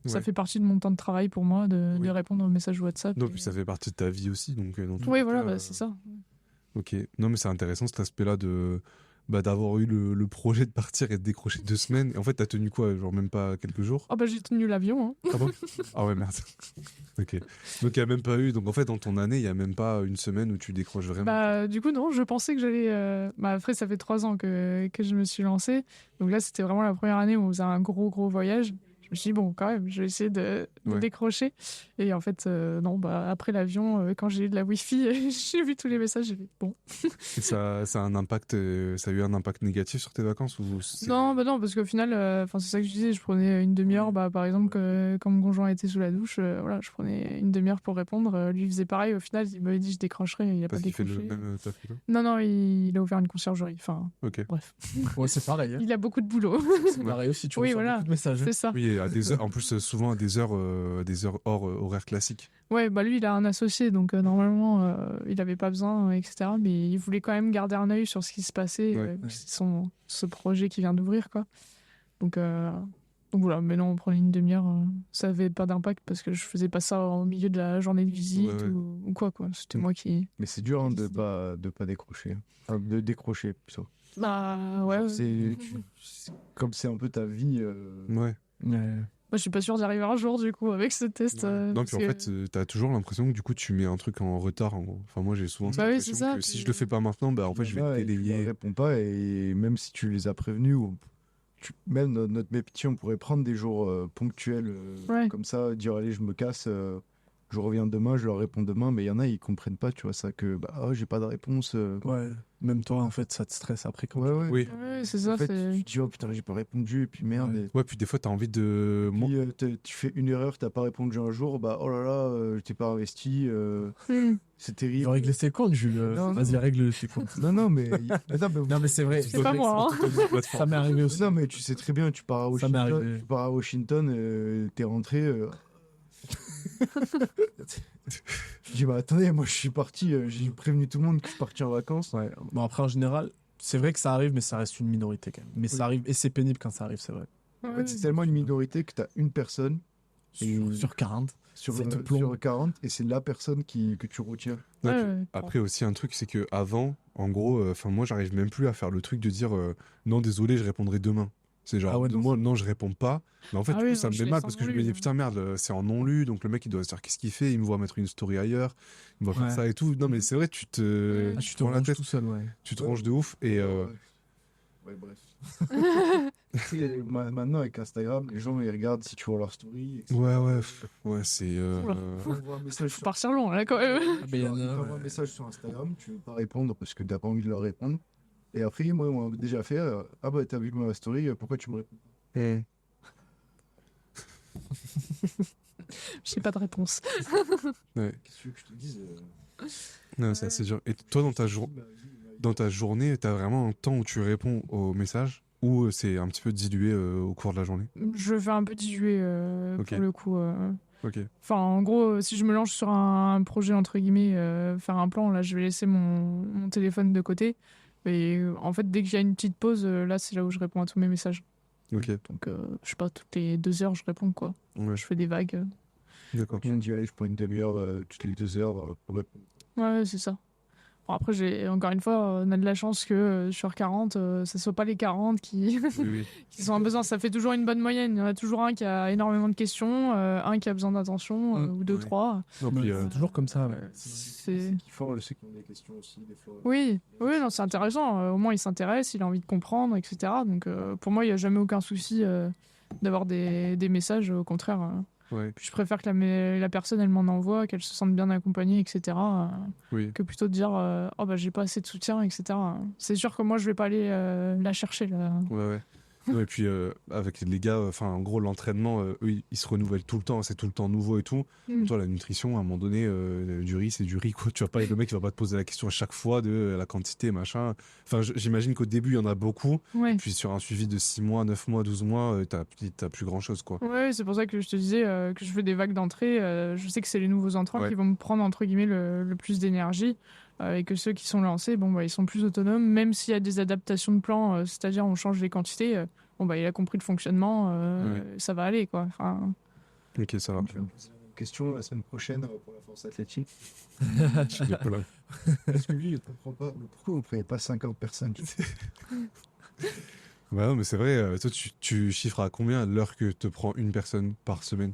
Ça Ouais. fait partie de mon temps de travail pour moi de Oui. répondre aux messages WhatsApp. Non, et- puis ça fait partie de ta vie aussi, donc dans tous Oui, les voilà, cas, bah, c'est ça. Ok. Non, mais c'est intéressant cet aspect-là d'avoir eu le projet de partir et de décrocher 2 semaines. Et en fait, t'as tenu quoi? Genre même pas quelques jours? Oh, bah, j'ai tenu l'avion. Hein. Ah bon? Ah ouais, merde. Ok. Donc il n'y a même pas eu. Donc en fait, dans ton année, il n'y a même pas une semaine où tu décroches vraiment. Bah, du coup, non, je pensais que j'allais. Bah, après, ça fait 3 ans que je me suis lancée. Donc là, c'était vraiment la première année où on faisait un gros voyage. Je me suis dit, bon, quand même, je vais essayer de Ouais. décrocher. Et en fait, non, bah, après l'avion, quand j'ai eu de la Wi-Fi, j'ai vu tous les messages, j'ai fait, bon. Et ça a un impact, ça a eu un impact négatif sur tes vacances ou Non, bah non, parce qu'au final, c'est ça que je disais, je prenais une demi-heure, bah, par exemple, quand mon conjoint était sous la douche, voilà, je prenais une demi-heure pour répondre. Lui, il faisait pareil, au final, il m'avait dit, je décrocherai, il a parce pas qu'il fait décroché. le même taf que toi? Non, il a ouvert une conciergerie, enfin, Ok. bref. Ouais, c'est pareil. Hein. Il a beaucoup de boulot, C'est pareil aussi, tu Oui, reçois voilà. beaucoup de messages. hein. c'est ça. Oui, et à des heures, en plus souvent à des heures hors horaire classique. Ouais, bah lui, il a un associé, donc normalement, il avait pas besoin, etc. Mais il voulait quand même garder un œil sur ce qui se passait, Ouais. c'est ce projet qui vient d'ouvrir, quoi. Donc voilà, mais non, on prenait une demi-heure, ça avait pas d'impact parce que je faisais pas ça au milieu de la journée de visite Ouais, ouais. ou quoi. C'était Mm. moi qui. Mais c'est dur hein, de pas décrocher. Enfin, de décrocher, plutôt. Bah ouais. Comme c'est un peu ta vie. Ouais. Bah, je suis pas sûre d'y arriver un jour, du coup, avec ce test. Non, parce puis en que- fait, t'as toujours l'impression que du coup, tu mets un truc en retard. En gros. Enfin, moi, j'ai souvent Bah oui, l'impression c'est ça, que si puis- je le fais pas maintenant, bah en fait, je vais Là, et tu leur délayer. réponds pas, et même si tu les as prévenus, même notre métier, on pourrait prendre des jours ponctuels, Ouais. comme ça, dire allez, je me casse, je reviens demain, je leur réponds demain, mais il y en a, ils comprennent pas, tu vois, ça, que bah, oh, j'ai pas de réponse. Ouais, même toi, en fait, ça te stresse après quand Ouais, tu- ouais. Oui. Ouais, c'est ça. En fait, c'est- tu te dis, oh putain, j'ai pas répondu, et puis merde. Ouais. Et Ouais, puis des fois, t'as envie de. Moi- puis tu fais une erreur, t'as pas répondu un jour, bah oh là là, je t'ai pas investi, Hmm. c'est Il terrible. va régler ses comptes, Jules. Non, Vas-y, non. règle ses comptes. Non, mais. Attends, mais Non, mais c'est vrai. C'est pas moi, hein. Ça m'est arrivé aussi. Non, mais tu sais très bien, tu pars à Ça m'est Washington, arrivé. t'es rentré. Je dis, bah attendez, moi je suis parti, j'ai prévenu tout le monde que je partais en vacances. Ouais. Bon, après, en général, c'est vrai que ça arrive, mais ça reste une minorité quand même. Mais ça arrive, et c'est pénible quand ça arrive, c'est vrai. En fait, c'est tellement une minorité que t'as une personne Sur 40. sur, Ça te plombe. sur 40 et c'est la personne que tu retiens. Ouais, Ouais, puis ouais. Après aussi un truc, c'est que avant, en gros, enfin moi, j'arrive même plus à faire le truc de dire non, désolé, je répondrai demain. C'est genre, Ah ouais, non, moi, non, je réponds pas. Mais en fait, Ah du oui, coup, ça non, me je met mal laisse parce en que je me non-lu, dis, hein. putain, merde, c'est en non-lu. Donc le mec, il doit se dire, qu'est-ce qu'il fait? Il me voit mettre une story ailleurs. Il me voit faire Ouais. ça et tout. Non, mais c'est vrai, tu te, Ah, tu tu te te prends la ranges tête, tout seul, ouais. tu te ranges de ouf. Et Ouais, bref. Tu sais, maintenant, avec Instagram, les gens ils regardent si tu vois leur story. etc. ouais, c'est. Oula. Ils t'envoient un message Faut sur- partir loin, là, quand même. mais il y en a, ils t'envoient un ouais. message sur Instagram, tu veux pas répondre parce que t'as pas envie de leur répondre. Et après, moi, on m'a déjà fait ah bah t'as vu ma story, pourquoi tu me réponds pas? J'ai pas de réponse. Ouais. Qu'est-ce que tu veux que je te dise Non, c'est assez dur. Et toi, dans ta journée, t'as vraiment un temps où tu réponds aux messages ou c'est un petit peu dilué au cours de la journée? Je fais un peu diluer Ok. pour le coup. Ok. Enfin, en gros, si je me lance sur un projet, entre guillemets, faire un plan, là, je vais laisser mon téléphone de côté. Et en fait, dès qu'il y a une petite pause, là, c'est là où je réponds à tous mes messages. Ok. Donc, je sais pas, toutes les 2 heures, je réponds, quoi. Ouais, Je fais des vagues. d'accord. On dit allez, je prends une demi-heure toutes les 2 heures pour répondre. Ouais, c'est ça. Bon, après, encore une fois, on a de la chance que sur 40, ce soit pas les 40 qui, Oui, oui. qui sont en besoin. Ça fait toujours une bonne moyenne. Il y en a toujours un qui a énormément de questions, un qui a besoin d'attention, ou deux, Ouais. trois. Non, puis, C'est toujours comme ça, ouais. C'est... Qui font, ceux qui ont des questions aussi, des fois. Oui, oui, non, c'est intéressant. Au moins, il s'intéresse, il a envie de comprendre, etc. Donc, pour moi, il n'y a jamais aucun souci d'avoir des messages. Au contraire, ouais, je préfère que la personne, elle m'en envoie, qu'elle se sente bien accompagnée, etc. oui. Que plutôt de dire oh bah j'ai pas assez de soutien, etc. C'est sûr que moi, je vais pas aller la chercher. Là. Ouais, ouais. Ouais, et puis avec les gars, enfin en gros l'entraînement, eux ils se renouvellent tout le temps, c'est tout le temps nouveau et tout. Toi la nutrition, à un moment donné, du riz c'est du riz quoi. Tu vas pas, le mec il va pas te poser la question à chaque fois de la quantité machin. Enfin j'imagine qu'au début il y en a beaucoup, Ouais. puis sur un suivi de 6 mois, 9 mois, 12 mois, t'as plus grand chose quoi. Ouais, c'est pour ça que je te disais que je fais des vagues d'entrée. Je sais que c'est les nouveaux entrants Ouais. qui vont me prendre entre guillemets le plus d'énergie et que ceux qui sont lancés, bon bah ils sont plus autonomes, même s'il y a des adaptations de plan, c'est-à-dire on change les quantités. Bon bah il a compris le fonctionnement, ça va aller quoi. Enfin, Ok, ça va. Je vais me poser la même question la semaine prochaine pour la force athlétique. Je suis pas là. Parce que lui, je ne comprends pas. Pourquoi vous ne prenez pas 50 personnes? Bah non, mais c'est vrai, toi tu chiffres à combien l'heure que te prend une personne par semaine?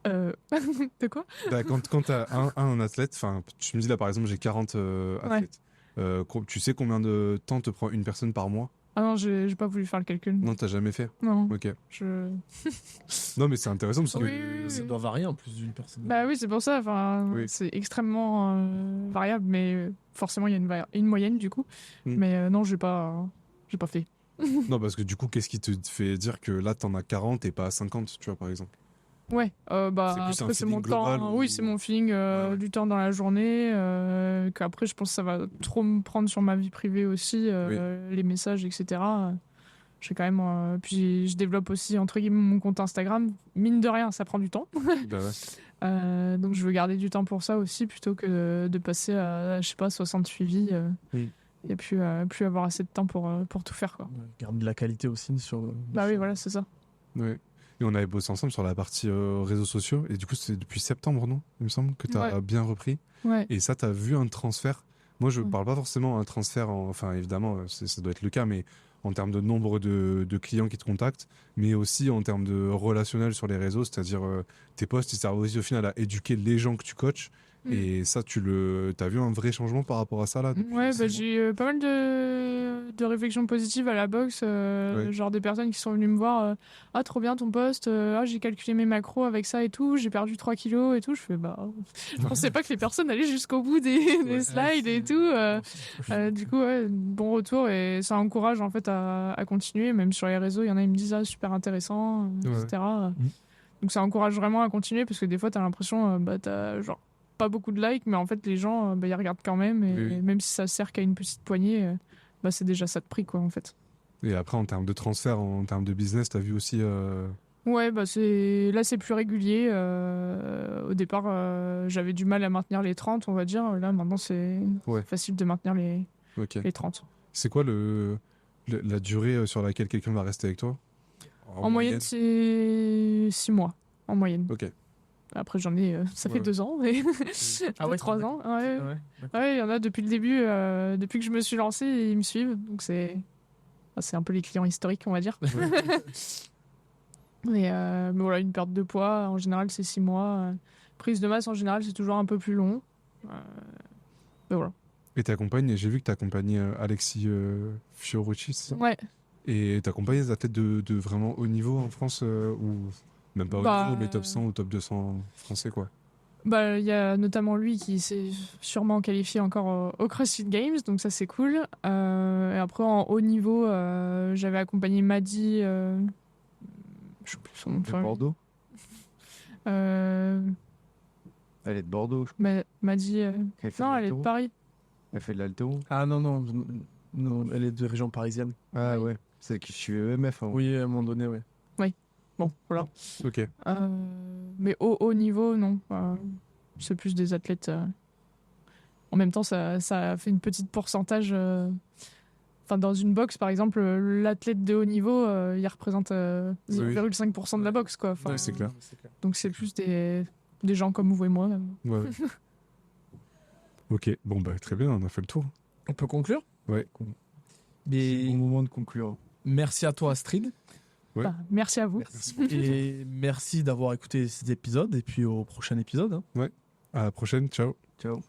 de quoi? Bah, quand t'as un athlète, enfin, tu me dis là par exemple j'ai 40 athlètes. Tu sais combien de temps te prend une personne par mois? Ah non, j'ai pas voulu faire le calcul. Non, t'as jamais fait. Non, Ok. je. Non, mais c'est intéressant parce que. Oui. Ça doit varier en plus d'une personne. Bah oui, c'est pour ça. Enfin, Oui. c'est extrêmement variable, mais forcément il y a une moyenne du coup. Mais non, j'ai pas fait. Non, parce que du coup, qu'est-ce qui te fait dire que là t'en as 40 et pas 50, tu vois, par exemple? Ouais, bah C'est plus un après c'est feeling mon global temps. ou- Oui, c'est mon feeling Ouais. du temps dans la journée. Qu'après, je pense que ça va trop me prendre sur ma vie privée aussi, les messages, etc. J'ai quand même. Puis je développe aussi entre guillemets mon compte Instagram. Mine de rien, ça prend du temps. Bah ouais. Donc je veux garder du temps pour ça aussi plutôt que de passer à je sais pas 60 suivis et plus avoir assez de temps pour tout faire quoi. Ouais, garde de la qualité aussi sur. Bah oui, voilà, c'est ça. Ouais. Et on avait bossé ensemble sur la partie réseaux sociaux. Et du coup, c'est depuis septembre, non? Il me semble que t'as Ouais. bien repris. Ouais. Et ça, t'as vu un transfert. Moi, je Ouais. parle pas forcément un transfert, enfin, évidemment, ça doit être le cas, mais en termes de nombre de clients qui te contactent, mais aussi en termes de relationnel sur les réseaux, c'est-à-dire tes posts, ils servent aussi au final à éduquer les gens que tu coaches. Et ça, t'as vu un vrai changement par rapport à ça, là? depuis Ouais, ces bah, mois j'ai eu pas mal de réflexions positives à la boxe, Ouais. genre des personnes qui sont venues me voir, ah trop bien ton poste, ah j'ai calculé mes macros avec ça et tout, j'ai perdu 3 kilos et tout, je fais bah, je pensais pas que les personnes allaient jusqu'au bout des slides et tout, du coup ouais, bon retour et ça encourage en fait à continuer, même sur les réseaux, il y en a qui me disent ah super intéressant, etc. Donc ça encourage vraiment à continuer parce que des fois t'as l'impression, bah t'as genre pas beaucoup de likes, mais en fait, les gens, bah, ils regardent quand même. Et, Oui. et même si ça sert qu'à une petite poignée, bah, c'est déjà ça de prix, quoi, en fait. Et après, en termes de transfert, en termes de business, t'as vu aussi. Ouais, bah, là, c'est plus régulier. Au départ, j'avais du mal à maintenir les 30, on va dire. Là, maintenant, c'est Ouais. facile de maintenir les Ok. 30. C'est quoi la durée sur laquelle quelqu'un va rester avec toi? En moyenne, c'est 6 mois. En moyenne. Ok. Après, ça Ouais. fait 2 ans. Mais Ah ouais, 3 ans. Ouais. Ouais. Ouais, il y en a depuis le début, depuis que je me suis lancée, ils me suivent. Donc c'est un peu les clients historiques, on va dire. Mais voilà, une perte de poids, en général, c'est 6 mois. Prise de masse, en général, c'est toujours un peu plus long. Mais voilà. Et j'ai vu que t'accompagnais Alexis Fiorucci, c'est ça? Ouais. Et t'accompagnes des athlètes de vraiment haut niveau en France ou même pas haut Bah, niveau, mais top 100 ou top 200 français, quoi. Bah, il y a notamment lui qui s'est sûrement qualifié encore au CrossFit Games, donc ça c'est cool. Et après en haut niveau, j'avais accompagné Maddy, je sais plus son nom de De famille. Bordeaux. Euh, Elle est de Bordeaux. Maddy, Elle fait non, de elle est de l'haltéro. Paris. Elle fait de l'haltéro. Ah non, elle est de région parisienne. Ah Oui. ouais. Celle qui suit EMF. Oui, à un moment donné, ouais. Bon, voilà. Ok. Mais au haut niveau, non. C'est plus des athlètes. En même temps, ça fait une petite pourcentage. Enfin, dans une boxe, par exemple, l'athlète de haut niveau, il représente 0,5% de la boxe, quoi. Enfin, Ouais, c'est clair. donc c'est plus des gens comme vous et moi. Ouais. Ok. Bon, bah, très bien, on a fait le tour. On peut conclure? Ouais. C'est Mais au moment de conclure. merci à toi, Astrid. Ouais. Bah, merci à vous. Et merci d'avoir écouté cet épisode. Et puis au prochain épisode. Hein. À la prochaine. Ciao. Ciao.